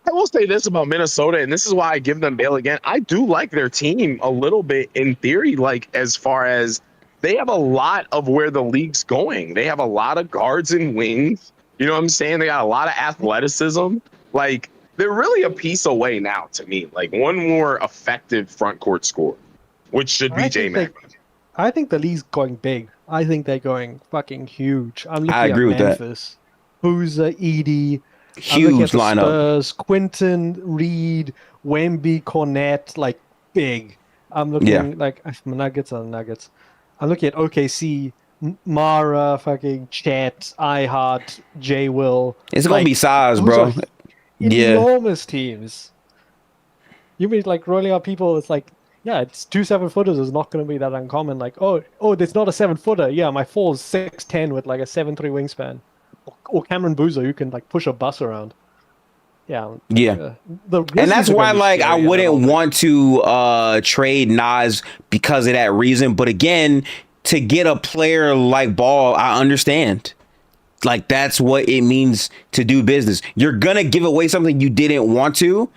I will say this about Minnesota, and this is why I give them bail again. I do like their team a little bit in theory, like, as far as they have a lot of where the league's going. They have a lot of guards and wings. You know what I'm saying? They got a lot of athleticism. Like, they're really a piece away now to me. Like, one more effective front court scorer. Which should be J-Mac. I think the league's going big. I think they're going fucking huge. I'm looking I agree at with Memphis. Who's Edie? Huge lineup. Spurs, Quinton, Reed, Wemby, Cornette, like big. I'm looking like Nuggets are Nuggets. I'm looking at OKC, Mara, fucking Chet, iHeart, J Will. It's gonna be size, bro. Enormous teams. You mean like rolling out people? It's like. Yeah, it's 2 7-footers is not going to be that uncommon. Like, oh, there's not a 7-footer. Yeah, my 4 is 6'10" with like a 7'3" wingspan, or Cameron Boozer who can like push a bus around. Yeah. And that's why like I wouldn't want to trade Nas because of that reason. But again, to get a player like Ball, I understand. Like that's what it means to do business. You're gonna give away something you didn't want to.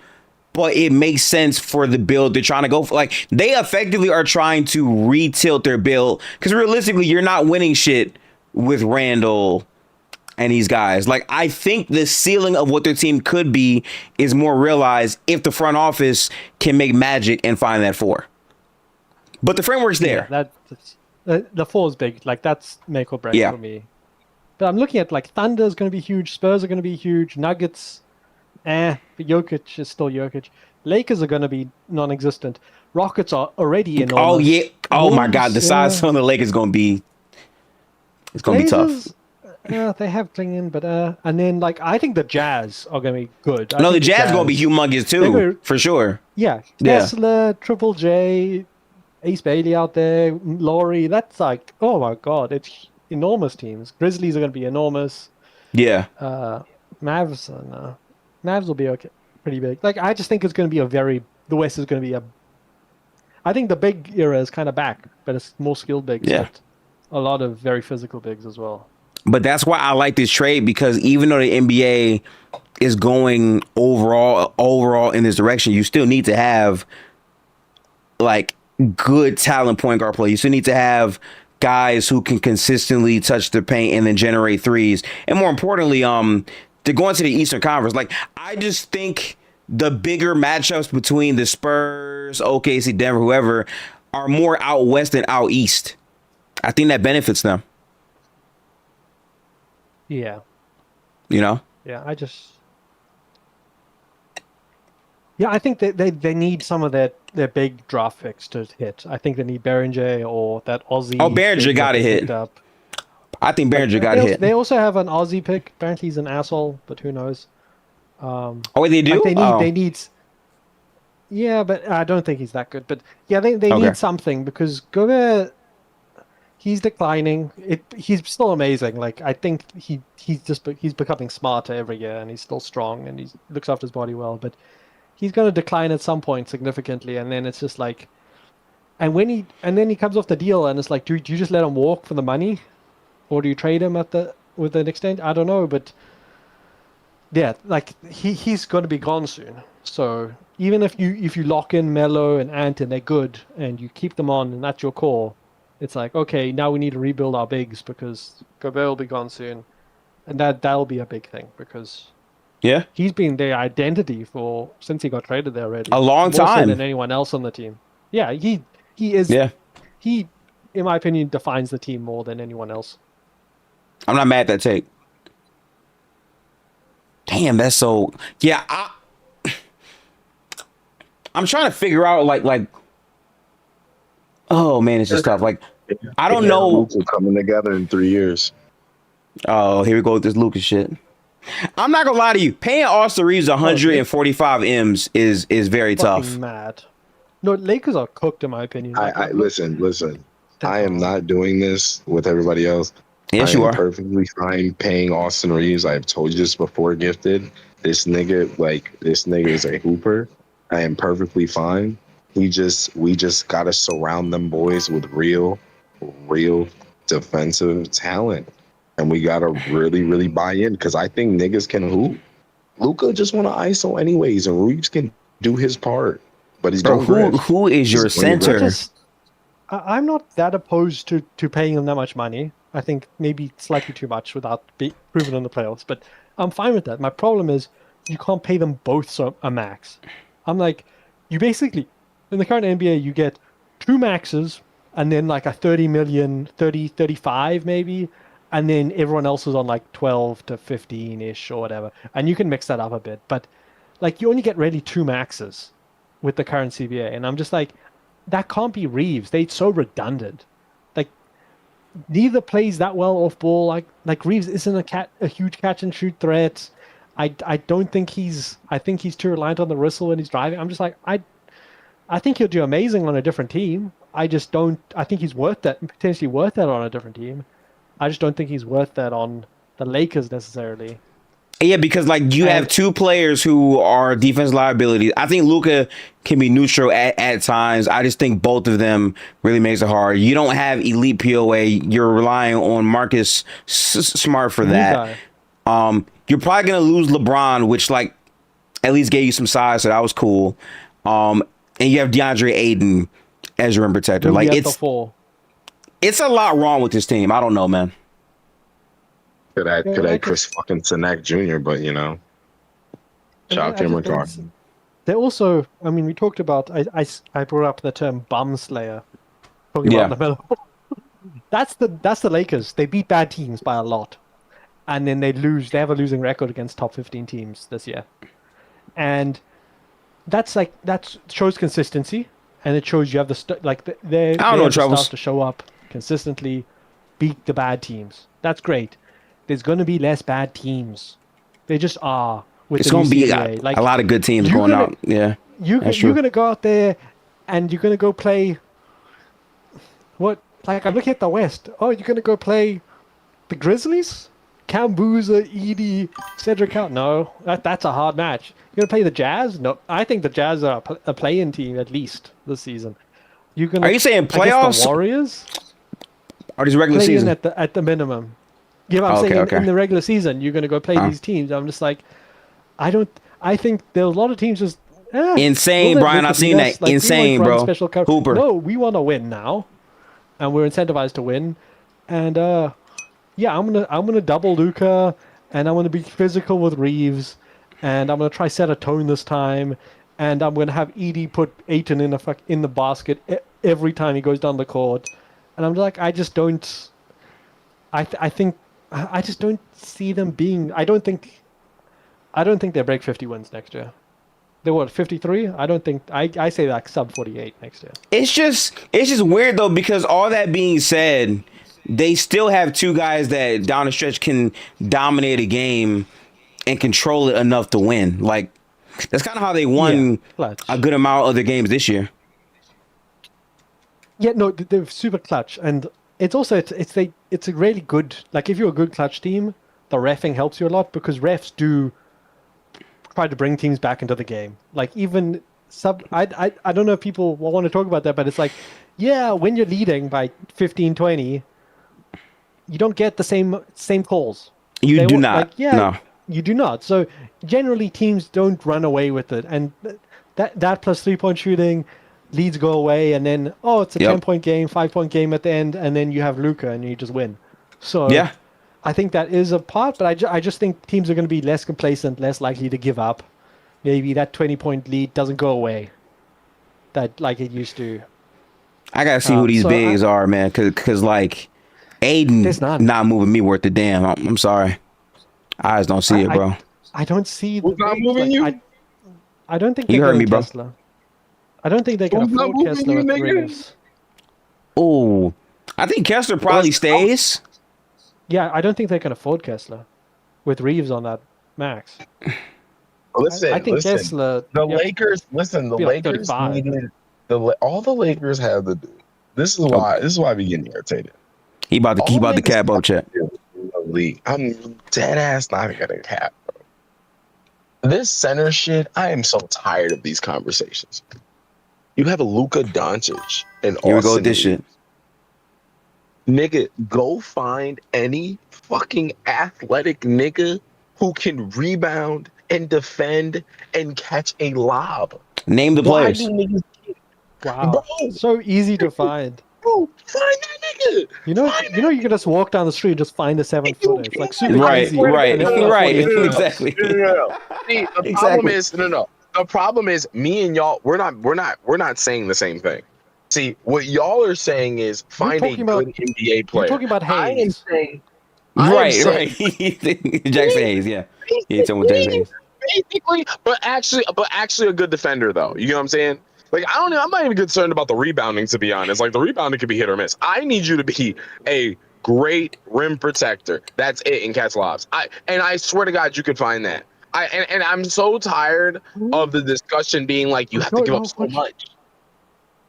But it makes sense for the build they're trying to go for. Like, they effectively are trying to retilt their build. Because realistically, you're not winning shit with Randall and these guys. Like, I think the ceiling of what their team could be is more realized if the front office can make magic and find that 4. But the framework's there. Yeah, the 4 is big. Like, that's make or break for me. But I'm looking at, like, Thunder's going to be huge. Spurs are going to be huge. Nuggets... but Jokic is still Jokic. Lakers are going to be non-existent. Rockets are already enormous. Oh, yeah. Oh, my God. The size on the Lakers is going to be It's gonna be tough. Blazers, they have Klingon, but and then like I think the Jazz are gonna be good. No, the Jazz gonna be humongous too, for sure. Yeah, Yeah. Tesla, Triple J, Ace Bailey out there, Laurie. That's like, oh my god, it's enormous teams. Grizzlies are gonna be enormous. Yeah. Mavs, no. Mavs will be okay, pretty big. Like I just think it's gonna be the West is gonna be I think the big era is kind of back, but it's more skilled bigs. Yeah. But a lot of very physical bigs as well. But that's why I like this trade, because even though the NBA is going overall in this direction, you still need to have like good talent point guard play. You still need to have guys who can consistently touch the paint and then generate threes. And more importantly, to go into the Eastern Conference, like I just think the bigger matchups between the Spurs, OKC, Denver, whoever, are more out west than out east. I think that benefits them. Yeah. You know? Yeah, I think they need some of their big draft picks to hit. I think they need Berenger or that Aussie. Oh, Berenger got to hit. Up. I think Berenger got to hit. They also have an Aussie pick. Apparently he's an asshole, but who knows? Oh, they do? Like they need. Yeah, but I don't think he's that good. But yeah, they need something, because Gobert, he's declining. He's still amazing. Like I think he's becoming smarter every year, and he's still strong, and he looks after his body well. But he's going to decline at some point significantly, and then it's just like, and then he comes off the deal, and it's like, do you just let him walk for the money, or do you trade him with an extent? I don't know, but yeah, like he's going to be gone soon. So even if you lock in Melo and Ant and they're good, and you keep them on, and that's your core, it's like, okay, now we need to rebuild our bigs, because Gobert will be gone soon, and that'll be a big thing, because yeah, he's been their identity since he got traded there already. A long More time. so than anyone else on the team. Yeah, he is. Yeah. He, in my opinion, defines the team more than anyone else. I'm not mad at that take. Damn, that's so. Yeah, I'm trying to figure out like. Oh man, it's just tough. Like, I don't know. Luka coming together in 3 years. Oh, here we go with this Lucas shit. I'm not gonna lie to you. Paying Austin Reeves 145 M's is very tough. Mad. No, Lakers are cooked, in my opinion. Listen. I am not doing this with everybody else. Yes, I you am are. perfectly fine paying Austin Reeves. I've told you this before, Gifted. This nigga is a hooper. I am perfectly fine. We just gotta surround them boys with real defensive talent. And we gotta really, really buy in, because I think niggas can hoop. Luka just want to ISO anyways, and Reeves can do his part. But he's who is your center? I'm not that opposed to paying him that much money. I think maybe slightly too much without proven in the playoffs, but I'm fine with that. My problem is you can't pay them both a max. I'm like, you basically, in the current NBA, you get 2 maxes and then like a 30 million, 35 maybe, and then everyone else is on like 12 to 15-ish or whatever. And you can mix that up a bit, but like you only get really 2 maxes with the current CBA. And I'm just like, that can't be Reeves. They're so redundant. Like, neither plays that well off ball. Like Reeves isn't a huge catch and shoot threat. I don't think I think he's too reliant on the whistle when he's driving. I'm just like, I think he'll do amazing on a different team. I think he's potentially worth that on a different team. I just don't think he's worth that on the Lakers necessarily. Yeah, because like you have 2 players who are defense liabilities. I think Luka can be neutral at times. I just think both of them really makes it hard. You don't have elite POA. You're relying on Marcus Smart for that. You're probably gonna lose LeBron, which like at least gave you some size, so that was cool. And you have DeAndre Ayton as your rim protector. Like it's a lot wrong with this team. I don't know, man. Could I Chris fucking Sinek Jr., but you know, shout out to McCarthy. They also, I mean, we talked about, I brought up the term bum slayer. Talking about LaMelo. That's the Lakers. They beat bad teams by a lot. And then they have a losing record against top 15 teams this year. And that shows consistency, and it shows you have the stuff to show up consistently. beat the bad teams. That's great. There's going to be less bad teams. They just are. With It's the new going to be CBA. Like, a lot of good teams going out. Yeah, you're going to go out there and you're going to go play. What? Like, I'm looking at the West. Oh, you're going to go play the Grizzlies? Kambuza, Edie, Cedric out. No, that's a hard match. You're going to play the Jazz? No, I think the Jazz are a play-in team at least this season. Are you saying playoffs? The Warriors? Or just regular season? At the minimum. Yeah, I'm saying in the regular season, you're going to go play these teams. I'm just like, I think there are a lot of teams just... insane, Brian. I've seen that. Like, insane, bro. Hooper. No, we want to win now. And we're incentivized to win. And, yeah, I'm gonna double Luka, and I'm gonna be physical with Reeves, and I'm gonna try set a tone this time, and I'm gonna have Edie put Ayton in the basket every time he goes down the court, and I'm like, I just don't. I just don't see them being. I don't think they break 50 wins next year. They're what, 53? I don't think. I say like sub 48 next year. It's just weird though, because all that being said, they still have two guys that down the stretch can dominate a game and control it enough to win. Like, that's kind of how they won a good amount of the games this year. Yeah, no, they're super clutch, and it's also it's a really good, like, if you're a good clutch team, the reffing helps you a lot, because refs do try to bring teams back into the game. Like, even I don't know if people will want to talk about that, but it's like, yeah, when you're leading by 15-20, you don't get the same calls. You do not. Like, yeah, no. You do not. So generally teams don't run away with it, and that plus 3-point shooting, leads go away, and then it's a 10-point game, 5-point game at the end, and then you have Luka and you just win. So yeah, I think that is a part, but I just think teams are going to be less complacent, less likely to give up. Maybe that 20-point lead doesn't go away that like it used to. I gotta see who these bigs are, man, because like Aiden not moving me worth a damn. I'm sorry, eyes don't see it, bro. I don't see who's not moving you. I don't think you heard me, bro. Kessler. I don't think they can afford Kessler with the Raiders. Oh, I think Kessler probably stays. Yeah, I don't think they can afford Kessler with Reeves on that max. Listen, I think Kessler. The Lakers. Listen, the Lakers needed all the Lakers have to do. This is why we getting irritated. He about to keep out the cap up, chat. I'm dead ass not gonna cap, bro. This center shit. I am so tired of these conversations. You have a Luka Doncic and here we go with this shit. Nigga, go find any fucking athletic nigga who can rebound and defend and catch a lob. Name the players. Wow, bro, so easy to find. Bro, find that nigga. You know, you can just walk down the street and just find a 7-footer. It's like super easy. Right, exactly. See, the problem is The problem is, me and y'all, we're not saying the same thing. See, what y'all are saying is find a good NBA player. You're talking about Hayes. I am saying, right. Jackson Hayes, yeah. He's someone Jackson Hayes. Basically, but actually a good defender though. You know what I'm saying? Like, I don't know. I'm not even concerned about the rebounding, to be honest. Like, the rebounding could be hit or miss. I need you to be a great rim protector. That's it, and catch lobs. I swear to God, you could find that. And I'm so tired of the discussion being like, you have to give up so much.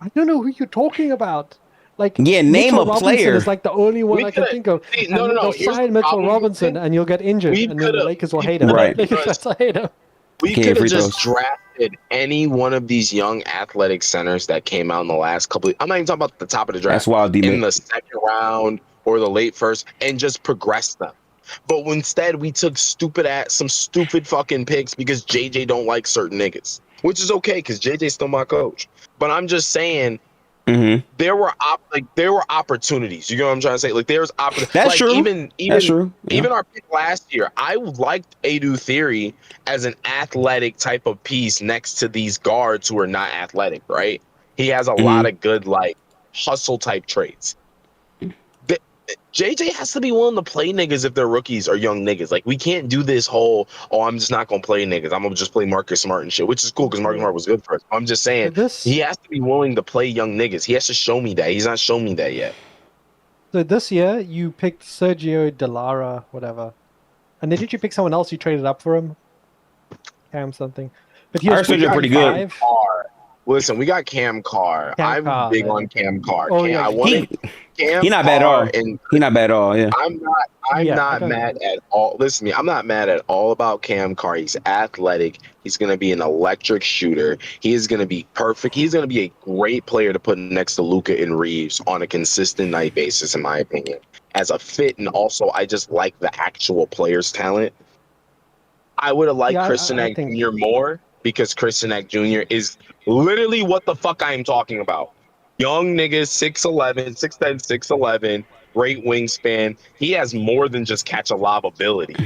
I don't know who you're talking about. Like, name Mitchell a Robinson player. is like the only one I can think of. No. Sign Mitchell Robinson, and you'll get injured, and then the Lakers will hate him. Right. Lakers will hate him. We could have just drafted any one of these young athletic centers that came out in the last couple. I'm not even talking about the top of the draft. That's wild, in the second round or the late first, and just progress them. But instead, we took some stupid fucking picks because JJ don't like certain niggas, which is okay because JJ's still my coach. But I'm just saying, there were opportunities. You know what I'm trying to say? Like, there's opportunities. That's true. That's true. Even our pick last year, I liked Adu Theory as an athletic type of piece next to these guards who are not athletic, right? He has a lot of good, like, hustle type traits. JJ has to be willing to play niggas if they're rookies or young niggas. Like, we can't do this whole, I'm just not going to play niggas. I'm going to just play Marcus Smart and shit, which is cool because Marcus Smart was good for us. I'm just saying, he has to be willing to play young niggas. He has to show me that. He's not shown me that yet. So this year you picked Sergio Delara, whatever, and then did you pick someone else? You traded up for him, Cam something. But he I was heard Sergio pretty good. 25. Carr. Listen, we got Cam Carr. Cam I'm Carr, big then, on okay. Cam Carr. Oh, yeah, I he- wanted Cam He not bad at all. Carr, and He not bad at all. Yeah. I'm Yeah, I not don't mad know. at all. Listen to me. I'm not mad at all about Cam Carr. He's athletic. He's going to be an electric shooter. He is going to be perfect. He's going to be a great player to put next to Luka and Reeves on a consistent night basis, in my opinion. As a fit, and also I just like the actual player's talent. I would have liked Yeah, Christian I Act think- Jr. more because Christian Act Jr. is literally what the fuck I am talking about. Young niggas, 6'11", 6'10", 6'11", great wingspan. He has more than just catch a lob ability.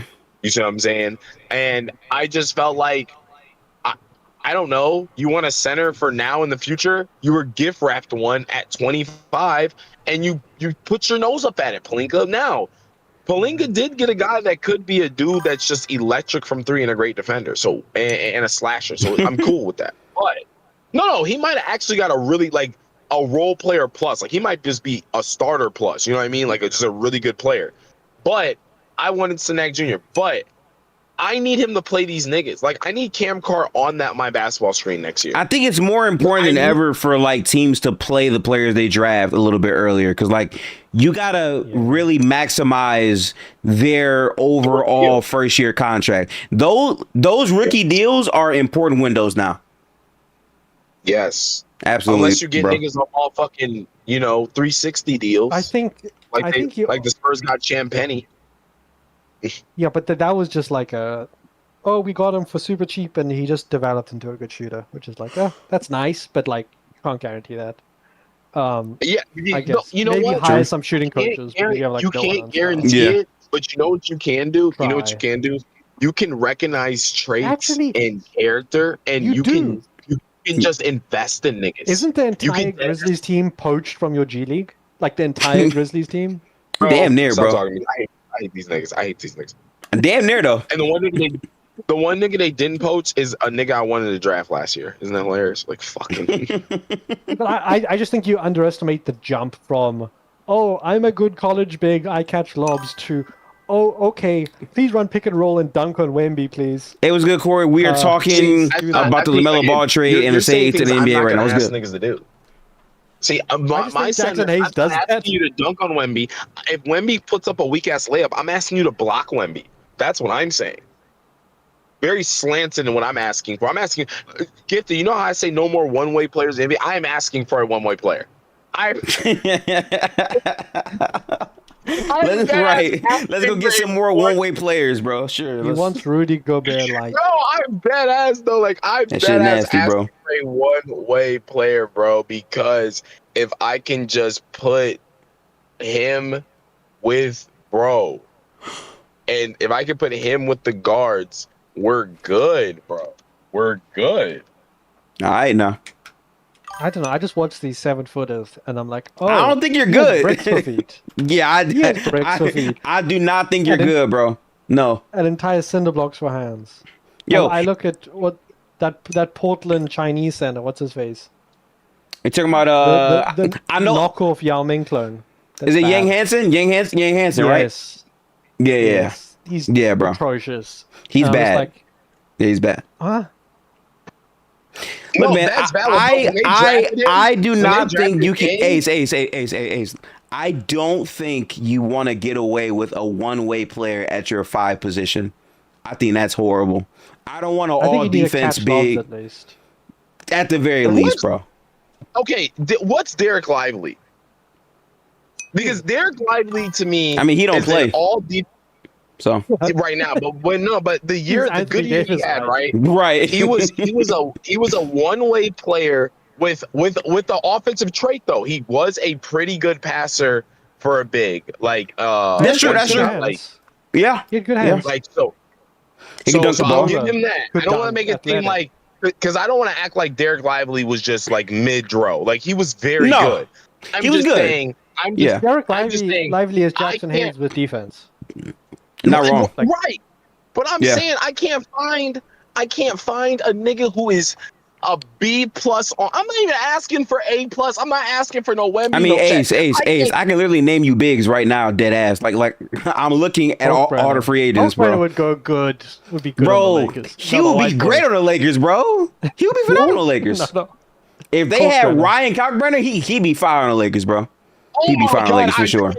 You see what I'm saying? And I just felt like, I don't know, you want a center for now in the future? You were gift wrapped one at 25, and you put your nose up at it, Pelinka. Now, Pelinka did get a guy that could be a dude that's just electric from three and a great defender, so and a slasher. So I'm cool with that. But no, he might have actually got a really like a role player plus. Like he might just be a starter plus. You know what I mean? Like just a really good player. But I wanted Sinak Jr. But I need him to play these niggas. Like I need Cam Carr on that my basketball screen next year. I think it's more important than ever for like teams to play the players they draft a little bit earlier, because like you gotta really maximize their overall first year contract. Those rookie deals are important windows now. Yes, Absolutely. unless you get niggas on all fucking 360 deals. I think like the Spurs got Champagny. Yeah, but that was just like we got him for super cheap and he just developed into a good shooter, which is like, that's nice, but like you can't guarantee that. Yeah, I guess you know maybe what? hire some shooting coaches. But you have, like, you no can't one guarantee Yeah. it, but you know what you can do? You know what you Try. can do? You can recognize traits Actually, and character, and you can just invest in niggas. Isn't the You entire can- Grizzlies team poached from your G League? Like the entire Grizzlies team? Damn near, Stop bro. talking to me. I hate these niggas. I hate these niggas. Damn near though. And the one nigga they didn't poach is a nigga I wanted to draft last year. Isn't that hilarious? Like fucking. But I just think you underestimate the jump from, oh, I'm a good college big, I catch lobs, to, oh, okay, please run pick and roll and dunk on Wemby, please. It was good, Corey. We are talking about the LaMelo Ball trade and the state to the NBA right now. It was good. Niggas to do. See, I my just think center, Jackson Hayes I'm does not that. asking you to dunk on Wemby. If Wemby puts up a weak ass layup, I'm asking you to block Wemby. That's what I'm saying. Very slanted in what I'm asking for. I'm asking, Gifted, you know how I say no more one-way players in the NBA? I am asking for a one-way player. Let's go get some more one-way players, bro. Sure. He wants Rudy Gobert like. No, I'm dead ass though. Like I'm That dead shit ass nasty, asking bro. for a one-way player, bro. Because if I can just put him with bro, and if I can put him with the guards, we're good, bro. We're good. All right, now. I don't know. I just watched these 7-footers and I'm like, oh, I don't think you're he has good. bricks for feet. Yeah, I do not think you're good, bro. No. An entire cinder blocks for hands. Yo, I look at what that Portland Chinese center. What's his face? you're talking about The I know. knockoff Yao Ming clone. That's Is it bad. Yang Hansen? Yang Hansen, right? Yes. Yeah, yeah. Yes. He's bro. atrocious. He's And I was bad. like, Yeah, he's bad. huh? No, Look, man, that's valid, but when they drafted him- I do when not they think you drafted can him- Ace. I don't think you want to get away with a one-way player at your 5 position. I think that's horrible. I don't want an I think all you need to defense catch lobs big at least. at the very What? least, bro. Okay, what's Derek Lively? Because Derek Lively to me, I mean, he don't is play. an all deep So right now, but the year, the Anthony good year he Davis, had, right? right? right. He was a one-way player with the offensive trait though. He was a pretty good passer for a big. Like That's true, that's Good true. hands. Like, He had good hands. like so. He can dunk the I'll ball. give him that. Good I don't want to dunk, make it seem athletic. like, because I don't want to act like Derek Lively was just like mid-row. Like he was very No, good. I'm he was just good. saying. I'm just Yeah. Derek I'm just saying, Lively as I Jackson can't- Hayes with defense. Not wrong. Like- right. But I'm Yeah. saying I can't find a nigga who is a B plus. I'm not even asking for A plus. I'm not asking for no Wemby. I mean, no Ace. think- I can literally name you bigs right now, dead ass. Like I'm looking at all the free agents, bro. would go good. Would be good on Bro, the Lakers. he would be great on the Lakers, bro. He would be phenomenal on the Lakers. No. If they had Kalkbrenner. Ryan Kalkbrenner, he'd be fire on the Lakers, bro. He'd be my fire on the God, Lakers for sure.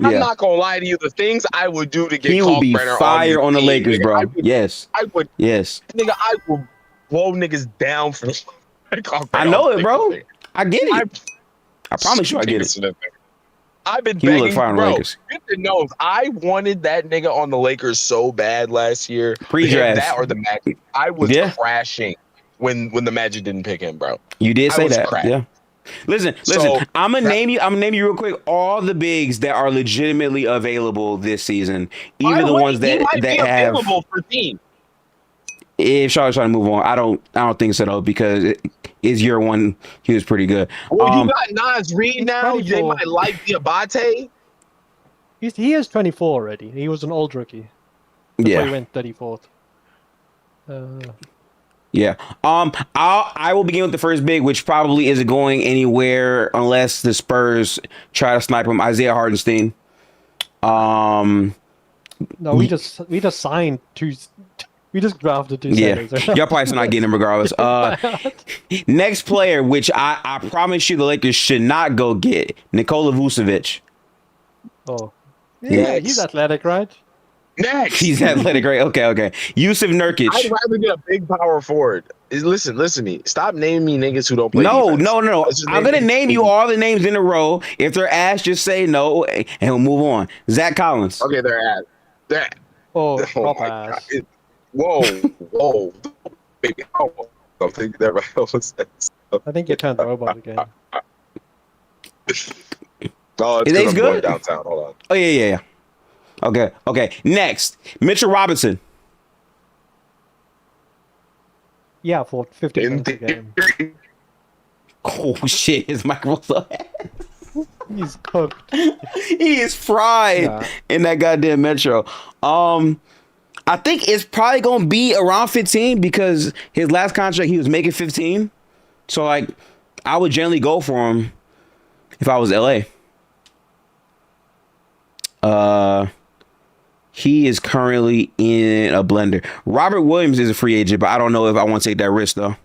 I'm Yeah. not gonna lie to you. The things I would do to get He would be Kalkbrenner fire on the team, Lakers, nigga, bro. Yes. Yes. Nigga, I will blow niggas down for Kalkbrenner. I know it, bro. Nigga. I get it. I promise you I get it. I've been He would look begging, fire on the bro. Lakers. Goodness knows, I wanted that nigga on the Lakers so bad last year. Pre-draft. That or the Magic. I was Yeah. crashing when the Magic didn't pick him, bro. You did I say was that. crashing. Yeah. Listen. So, I'm gonna name you real quick all the bigs that are legitimately available this season, even the ones that might be have. available for team. If Charlotte's trying to move on, I don't think so though, because it's year one. He was pretty good. Well, you got Nas Reed now. 24. They might like Diabate. He is 24 already. He was an old rookie. That's why he Yeah. went 34th. Yeah. I will begin with the first big, which probably isn't going anywhere unless the Spurs try to snipe him. Isaiah Hartenstein. No, we just signed two. We just drafted two Yeah. centers. Y'all probably still not getting him regardless. Next player, which I promise you the Lakers should not go get, Nikola Vucevic. Oh, yeah, Next. he's athletic, right? Next. He's athletic, right? Okay. Yusuf Nurkic. I'd rather get a big power forward. Listen to me. Stop naming me niggas who don't play No. defense. Let's just I'm gonna me. name you all the names in a row. If they're ass, just say no, and we'll move on. Zach Collins. Okay, they're at that. Oh, Oh proper my ass. God. Whoa, baby. Oh, I think that was I think you turned robot again. Oh, it's Is Ace 'cause I'm good? going downtown. Hold on. Oh yeah. Okay. Next, Mitchell Robinson. Yeah, for 50 In minutes a game. theory, Oh shit, his microphone. He's cooked. He is fried Yeah. in that goddamn Metro. I think it's probably gonna be around 15 because his last contract he was making 15. So like, I would generally go for him if I was LA. He is currently in a blender. Robert Williams is a free agent, but I don't know if I want to take that risk though.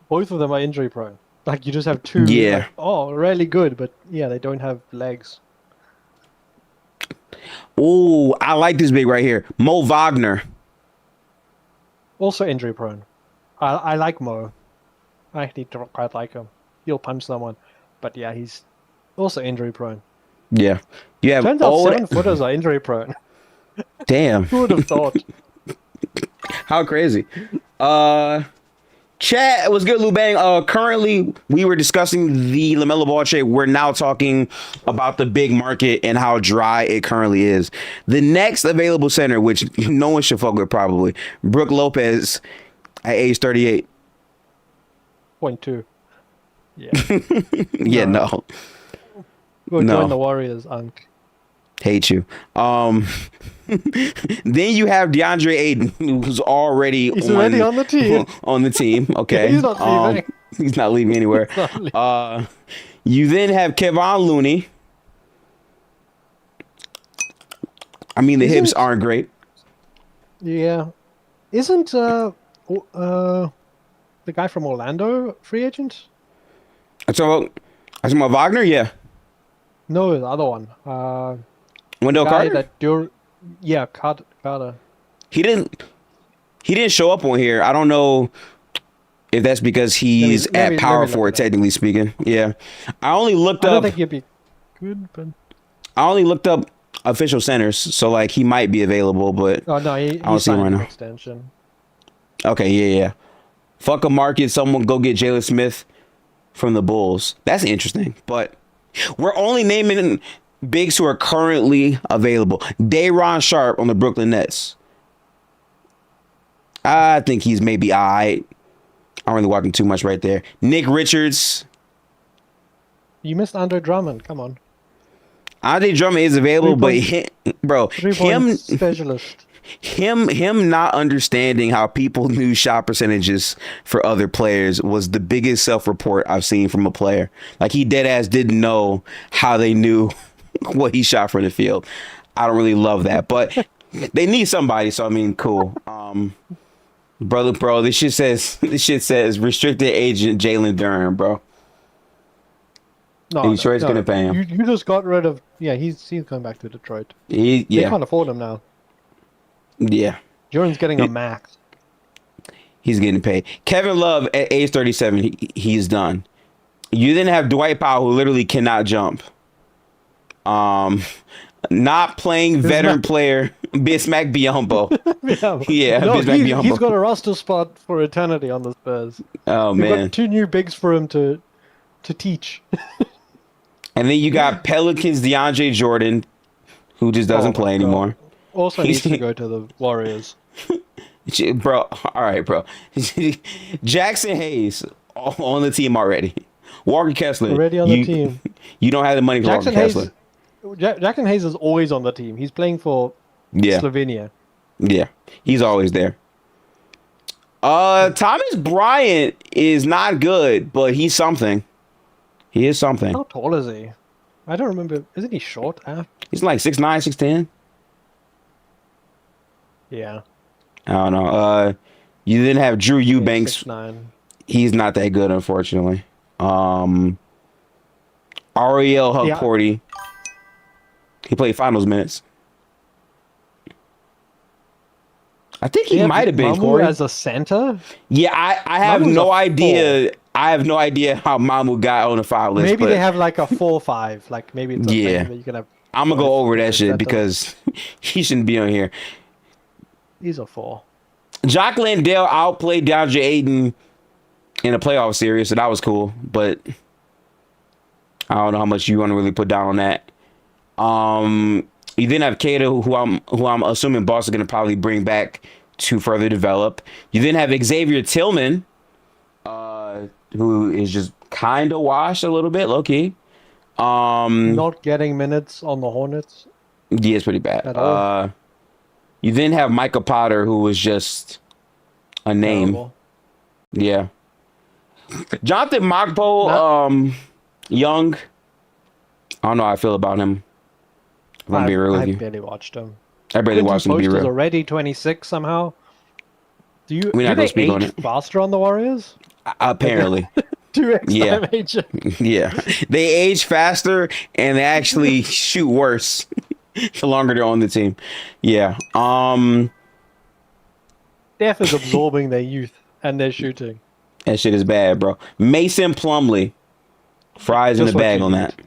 Both of them are injury prone. Like, you just have two. Yeah. Like, oh, really good, but yeah, they don't have legs. Oh, I like this big right here. Mo Wagner. Also injury prone. I like Mo. I actually quite like him. He'll punch someone. But yeah, he's also injury prone. Yeah. You have Turns out old. 7-footers are injury prone. Damn. Who would have thought? How crazy. Chat was good, Lou Bang. Currently, we were discussing the LaMelo Ball trade. We're now talking about the big market and how dry it currently is. The next available center, which no one should fuck with probably, Brook Lopez at age 38. 0.2. Yeah. Yeah, no. Go No. join the Warriors, Unk. Hate you. Then you have DeAndre Ayton, who's already He's already on the team. On the team, okay. He's not leaving. He's not leaving anywhere. Not leaving. You then have Kevon Looney. I mean, the hips aren't great. Yeah. Isn't the guy from Orlando free agent? I talking about Wagner, yeah. No, the other one. Wendell Guy Carter. Yeah, Carter. He didn't show up on here. I don't know if that's because he's let me at power look forward, it up. technically speaking. Yeah, I only looked I don't up. think he'd be good, but Official centers, so like he might be available, but oh no, I don't he's see him signed right an now. extension. Okay, yeah. Fuck a market. Someone go get Jalen Smith from the Bulls. That's interesting, but we're only naming bigs who are currently available. Day'Ron Sharp on the Brooklyn Nets. I think he's maybe all right. I don't really watching too much right there. Nick Richards. You missed Andre Drummond. Come on, Andre Drummond is available, but 3-point bro, him specialist. him not understanding how people knew shot percentages for other players was the biggest self-report I've seen from a player. Like, he dead ass didn't know how they knew what he shot from the field. I don't really love that, but they need somebody. So I mean, cool. Bro, this shit says restricted agent Jalen Duren, bro. No, Detroit's gonna pay him. You just got rid of. Yeah, he's coming back to Detroit. They They can't afford him now. Yeah. Jordan's getting a max. He's getting paid. Kevin Love at age 37, he's done. You then have Dwight Powell, who literally cannot jump. Not playing veteran player Bismack Biyombo. Yeah, no, Bismack Biyombo. He's got a roster spot for eternity on the Spurs. Oh We've man. got 2 new bigs for him to teach. And then you got Pelicans DeAndre Jordan, who just doesn't play anymore. Also needs to go to the Warriors. Bro, all right, bro. Jackson Hayes on the team already. Walker Kessler Already on the team. You don't have the money for Walker Kessler. Jackson Hayes is always on the team. He's playing for Slovenia. Yeah, he's always there. Thomas Bryant is not good, but he's something. He is something. How tall is he? I don't remember. Isn't he short? He's like 6'9", 6'10". Yeah. I don't know. You then have Drew Eubanks. 6'9". He's not that good, unfortunately. Ariel Hukporty. He played finals minutes. I think he might have been Mamu Corey. as a center. Yeah, I have Mamu's no a idea. I have no idea how Mamu got on the foul list. Maybe but they have like a 4-5. Like maybe it's a thing that you can have. I'm gonna go over that shit center. because he shouldn't be on here. He's a 4. Jock Landale outplayed DeAndre Ayton in a playoff series, so that was cool. But I don't know how much you want to really put down on that. You then have Cato, who I'm assuming Boston going to probably bring back to further develop. You then have Xavier Tillman, who is just kind of washed a little bit, low key. Not getting minutes on the Hornets. Yeah, it's pretty bad. At all. You then have Micah Potter, who was just a name. Terrible. Yeah. Jonathan Mokpo, Young. I don't know how I feel about him. If I'm being real with you. I barely watched him. I barely watched him, to be Post is real. already 26 somehow. We're not do gonna they speak on age it. faster on the Warriors? Apparently. 2x Yeah. time aging. Yeah. They age faster and they actually shoot worse the longer they're on the team. Yeah. Steph is absorbing their youth and their shooting. That shit is bad, bro. Mason Plumlee. Fries in the Just what bag you on need. that.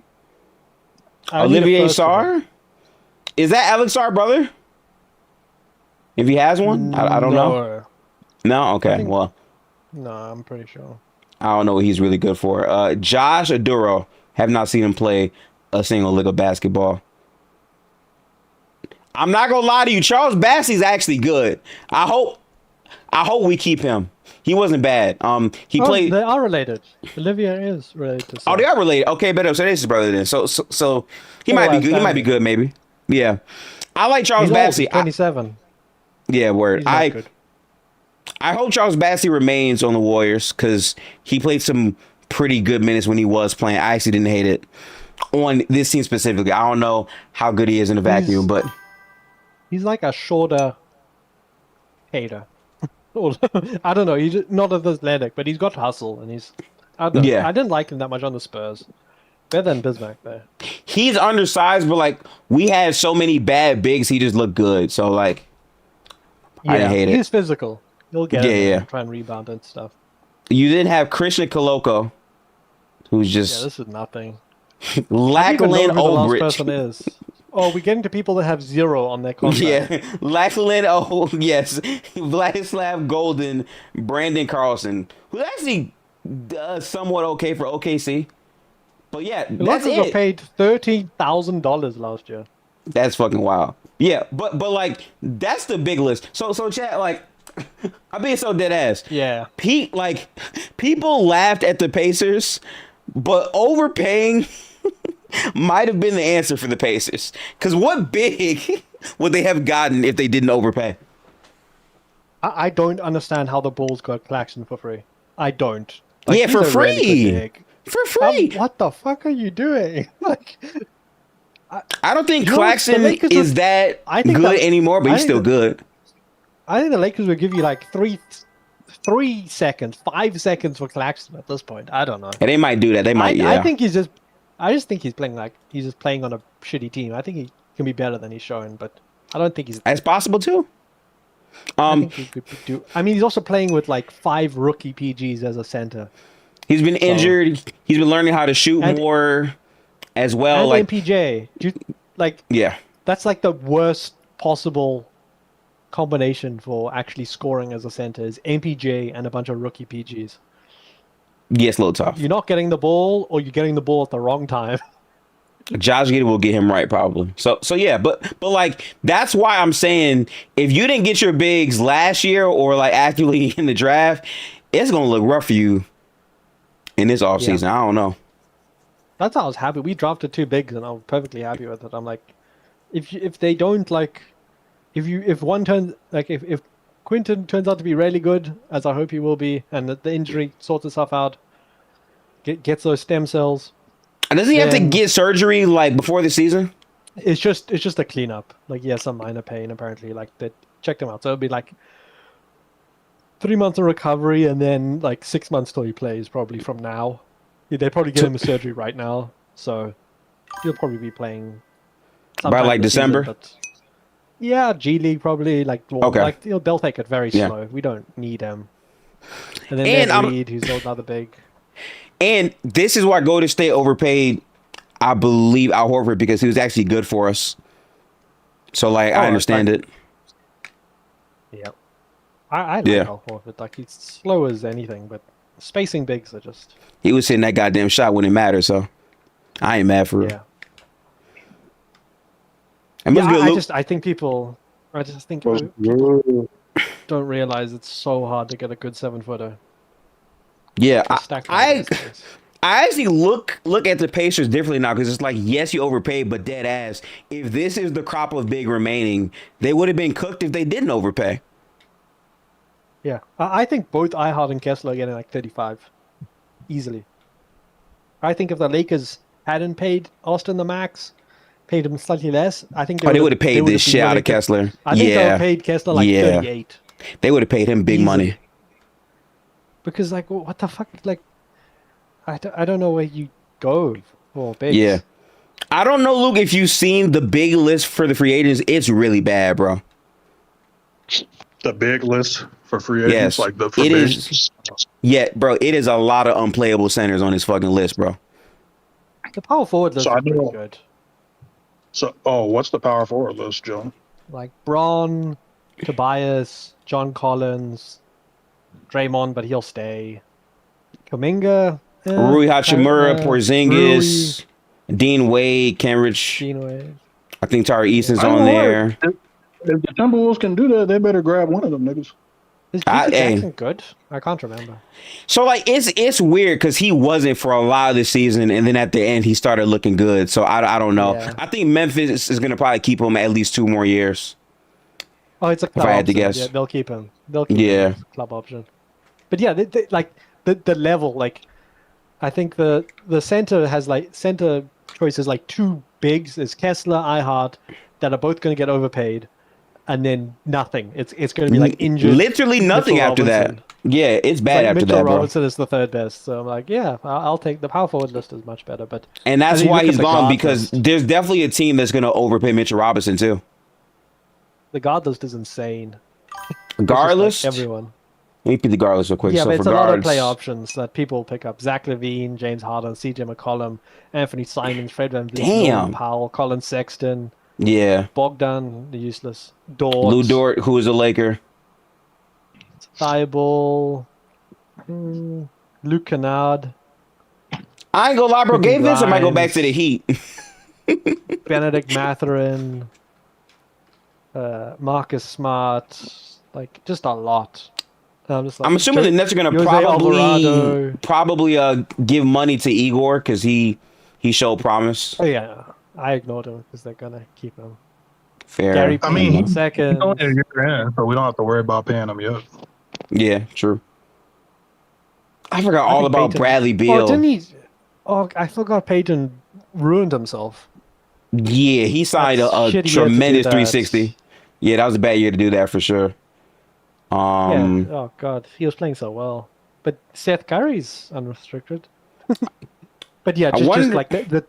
I need a Olivier first for him. Sarr? Is that Alex Sarr, brother? If he has one? I don't know. No? Okay. think- Well, No, I'm pretty sure. I don't know what he's really good for. Josh Aduro. Have not seen him play a single lick of basketball. I'm not gonna lie to you. Charles Bassey's actually good. I hope we keep him. He wasn't bad. He played. They are related. Olivia is related to. Oh, they are related. Okay, better. So this is his brother then. So he might be good. He might be good, maybe. Yeah. I like Charles He's old, Bassey. he's 27. Yeah, word. He's not good. I hope Charles Bassey remains on the Warriors because he played some pretty good minutes when he was playing. I actually didn't hate it on this team specifically. I don't know how good he is in a vacuum, but He's like a shorter hater. I don't know. He's not as athletic, but he's got hustle, and he's. I don't know. Yeah. I didn't like him that much on the Spurs. Better than Bismack there. he's undersized. But like we had so many bad bigs, he just looked good. So like, I didn't hate it. He's physical. He'll get Yeah, it. yeah. And try and rebound and stuff. You then have Christian Koloko, who's Yeah, just this is nothing. I don't even know Lachlan who the last Ulbrich. person is. Oh, we're getting to people that have 0 on their contract. Yeah, Lachlan. Oh, yes, Vladislav Golden, Brandon Carlson, who actually does somewhat okay for OKC. But yeah, The that's Lakers got it. paid $30,000 last year. That's fucking wild. Yeah, but like that's the big list. So chat, like I'm being so dead ass. Yeah. People laughed at the Pacers, but overpaying might have been the answer for the Pacers. Cause what big would they have gotten if they didn't overpay? I don't understand how the Bulls got Claxton for free. I don't. Like, Yeah, he's for a really free. good big. For free. What the fuck are you doing? Like, I don't think You know, Claxton the Lakers is would- that I think good that- anymore, but I he's think still that- good. I think the Lakers would give you like 3 seconds, 5 seconds for Claxton at this point. I don't know. And they might do that. They might, yeah. I think I just think he's playing on a shitty team. I think he can be better than he's shown, but I don't think he's. That's possible too. I think he could do. I mean, he's also playing with like 5 rookie PGs as a center. He's been injured. He's been learning how to shoot more as well. And Like, MPJ, yeah. that's like the worst possible combination for actually scoring as a center is MPJ and a bunch of rookie PGs. Yeah, it's a little tough. You're not getting the ball, or you're getting the ball at the wrong time. Josh Giddey will get him right probably. So yeah, but like that's why I'm saying if you didn't get your bigs last year or like actively in the draft, it's gonna look rough for you in this offseason. I don't know. That's how I was happy. We drafted 2 bigs, and I was perfectly happy with it. I'm like, if they don't like, if one turns like if Quinton turns out to be really good, as I hope he will be, and the injury sorts itself out, gets those stem cells. And does he have to then- get surgery like before the season? It's just a cleanup. Like, he has some minor pain apparently. Like, they checked him out, so it'll be like 3 months of recovery, and then like 6 months till he plays, probably from now. Yeah, they probably give him a surgery right now, so he'll probably be playing sometime By like this season, December? but yeah, G League probably. Like, Okay. like they'll take it very Yeah. slow. We don't need him. And then And there's I'm- Reed, who's another big. And this is why Golden State overpaid, I believe, Al Horford because he was actually good for us. So like I understand it. Yeah, I like Yeah. Al Horford. Like, he's slow as anything, but spacing bigs are just He was hitting that goddamn shot when it mattered. So I ain't mad for it. yeah. It must be a I little- just think people don't realize it's so hard to get a good 7-footer. yeah. Stacked I like this. I actually look at the Pacers differently now because it's like, yes, you overpaid, but dead ass. If this is the crop of big remaining, they would have been cooked if they didn't overpay. Yeah, I think both Ihart and Kessler are getting like 35 easily. I think if the Lakers hadn't paid Austin the max, paid him slightly less, I think They would have paid this shit out of Kessler. I think they would Yeah. have paid Kessler like Yeah. 38. They would have paid him big Easy. money. Because, like, what the fuck? Like, I don't know where you go for bigs. Yeah. I don't know, Luke, if you've seen the big list for the free agents. It's really bad, bro. The big list for free agents, Yes, like the it is. Yeah, bro, it is a lot of unplayable centers on this fucking list, bro. The power forward list So I is pretty know- good. So, what's the power forward list, Joe? Like Braun, Tobias, John Collins, Draymond, but he'll stay. Kuminga, Rui Hachimura, Rui, Porzingis, Dean Wade, Kenrich. Dean Wade. I think Tari Easton's I on know there. If the Timberwolves can do that, they better grab one of them niggas. Is Hey. Jason Jackson good? I can't remember. So like it's weird because he wasn't for a lot of the season, and then at the end he started looking good. So I don't know. Yeah. I think Memphis is gonna probably keep him at least 2 more years. Oh, it's a club I had to option. guess. Yeah, they'll keep him. They'll keep Yeah. him as a club option. But yeah, like the level, like I think the center has like center choices like 2 bigs is Kessler, Ihart, that are both going to get overpaid, and then nothing. It's going to be like injured. Literally nothing Mitchell after Robinson. that. Yeah, it's bad Like after Mitchell that, bro. Robinson is the 3rd best, so I'm like, yeah, I'll take the power forward list is much better. But And that's And then you why look at he's the gone guard because list. there's definitely a team that's gonna overpay Mitchell Robinson too. the guard list is insane. It's just, like, Regardless, everyone. let me pick the guard list real quick. Yeah, So but for it's a lot of guards, play options that people pick up. Zach LaVine, James Harden, CJ McCollum, Anthony Simons, Fred VanVleet, Damn. Norman Powell, Colin Sexton, yeah, Bogdan, the useless, Dort, Lou Dort, who is a Laker. Thibault, Luke Kennard, I ain't gonna lie, bro. Quentin Gabe Vincent might go back Grimes. to the Heat. Benedict Mathurin, Marcus Smart, like just a lot. Just like, I'm assuming the Nets are gonna Jose Alvarado. probably give money to Igor because he showed promise. Oh yeah, I ignored him because they're gonna keep him. Fair. Gary I Payton mean, in he's second. only a year in, so we don't have to worry about paying him yet. Yeah, true. I forgot I all think about Payton. Bradley Oh, Beal. didn't he? Oh, I forgot Payton ruined himself. Yeah, he signed That's a shitty year to do tremendous that. 360. Yeah, that was a bad year to do that for sure. Yeah. Oh God, he was playing so well. But Seth Curry's unrestricted. But yeah, I just wonder- like the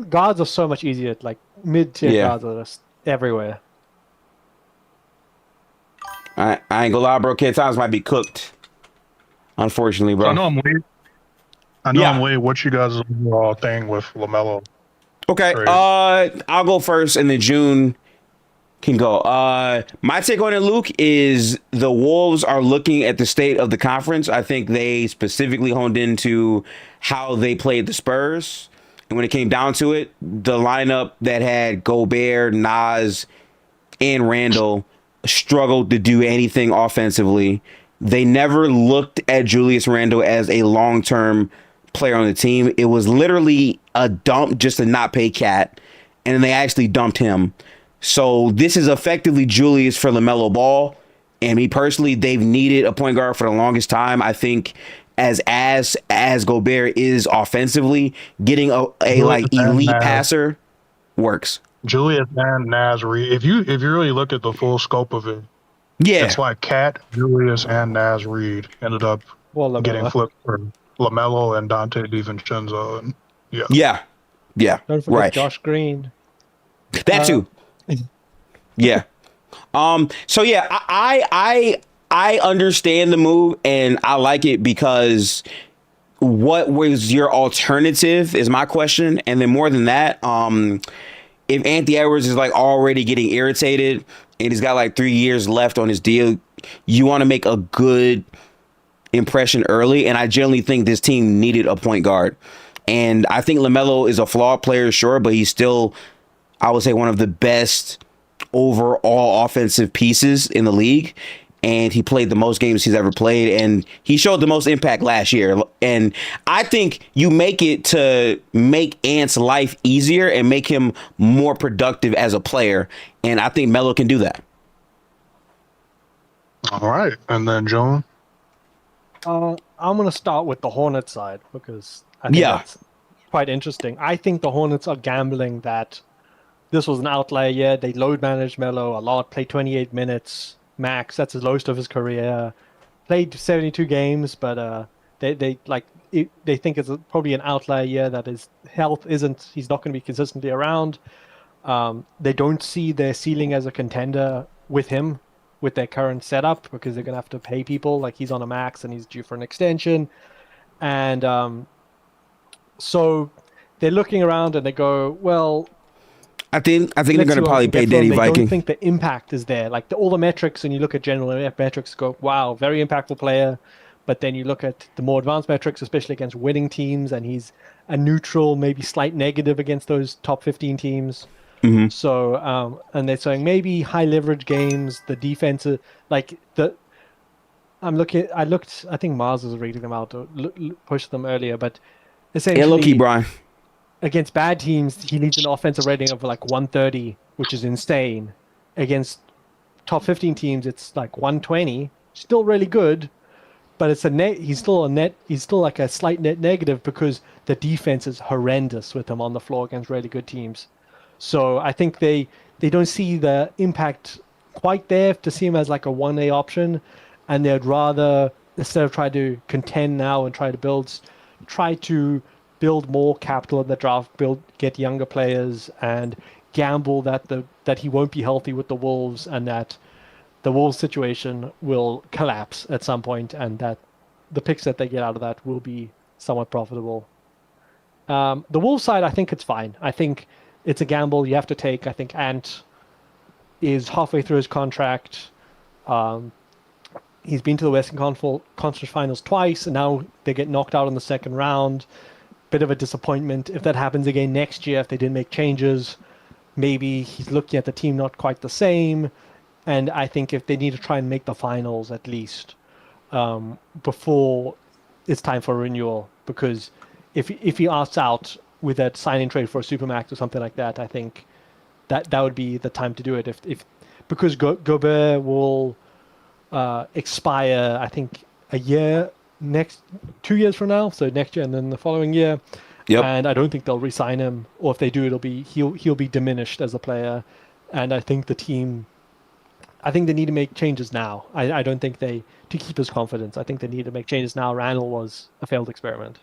guards are so much easier. Like mid-tier Yeah. guards are just everywhere. I ain't gonna lie, bro. Ken Thomas might be cooked. Unfortunately, bro. So I know I'm late. Yeah. I'm late. What's you guys' overall thing with LaMelo? Okay. Trade? I'll go first, and then June can go. My take on it, Luke, is the Wolves are looking at the state of the conference. I think they specifically honed into how they played the Spurs. And when it came down to it, the lineup that had Gobert, Nas, and Randall struggled to do anything offensively. They never looked at Julius Randle as a long-term player on the team. It was literally a dump just to not pay Cat, and then they actually dumped him. So this is effectively Julius for LaMelo Ball. And me personally, they've needed a point guard for the longest time. I think as Gobert is offensively, getting a like elite passer works. Julius and Nas Reed. If you really look at the full scope of it, Yeah. it's like Cat, Julius, and Nas Reed ended up getting LaMelo. flipped for LaMelo and Dante DiVincenzo. And Yeah. Don't forget Right. Josh Green. That too. Yeah. So yeah, I understand the move and I like it because what was your alternative is my question. And then more than that, if Anthony Edwards is like already getting irritated and he's got like 3 years left on his deal, you want to make a good impression early. And I generally think this team needed a point guard. And I think LaMelo is a flawed player, sure, but he's still, I would say, one of the best overall offensive pieces in the league. And he played the most games he's ever played. And he showed the most impact last year. And I think you make it to make Ant's life easier and make him more productive as a player. And I think Melo can do that. all right. And then Joan. I'm going to start with the Hornets side because I think that's quite interesting. I think the Hornets are gambling that this was an outlier year. They load managed Melo a lot, played 28 minutes max. That's the lowest of his career. Played 72 games, but they think it's probably an outlier year that his health isn't. He's not going to be consistently around. They don't see their ceiling as a contender with him, with their current setup, because they're going to have to pay people. Like he's on a max and he's due for an extension, and so they're looking around and they go, well. I think they're going to probably pay Danny Viking. They don't think the impact is there. Like all the metrics, and you look at general metrics, go, wow, very impactful player. But then you look at the more advanced metrics, especially against winning teams, and he's a neutral, maybe slight negative against those top 15 teams. Mm-hmm. So, and they're saying maybe high leverage games, the defense, I think Mars was reading them out or pushed them earlier, but essentially. Yeah, low-key, Brian. Against bad teams, he needs an offensive rating of like 130, which is insane. Against top 15 teams, it's like 120. Still really good, but it's he's still like a slight net negative because the defense is horrendous with him on the floor against really good teams. So I think they don't see the impact quite there to see him as like a 1A option, and they'd rather, instead of try to contend now and try to build more capital in the draft, get younger players, and gamble that he won't be healthy with the Wolves, and that the Wolves situation will collapse at some point, and that the picks that they get out of that will be somewhat profitable. The Wolves side, I think it's fine. I think it's a gamble you have to take. I think Ant is halfway through his contract. He's been to the Western Conference Finals twice, and now they get knocked out in the second round. Bit of a disappointment. If that happens again next year, if they didn't make changes, maybe he's looking at the team not quite the same. And I think if they need to try and make the finals at least before it's time for renewal, because if he asks out with that sign-in trade for a supermax or something like that, I think that would be the time to do it. If because Gobert will expire, I think, 2 years from now, so next year and then the following year. Yep. And I don't think they'll re-sign him, or if they do, he'll be diminished as a player. And I think they need to make changes now. I don't think to keep his confidence, I think they need to make changes now. Randall was a failed experiment.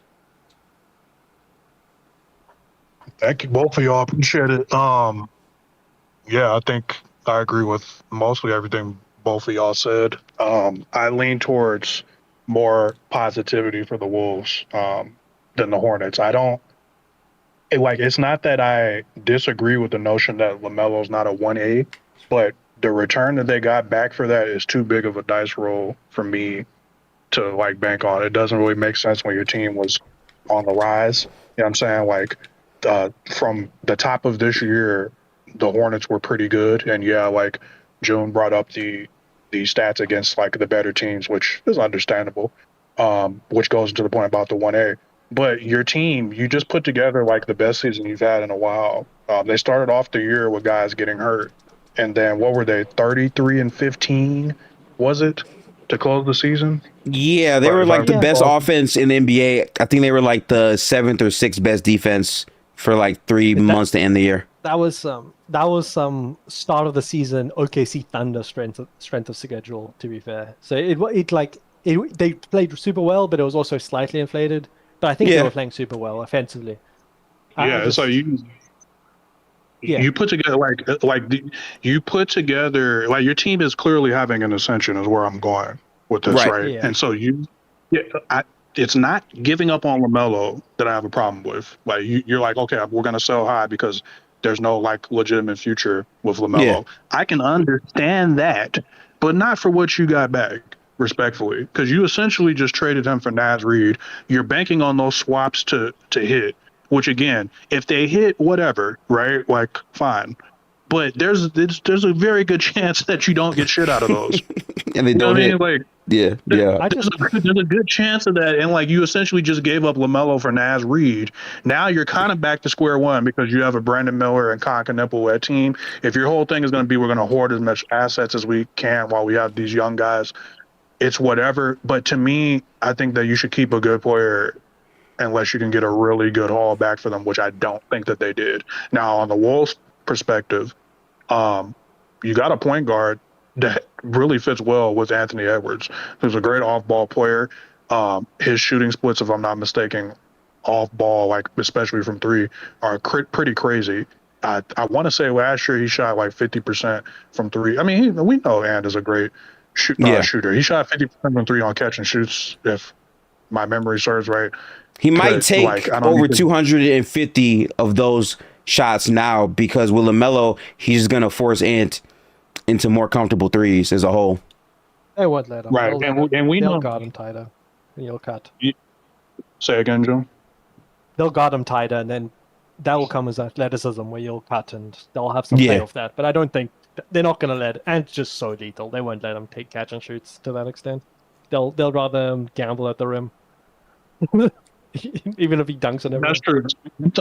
Thank you both of y'all. Appreciate it. Yeah, I think I agree with mostly everything both of y'all said. I lean towards more positivity for the Wolves than the Hornets. It's not that I disagree with the notion that LaMelo's not a 1A, but the return that they got back for that is too big of a dice roll for me to like bank on. It doesn't really make sense when your team was on the rise. You know what I'm saying? Like from the top of this year, the Hornets were pretty good, and yeah, like June brought up the stats against like the better teams, which is understandable. Which goes to the point about the 1A. But your team, you just put together like the best season you've had in a while. They started off the year with guys getting hurt, and then what were they? 33-15, was it, to close the season? Yeah, they were like the best offense in the NBA. I think they were like the 7th or 6th best defense for like 3 months to end the year. That was some start of the season OKC Thunder strength of schedule, to be fair. So they played super well, but it was also slightly inflated. But I think they were playing super well offensively. So you put together you put together like your team is clearly having an ascension is where I'm going with this, right? Yeah. And so it's not giving up on LaMelo that I have a problem with. Like you're like, okay, we're gonna sell high because there's no like legitimate future with LaMelo. Yeah. I can understand that, but not for what you got back, respectfully, because you essentially just traded him for Naz Reid. You're banking on those swaps to hit, which again, if they hit, whatever, right? Like fine. But there's a very good chance that you don't get shit out of those. And they don't hit. Like, yeah. There's a good chance of that. And like you essentially just gave up LaMelo for Naz Reid. Now you're kind of back to square one because you have a Brandon Miller and Con Knuppel at team. If your whole thing is going to be we're going to hoard as much assets as we can while we have these young guys, it's whatever. But to me, I think that you should keep a good player unless you can get a really good haul back for them, which I don't think that they did. Now, on the Wolves' perspective, you got a point guard that really fits well with Anthony Edwards, who's a great off-ball player. His shooting splits, if I'm not mistaken, off-ball, like especially from three, are pretty crazy. I want to say last year he shot like 50% from three. I mean, we know Ant is a great shooter. He shot 50% from three on catch and shoots, if my memory serves right. He might take over 250 of those shots now because with LaMelo, he's just going to force Ant into more comfortable threes as a whole. They won't let him. Right, and we know they'll guard him tighter, and you'll cut. Say again, Joe? They'll guard him tighter, and then that will come as athleticism where you'll cut, and they'll have some play off that. But I don't think they're not going to let Ant's just so lethal. They won't let him take catch and shoots to that extent. They'll rather gamble at the rim. Even if he dunks on everything. That's true.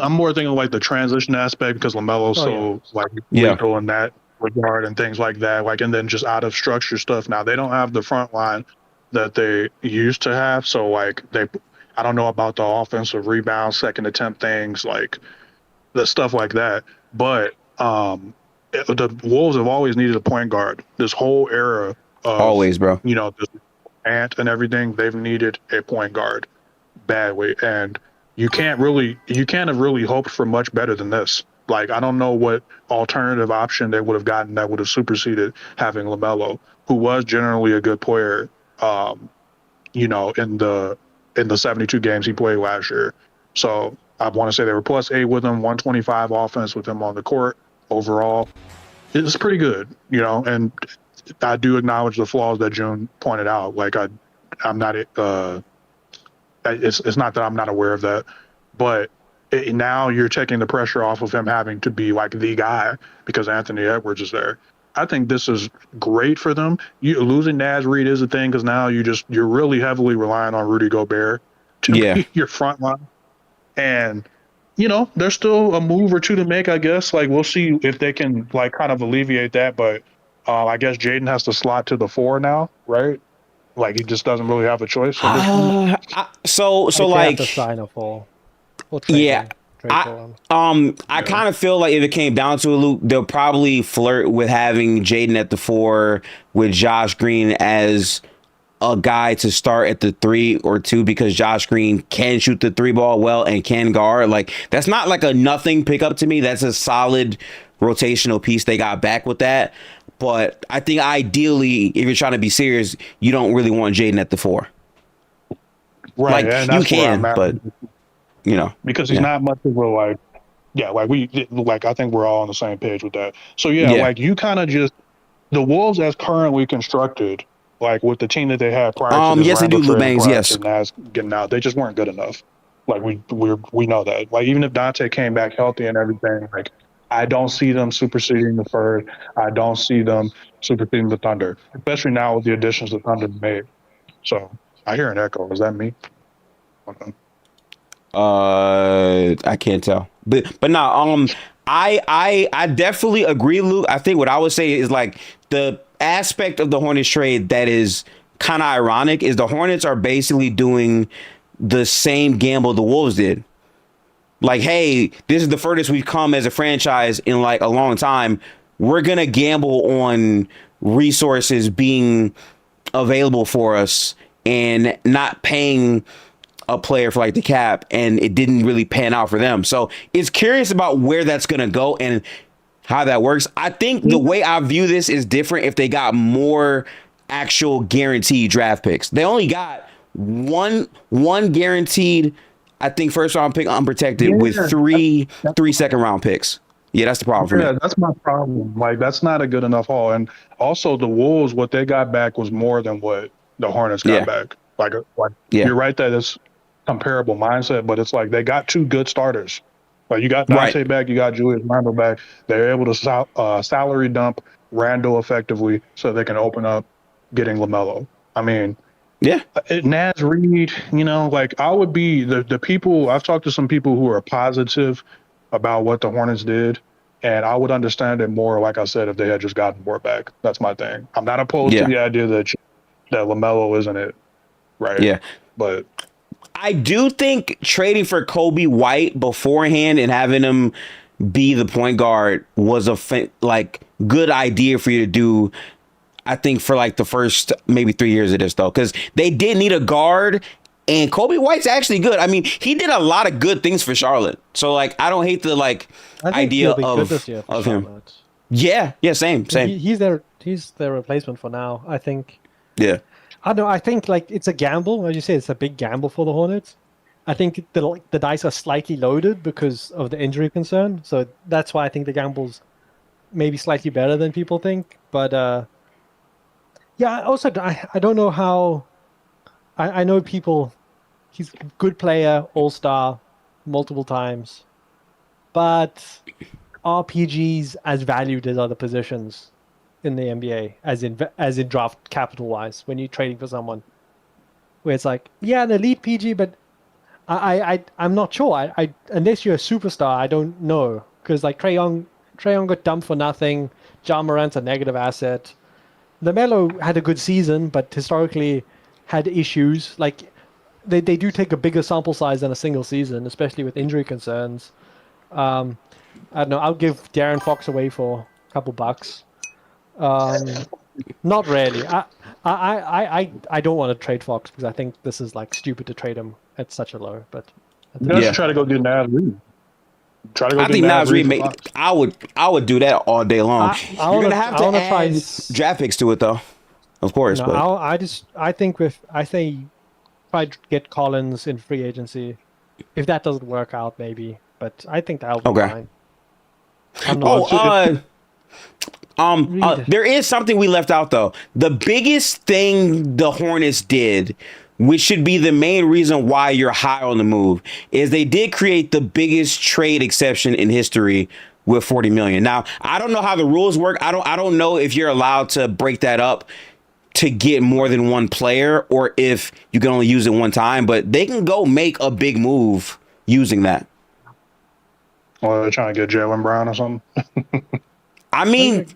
I'm more thinking like the transition aspect because LaMelo's lethal in that regard and things like that. Like, and then just out of structure stuff. Now they don't have the front line that they used to have. So like I don't know about the offensive rebound, second attempt things, like the stuff like that. But the Wolves have always needed a point guard. This whole era of always, bro. This Ant and everything, they've needed a point guard badly, and you can't have really hoped for much better than this. Like, I don't know what alternative option they would have gotten that would have superseded having LaMelo, who was generally a good player, in the 72 games he played last year. So I want to say they were +8 with him, 125 offense with him on the court overall. It's pretty good, and I do acknowledge the flaws that June pointed out. Like I'm not it's not that I'm not aware of that, but now you're taking the pressure off of him having to be like the guy because Anthony Edwards is there. I think this is great for them. Losing Naz Reid is a thing because now you're really heavily relying on Rudy Gobert to be your front line. And there's still a move or two to make, I guess. Like, we'll see if they can, like, kind of alleviate that. But I guess Jaden has to slot to the 4 now, right? Like, he just doesn't really have a choice at this point. So Like, they have to like, sign a for or trade yeah, him. Trade for him. I kind of feel like if it came down to it, Luke, they'll probably flirt with having Jaden at the 4 with Josh Green as a guy to start at the 3 or 2 because Josh Green can shoot the 3 ball well and can guard. Like, that's not like a nothing pickup to me. That's a solid rotational piece they got back with that. But I think ideally, if you're trying to be serious, you don't really want Jaden at the 4. Right. Like, And you that's where can, I'm at. but Because he's not much of a, like, I think we're all on the same page with that. So, like, you kind of just, the Wolves as currently constructed, like, with the team that they had prior to this yes, they do, Randall Lou trade, Bangs, prior yes. to Nas getting out, they just weren't good enough. Like, we know that. Like, even if Dante came back healthy and everything, like, I don't see them superseding the Third. I don't see them superseding the Thunder, especially now with the additions the Thunder made. So I hear an echo. Is that me? Okay. I can't tell, but no, I definitely agree, Luke. I think what I would say is like the aspect of the Hornets trade that is kind of ironic is the Hornets are basically doing the same gamble the Wolves did. Like, hey, this is the furthest we've come as a franchise in like a long time. We're going to gamble on resources being available for us and not paying a player for like the cap. And it didn't really pan out for them. So it's curious about where that's going to go and how that works. I think the way I view this is different if they got more actual guaranteed draft picks. They only got one guaranteed, I think, first round pick unprotected with three second round picks. Yeah, that's the problem for me. That's my problem. Like, that's not a good enough haul. And also, the Wolves, what they got back was more than what the Hornets got back. Like you're right that it's comparable mindset, but it's like they got 2 good starters. Like, you got Dante back, you got Julius Randle back. They're able to salary dump Randle effectively so they can open up getting LaMelo. I mean, Naz Reid, like, I would be the people. I've talked to some people who are positive about what the Hornets did, and I would understand it more, like I said, if they had just gotten more back. That's my thing. I'm not opposed to the idea that LaMelo isn't it, right? Yeah, but I do think trading for Kobe White beforehand and having him be the point guard was a good idea for you to do. I think for like the first maybe 3 years of this, though, because they did need a guard, and Kobe White's actually good. I mean, he did a lot of good things for Charlotte. So like, I don't hate the idea of him. Yeah, same. He's their replacement for now, I think. Yeah. I don't know. I think like it's a gamble. As you say, it's a big gamble for the Hornets. I think the dice are slightly loaded because of the injury concern. So that's why I think the gamble's maybe slightly better than people think. But yeah, also, I don't know how... I know people... He's a good player, all-star, multiple times. But RPGs as valued as other positions in the NBA, as in draft capital-wise, when you're trading for someone. Where it's like, yeah, an elite PG, but I'm not sure. Unless you're a superstar, I don't know. Because like Trae Young got dumped for nothing. Ja Morant's a negative asset. LaMelo had a good season, but historically had issues. Like, they do take a bigger sample size than a single season, especially with injury concerns. I don't know. I'll give De'Aaron Fox away for a couple bucks. Not really. I don't want to trade Fox because I think this is like stupid to trade him at such a low. But try to go get Naz Reid. I think Naz Reid. I would do that all day long. You're gonna have to add draft picks to it, though. Of course. No, but I think if I get Collins in free agency, if that doesn't work out, maybe. But I think that'll be fine. There is something we left out, though. The biggest thing the Hornets did, which should be the main reason why you're high on the move, is they did create the biggest trade exception in history with $40 million. Now, I don't know how the rules work. I don't know if you're allowed to break that up to get more than one player or if you can only use it one time, but they can go make a big move using that. Or they're trying to get Jaylen Brown or something. I mean,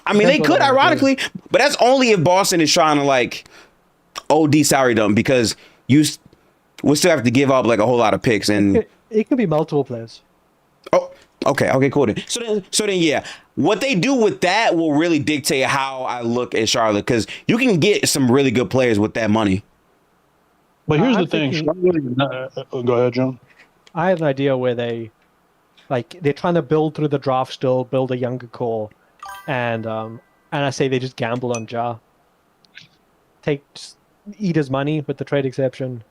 they could ironically, but that's only if Boston is trying to like OD salary dump because we'll still have to give up like a whole lot of picks and it could be multiple players. Oh, okay, cool. Then. So then, yeah, what they do with that will really dictate how I look at Charlotte because you can get some really good players with that money. But here's the thing. Go ahead, John. I have an idea where they're trying to build through the draft still, build a younger core, and I say they just gamble on Ja. Eat his money with the trade exception,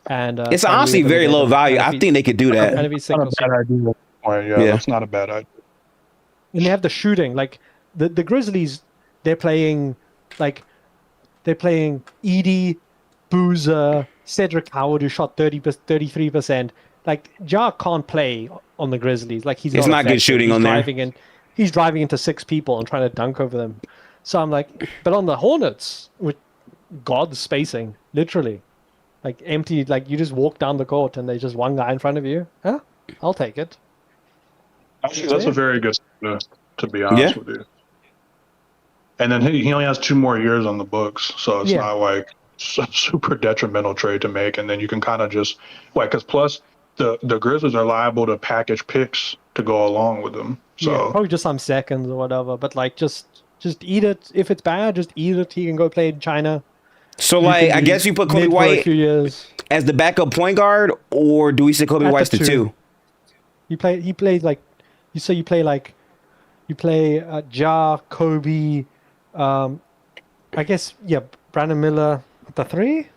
and it's honestly very low value. I think they could do that. That's not a bad idea. Yeah, that's not a bad idea. And they have the shooting. Like the Grizzlies, they're playing Edie, Boozer, Cedric Howard, who shot 33%. Like Ja can't play on the Grizzlies. Like it's not good shooting on there. He's driving into 6 people and trying to dunk over them. So I'm like, but on the Hornets with God's spacing, literally, like empty. Like you just walk down the court and there's just one guy in front of you. Huh? I'll take it. Actually, that's a very good to be honest with you. And then he only has 2 more years on the books, so it's not like a super detrimental trade to make. And then you can kind of just because plus the Grizzlies are liable to package picks to go along with them. So probably just some seconds or whatever. But like just eat it. If it's bad, just eat it. He can go play in China. So like I guess you put Kobe White as the backup point guard, or do we say Kobe White's the 2? He plays like. You play Ja, Kobe, I guess, Brandon Miller at the 3?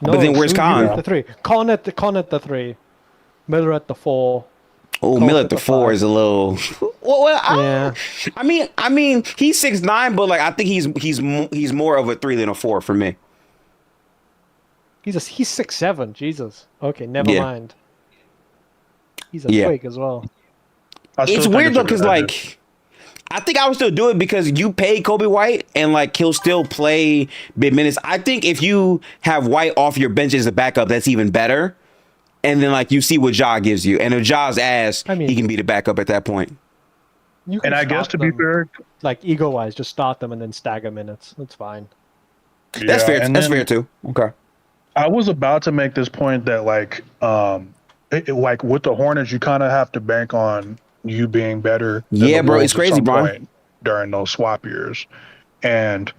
No, but then where's Con? The 3. Con at the 3. Miller at the 4. Oh, Miller at the 4 is a little. I mean, he's 6'9", but like I think he's more of a 3 than a 4 for me. He's 6'7". Jesus. Okay, never mind. He's a twig as well. It's weird though, because like I think I would still do it because you pay Kobe White and like he'll still play big minutes. I think if you have White off your bench as a backup, that's even better. And then like you see what Ja gives you, and if Ja's ass, he can be the backup at that point. And I guess to be fair, like ego wise, just start them and then stagger minutes. That's fine. That's fair. That's fair too. Okay. I was about to make this point that like with the Hornets, you kind of have to bank on you being better. Yeah, bro, it's crazy, bro. During those swap years, and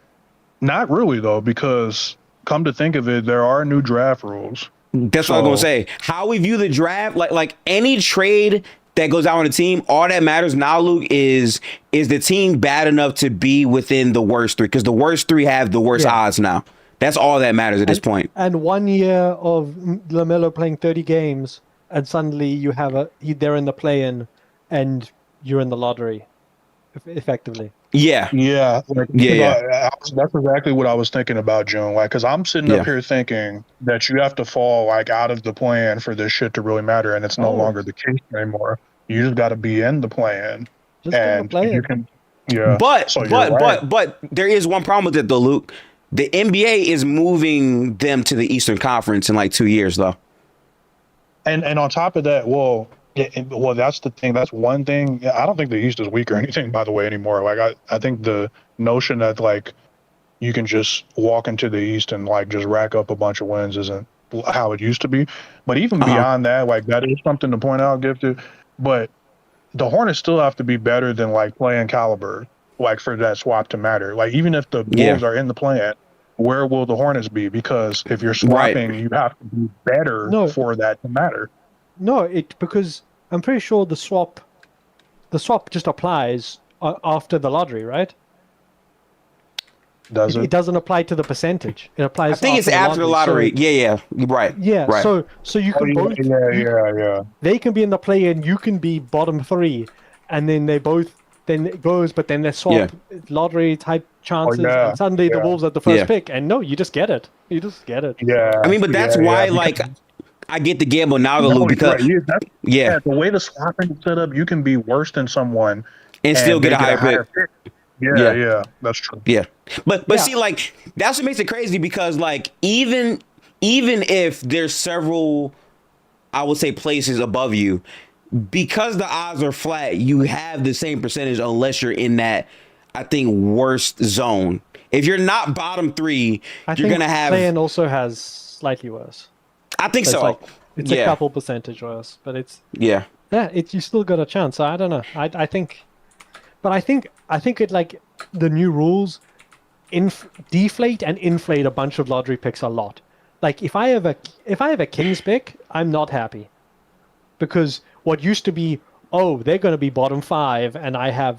not really though, because come to think of it, there are new draft rules. That's what I'm gonna say. How we view the draft, like any trade that goes out on the team, all that matters now, Luke, is the team bad enough to be within the worst 3? Because the worst 3 have the worst odds now. That's all that matters at this point. And 1 year of LaMelo playing 30 games, and suddenly you have they're in the play-in. And you're in the lottery, effectively. Yeah. That's exactly what I was thinking about, June. Like, because I'm sitting up here thinking that you have to fall like out of the plan for this shit to really matter, and it's no longer the case anymore. You just got to be in the plan, and you can. Yeah. But there is one problem with it though, Luke. The NBA is moving them to the Eastern Conference in like 2 years, though. And on top of that, that's the thing. That's one thing. I don't think the East is weak or anything, by the way, anymore. Like I think the notion that like you can just walk into the East and like just rack up a bunch of wins isn't how it used to be. But even beyond that, like that is something to point out, Gifted. But the Hornets still have to be better than like playing caliber, like for that swap to matter. Like even if the Wolves are in the plan, where will the Hornets be? Because if you're swapping, you have to be better for that to matter. No, because I'm pretty sure the swap just applies after the lottery, right? Does it? It doesn't apply to the percentage. It applies. I think it's after the lottery. So, right. Yeah. Right. So you can both. Yeah. They can be in the play-in. You can be bottom 3, and then they both. Then it goes, but then they swap lottery type chances, and suddenly the Wolves at the first pick, and you just get it. Yeah. I mean, but that's why, like. I get the gamble now, though, Luke, because the way the swapping is set up, you can be worse than someone and still get a higher pick. Yeah, that's true. Yeah, but see, like that's what makes it crazy because like even if there's several, I would say places above you, because the odds are flat, you have the same percentage unless you're in that, I think, worst zone. If you're not bottom 3, you're gonna have. Play-in also has slightly worse. I think so. It's a couple percentage worse, but it's you still got a chance. So I don't know. I think it like the new rules deflate and inflate a bunch of lottery picks a lot. Like if I have a Kings pick, I'm not happy because what used to be they're going to be bottom 5 and I have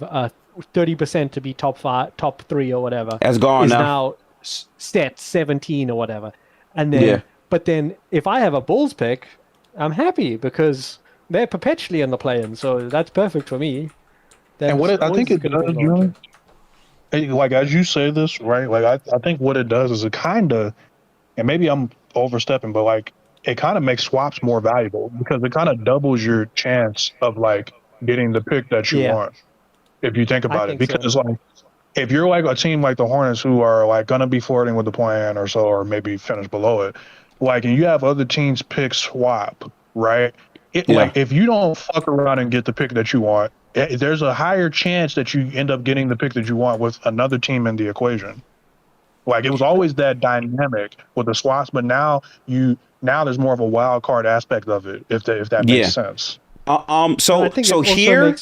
30% to be top 3 or whatever. That's gone is now. Set 17 or whatever, and then. But then, if I have a Bulls pick, I'm happy because they're perpetually in the play-in, so that's perfect for me. And what I think it does, Julian, like as you say this, right? Like I think what it does is it kind of, and maybe I'm overstepping, but like it kind of makes swaps more valuable because it kind of doubles your chance of like getting the pick that you want. If you think about it, because like if you're like a team like the Hornets who are like gonna be flirting with the play-in or so, or maybe finish below it. Like, and you have other teams pick swap, right? Like, if you don't fuck around and get the pick that you want, there's a higher chance that you end up getting the pick that you want with another team in the equation. Like, it was always that dynamic with the swaps, but now there's more of a wild card aspect of it, if that makes sense. So here,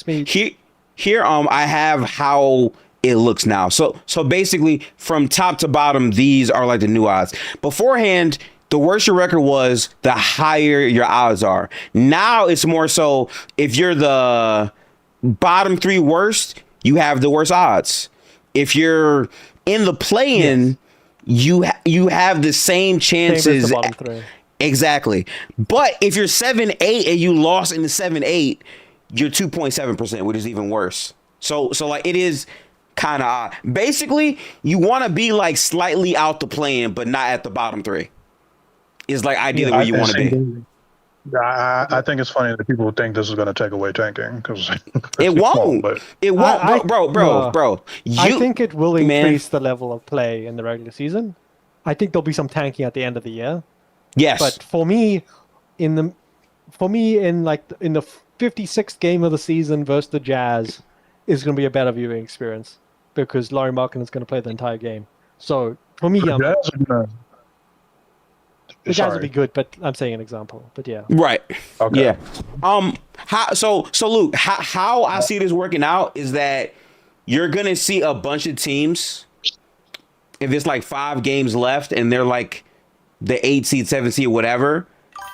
I have how it looks now. So basically, from top to bottom, these are like the new odds. Beforehand, the worse your record was, the higher your odds are. Now it's more so if you're the bottom 3 worst, you have the worst odds. If you're in the play-in, you have the same chances. Same as the bottom 3. Exactly. But if you're 7-8 and you lost in the 7-8, you're 2.7%, which is even worse. So like it is kind of odd. Basically, you want to be like slightly out the play-in, but not at the bottom 3. Is like ideally where you want to be. I think it's funny that people think this is going to take away tanking because it won't. It won't, bro. I think it will increase the level of play in the regular season. I think there'll be some tanking at the end of the year. Yes, but for me, in the 56th game of the season versus the Jazz, is going to be a better viewing experience because Lauri Markkanen is going to play the entire game. So for me, the Jazz would be good, but I'm saying an example. But yeah. Right. Okay. Yeah. So Luke, how I see this working out is that you're gonna see a bunch of teams. If it's like 5 games left and they're like the 8 seed, 7 seed, whatever,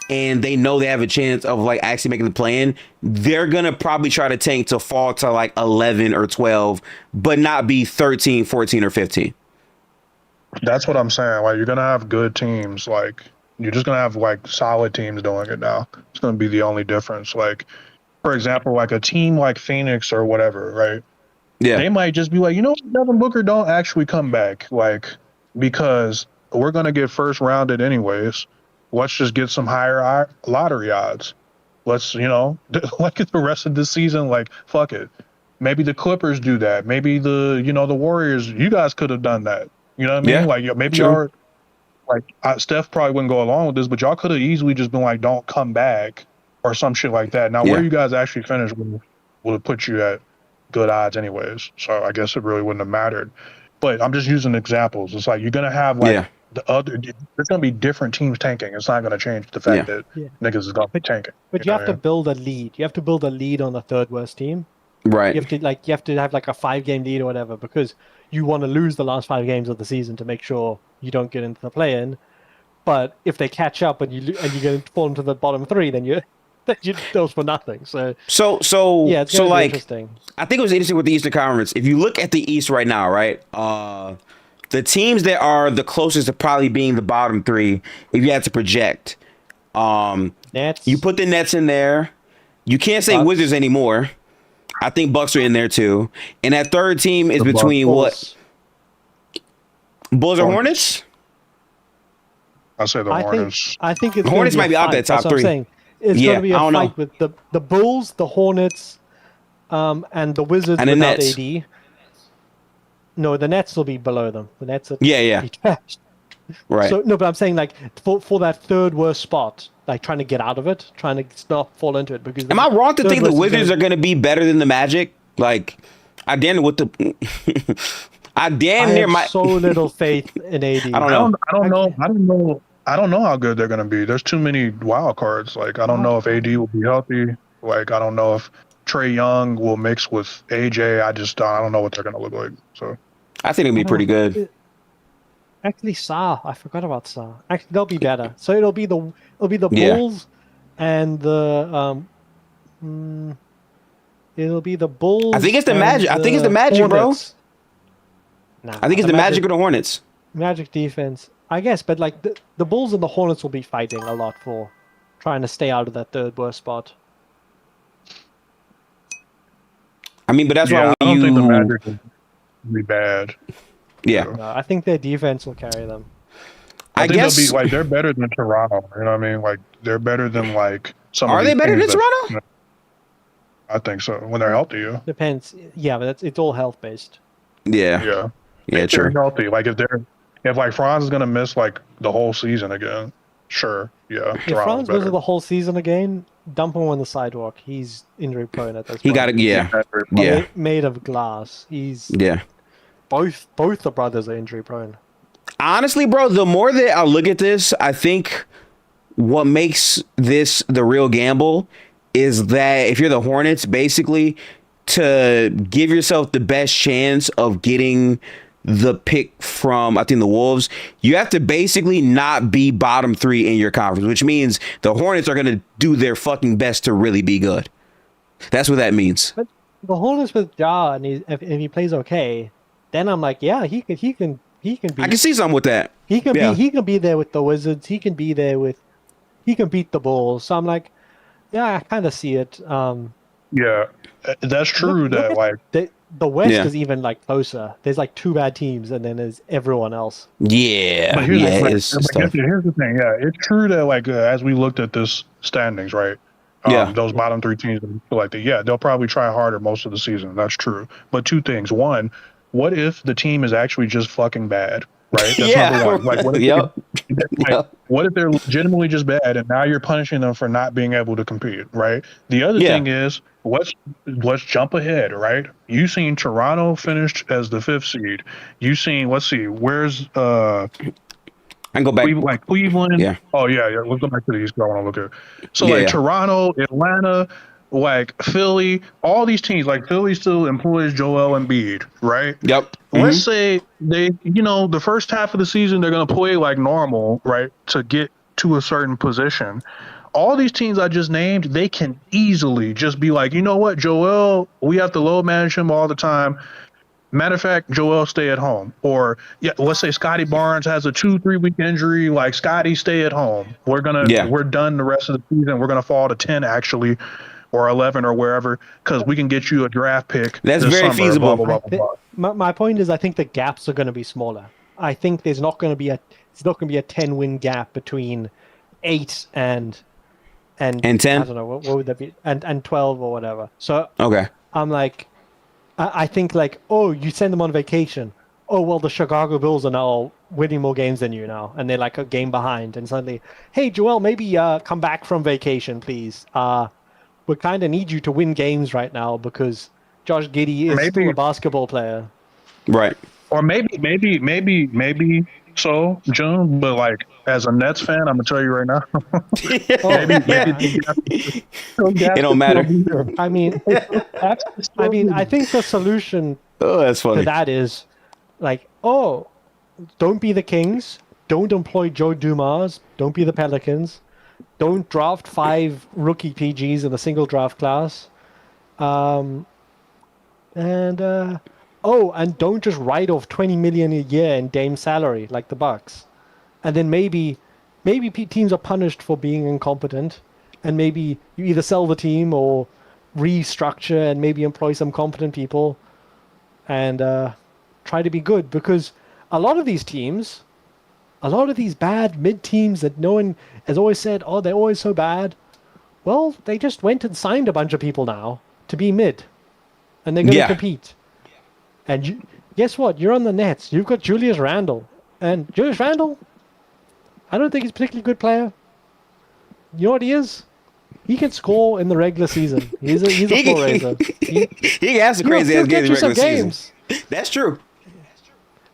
and they know they have a chance of like actually making the play-in, they're gonna probably try to tank to fall to like 11 or 12, but not be 13, 14, or 15. That's what I'm saying. Like you're gonna have good teams, like. You're just going to have, like, solid teams doing it now. It's going to be the only difference. Like, for example, like a team like Phoenix or whatever, right? Yeah. They might just be like, Devin Booker don't actually come back, like, because we're going to get first rounded anyways. Let's just get some higher lottery odds. Let's, look at the rest of the season, like, fuck it. Maybe the Clippers do that. Maybe the Warriors, you guys could have done that. You know what I mean? Yeah. Like, maybe y'all... Like Steph probably wouldn't go along with this, but y'all could have easily just been like, "Don't come back" or some shit like that. Now, where you guys actually finished would have put you at good odds, anyways. So I guess it really wouldn't have mattered. But I'm just using examples. It's like you're gonna have like the other. There's gonna be different teams tanking. It's not gonna change the fact that niggas is gonna be tanking. But you have to build a lead. You have to build a lead on the 3rd worst team. Right. You have to have like a 5-game lead or whatever because you want to lose the last 5 games of the season to make sure you don't get into the play-in. But if they catch up and you fall into the bottom 3, then you those for nothing. So yeah, it's like interesting. I think it was interesting with the Eastern Conference. If you look at the East right now, right, the teams that are the closest to probably being the bottom 3, if you had to project, Nets. You put the Nets in there. You can't say Bucks. Wizards anymore. I think Bucks are in there too. And that 3rd team is between Bulls. What? Bulls or Hornets? I say the Hornets. I think it's Hornets might be out there top 3. What I'm saying. It's going to be a fight with the Bulls, the Hornets, and the Wizards and the without Nets. AD. No, the Nets will be below them. The Nets are yeah. Right. So no, but I'm saying like for that third worst spot, like trying to get out of it, trying to not fall into it. Because am I wrong to third think the worst is Wizards are going to be better than the Magic? Like, I damn near with the, I damn I near have my. so little faith in AD. I don't know. I don't know how good they're gonna be. There's too many wild cards. Like I don't know if AD will be healthy. Like I don't know if Trey Young will mix with AJ. I don't know what they're gonna look like. So I think it'll be pretty good. Actually, Sa, I forgot about Sa. Actually, they'll be better. So it'll be the Yeah. Bulls and the it'll be the Bulls. I think it's the and Magic. I think it's the Magic, Hornets. Nah, I think it's the Magic or the Hornets. Magic defense, I guess. But like the Bulls and the Hornets will be fighting a lot for trying to stay out of that third worst spot. I mean, but that's yeah, why I when don't think the you. Magic will be bad. Yeah. No, I think their defense will carry them. I think guess. they'll be like they're better than Toronto. You know what I mean? Like they're better than like some. Are of they these better than teams that- Toronto? I think so. When they're healthy, yeah. Depends. Yeah, but it's all health based. Yeah. Yeah. Yeah, If they're true. healthy. Like if like Franz is gonna miss like the whole season again, sure. Yeah. If Toronto's Franz misses better. the whole season again, dump him on the sidewalk. He's injury prone at this point. He got it. Yeah. Better. Yeah. Made of glass. He's Yeah. both the brothers are injury prone. Honestly, bro, the more that I look at this, I think what makes this the real gamble is that if you're the Hornets, basically to give yourself the best chance of getting the pick from, I think, the Wolves, you have to basically not be bottom 3 in your conference, which means the Hornets are going to do their fucking best to really be good. That's what that means. But the Hornets with Ja, and if he plays okay, then I'm like, yeah, he can be. I can see something with that. He can Yeah. be. He can be there with the Wizards. He can be there with. He can beat the Bulls. So I'm like, yeah, I kind of see it. Yeah. That's true that like The West Yeah. is even like closer. There's like 2 bad teams, and then there's everyone else. Yeah. But here's, Yeah. the, It's tough. here's the thing. Yeah, it's true that like as we looked at this standings, right? Yeah. Those bottom 3 teams like that. Yeah, they'll probably try harder most of the season. That's true. But 2 things. One, what if the team is actually just fucking bad? Right. That's Yeah. number one. Like, what if, Yep. like, Yep. what if they're legitimately just bad, and now you're punishing them for not being able to compete? Right. The other Yeah. thing is let's jump ahead. Right. You seen Toronto finished as the 5th seed. You seen. Let's see. Where's I can go back. Cleveland. Yeah. Oh yeah. Let's go back to the East. I want to look at. So Yeah, like yeah. Toronto, Atlanta, like Philly, all these teams. Like Philly still employs Joel Embiid, right? Yep. Let's say they, the first half of the season they're gonna play like normal, right, to get to a certain position. All these teams I just named, they can easily just be like, you know what, Joel, we have to load manage him all the time. Matter of fact, Joel, stay at home. Or yeah, let's say Scotty Barnes has a 2-3 week injury. Like Scotty, stay at home. We're done the rest of the season. We're gonna fall to 10 actually, or 11 or wherever, because we can get you a draft pick. That's this very summer, feasible. blah, blah, blah, blah, blah. My point is, I think the gaps are going to be smaller. I think there's not going to be a 10-win gap between 8 and 10? I don't know what would that be, and 12 or whatever. So Okay. I'm like, I think like, oh, you send them on vacation. Oh well, the Chicago Bulls are now winning more games than you now, and they're like a game behind. And suddenly, hey Joel, maybe come back from vacation, please. We kind of need you to win games right now because Josh Giddey is still a basketball player. Right. Or maybe so, June, but like as a Nets fan, I'm gonna tell you right now. It don't matter. I mean, I think the solution Oh, that's to funny. that is like, oh, don't be the Kings, don't employ Joe Dumas, don't be the Pelicans, don't draft 5 rookie PGs in a single draft class, and don't just write off $20 million a year in Dame salary like the Bucks, and then maybe teams are punished for being incompetent, and maybe you either sell the team or restructure and maybe employ some competent people, and try to be good, because a lot of these teams, a lot of these bad mid teams that no one has always said, oh, they're always so bad. Well, they just went and signed a bunch of people now to be mid, and they're going to compete. And guess what? You're on the Nets. You've got Julius Randle, and Julius Randle, I don't think he's a particularly good player. You know what he is? He can score in the regular season. He's a floor raiser. He has some crazy ass games in the regular season. That's true.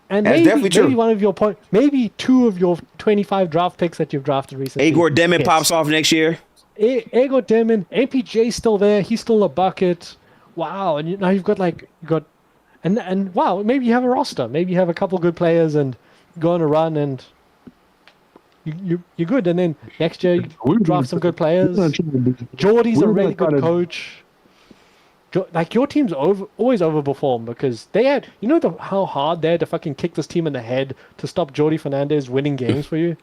And That's definitely true. Maybe one of your maybe 2 of your 25 draft picks that you've drafted recently. Igor Demon pops off next year. Igor Demon, MPJ's still there. He's still a bucket. Wow, and now you've got and wow, maybe you have a roster. Maybe you have a couple good players and go on a run and you're good. And then next year you draft some good players. Jordy's a really good coach. Like your team's always overperform because they had, how hard they had to fucking kick this team in the head to stop Jordy Fernandez winning games for you.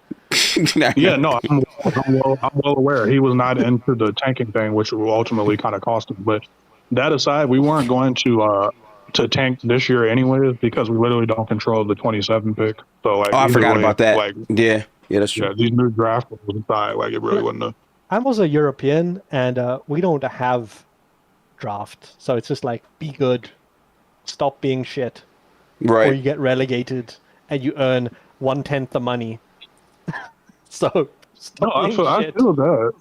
Yeah, no, I'm well aware he was not into the tanking thing, which will ultimately kind of cost him. But that aside, we weren't going to tank this year anyways because we literally don't control the 27 pick. So like, I forgot about that. Yeah, that's true. Yeah, these new draft rules aside, like it really wouldn't have. I'm also European, and we don't have draft, so it's just like be good, stop being shit, right? Or you get relegated and you earn 1/10 the money. So I feel that.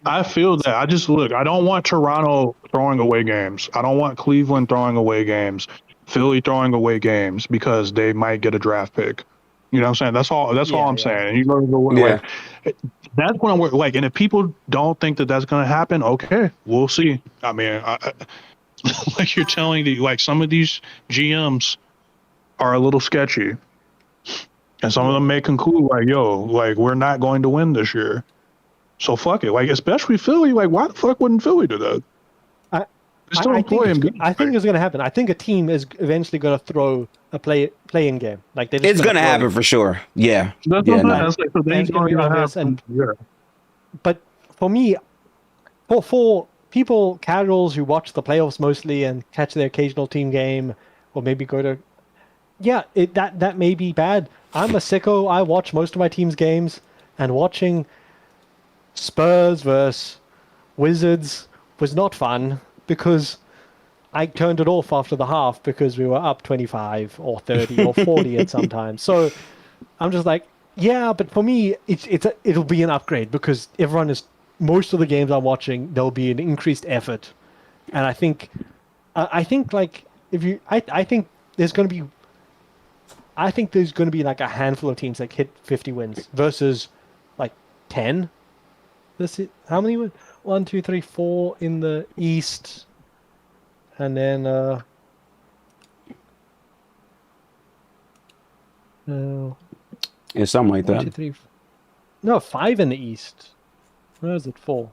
I feel that. I just I don't want Toronto throwing away games. I don't want Cleveland throwing away games. Philly throwing away games because they might get a draft pick. You know what I'm saying? That's all I'm saying. And you know, like, that's what I'm like. And if people don't think that that's going to happen, okay, we'll see. I mean, like you're telling me, like some of these GMs are a little sketchy, and some of them may conclude like, "Yo, like we're not going to win this year, so fuck it." Like especially Philly. Like why the fuck wouldn't Philly do that? I think it's going to happen. I think a team is eventually going to throw a play-in game. Like it's going to happen for sure. Yeah. But for me, for people casuals who watch the playoffs mostly and catch their occasional team game, or maybe go to, that may be bad. I'm a sicko. I watch most of my team's games, and watching Spurs versus Wizards was not fun. Because I turned it off after the half because we were up 25 or 30 or 40 at some time. So I'm just like, yeah, but for me, it'll be an upgrade because most of the games I'm watching, there'll be an increased effort. And I think like I think there's going to be like a handful of teams that hit 50 wins versus like 10. How many wins? 1, 2, 3, 4 in the East, and then something like that. 1, 2, 3, no, 5 in the East. Where is it? 4,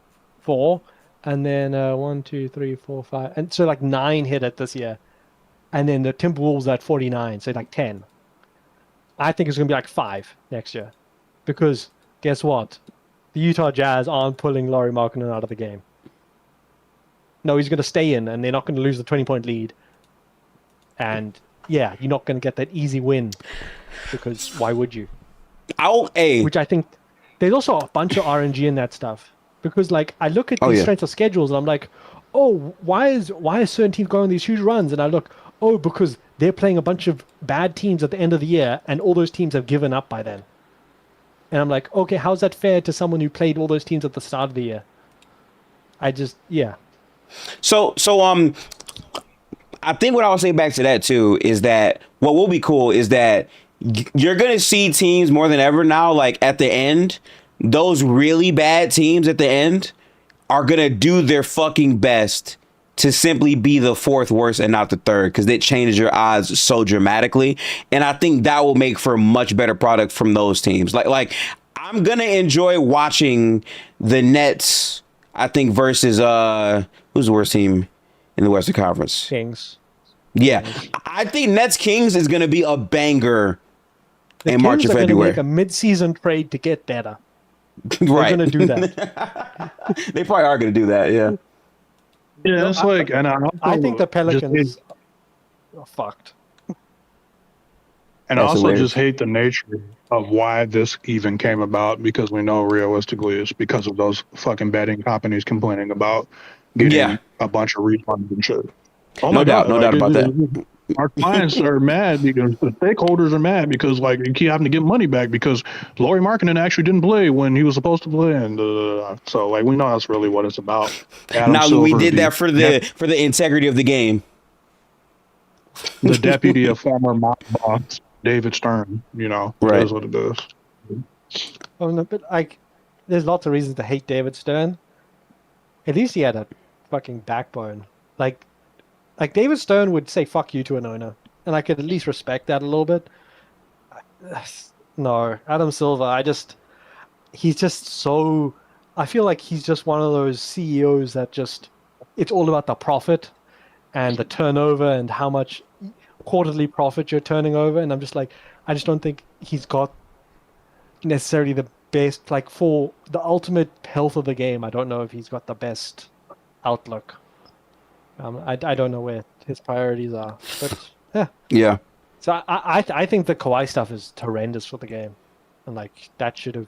and then 1, 2, 3, 4, 5, and so like 9 hit it this year, and then the Timberwolves at 49, so like 10. I think it's gonna be like 5 next year, because guess what? The Utah Jazz aren't pulling Lauri Markkanen out of the game. No, he's going to stay in, and they're not going to lose the 20-point lead. And, you're not going to get that easy win. Because why would you? Which I think... There's also a bunch of RNG in that stuff. Because, like, I look at these strengths of schedules, and I'm like, why is certain teams going on these huge runs? And I look, because they're playing a bunch of bad teams at the end of the year, and all those teams have given up by then. And I'm like, okay, how's that fair to someone who played all those teams at the start of the year? So I think what I would say back to that too is that what will be cool is that you're going to see teams more than ever now, like at the end, those really bad teams at the end are going to do their fucking best to simply be the 4th worst and not the 3rd, because it changes your odds so dramatically. And I think that will make for a much better product from those teams. Like I'm going to enjoy watching the Nets, I think, versus who's the worst team in the Western Conference? Kings. Yeah. I think Nets Kings is going to be a banger in March or February. They're going to make a mid-season trade to get better. Right. They're going to do that. They probably are going to do that, yeah. Yeah, it's like, and I think the Pelicans are fucked. And I also just hate the nature of why this even came about, because we know realistically it's because of those fucking betting companies complaining about getting a bunch of refunds and shit. No doubt about that. Our clients are mad because the stakeholders are mad because like they keep having to get money back because Laurie Markkinen actually didn't play when he was supposed to play, and so like we know that's really what it's about. Adam Now we Silver, did that for the integrity of the game. the deputy of former mob boss David Stern. You know, Right. it is what it is. Oh no, but like, there's lots of reasons to hate David Stern. At least he had a fucking backbone. Like David Stern would say "fuck you" to an owner, and I could at least respect that a little bit. No, Adam Silver, he's just so. I feel like he's just one of those CEOs that just, it's all about the profit and the turnover and how much quarterly profit you're turning over, and I'm just like, I just don't think he's got necessarily the best, like for the ultimate health of the game. I don't know if he's got the best outlook. I don't know where his priorities are, but yeah. Yeah. So I think the Kawhi stuff is horrendous for the game, and like that should have.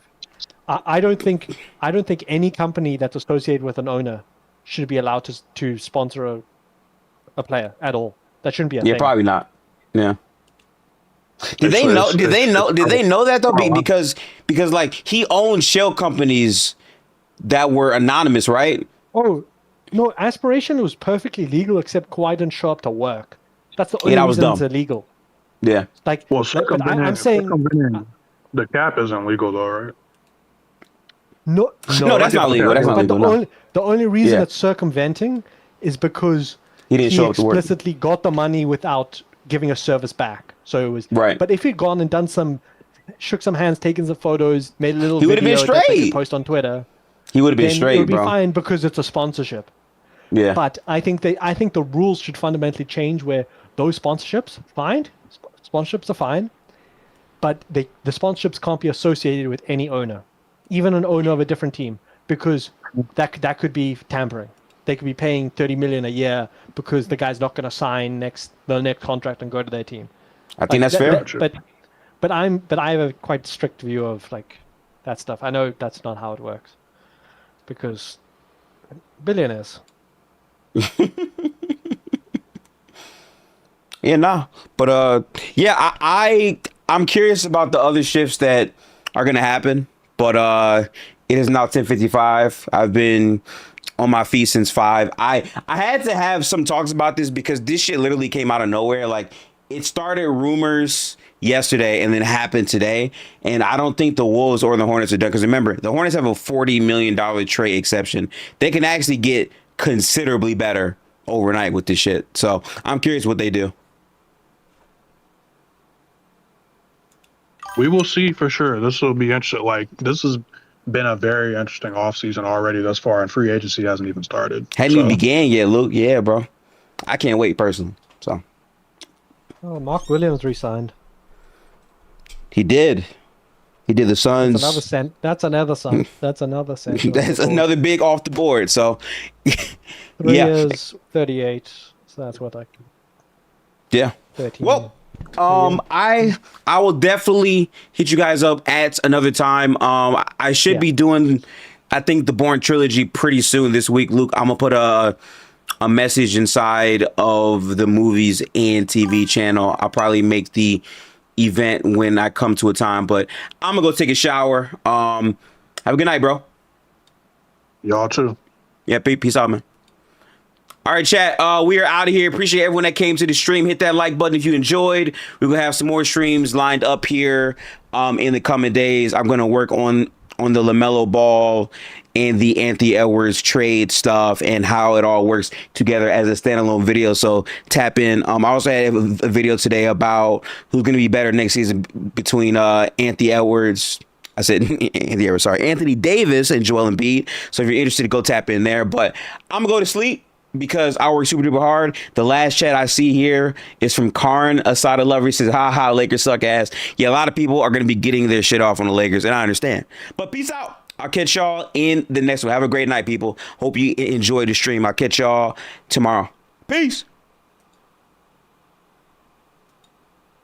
I don't think any company that's associated with an owner should be allowed to sponsor a player at all. That shouldn't be a thing. Probably not. Yeah. Did they know that though? Because like he owned shell companies that were anonymous, right? Oh no, Aspiration was perfectly legal except Kawhi didn't show up to work. That's the only that was reason dumb. it's illegal. Yeah. Like, Well, but I'm saying the cap isn't legal though, right? no, that's not legal. That's not but legal. the only reason it's circumventing is because He didn't show up to work. explicitly got the money without giving a service back. So it was right. But if he'd gone and done shook some hands, taken some photos, made a little he video been that they straight. could post on Twitter, he would have been then straight, it would be bro. fine because it's a sponsorship. Yeah. But I think the rules should fundamentally change where those sponsorships sponsorships are fine, but the sponsorships can't be associated with any owner, even an owner of a different team, because that could be tampering. They could be paying $30 million a year because the guy's not going to sign the next contract and go to their team. I think that's fair. But I have a quite strict view of like that stuff. I know that's not how it works because billionaires. Yeah, nah. But yeah, I'm curious about the other shifts that are gonna happen. But it is now 10:55. I've been on my feet since 5. I had to have some talks about this because this shit literally came out of nowhere. Like it started rumors yesterday and then happened today. And I don't think the Wolves or the Hornets are done. Because remember, the Hornets have a $40 million trade exception. They can actually get considerably better overnight with this shit. So I'm curious what they do. We will see for sure. This will be interesting. Like this has been a very interesting offseason already thus far, and free agency hasn't even started. Hadn't even began yet, Luke. Yeah, bro. I can't wait personally. So. Oh, Mark Williams resigned. He did. He did the Suns. That's another cent. That's another big off the board. So, 3 years, 38. So that's what I. Yeah. 13. Well, I will definitely hit you guys up at another time. I should be doing, I think, the Bourne trilogy pretty soon this week, Luke. I'm gonna put a message inside of the movies and TV channel. I'll probably make the event when I come to a time, but I'm gonna go take a shower. Have a good night, bro. Y'all too. Yeah, peace out, man. All right, chat. We are out of here. Appreciate everyone that came to the stream. Hit that like button if you enjoyed. We're gonna have some more streams lined up here in the coming days. I'm gonna work on the LaMelo Ball and the Anthony Edwards trade stuff and how it all works together as a standalone video. So tap in. I also had a video today about who's gonna be better next season between Anthony Edwards. I said Anthony Davis and Joel Embiid. So if you're interested, go tap in there. But I'm gonna go to sleep because I work super duper hard. The last chat I see here is from Karn Asada Lover. He says, ha, Lakers suck ass. Yeah, a lot of people are going to be getting their shit off on the Lakers, and I understand. But peace out. I'll catch y'all in the next one. Have a great night, people. Hope you enjoy the stream. I'll catch y'all tomorrow. Peace.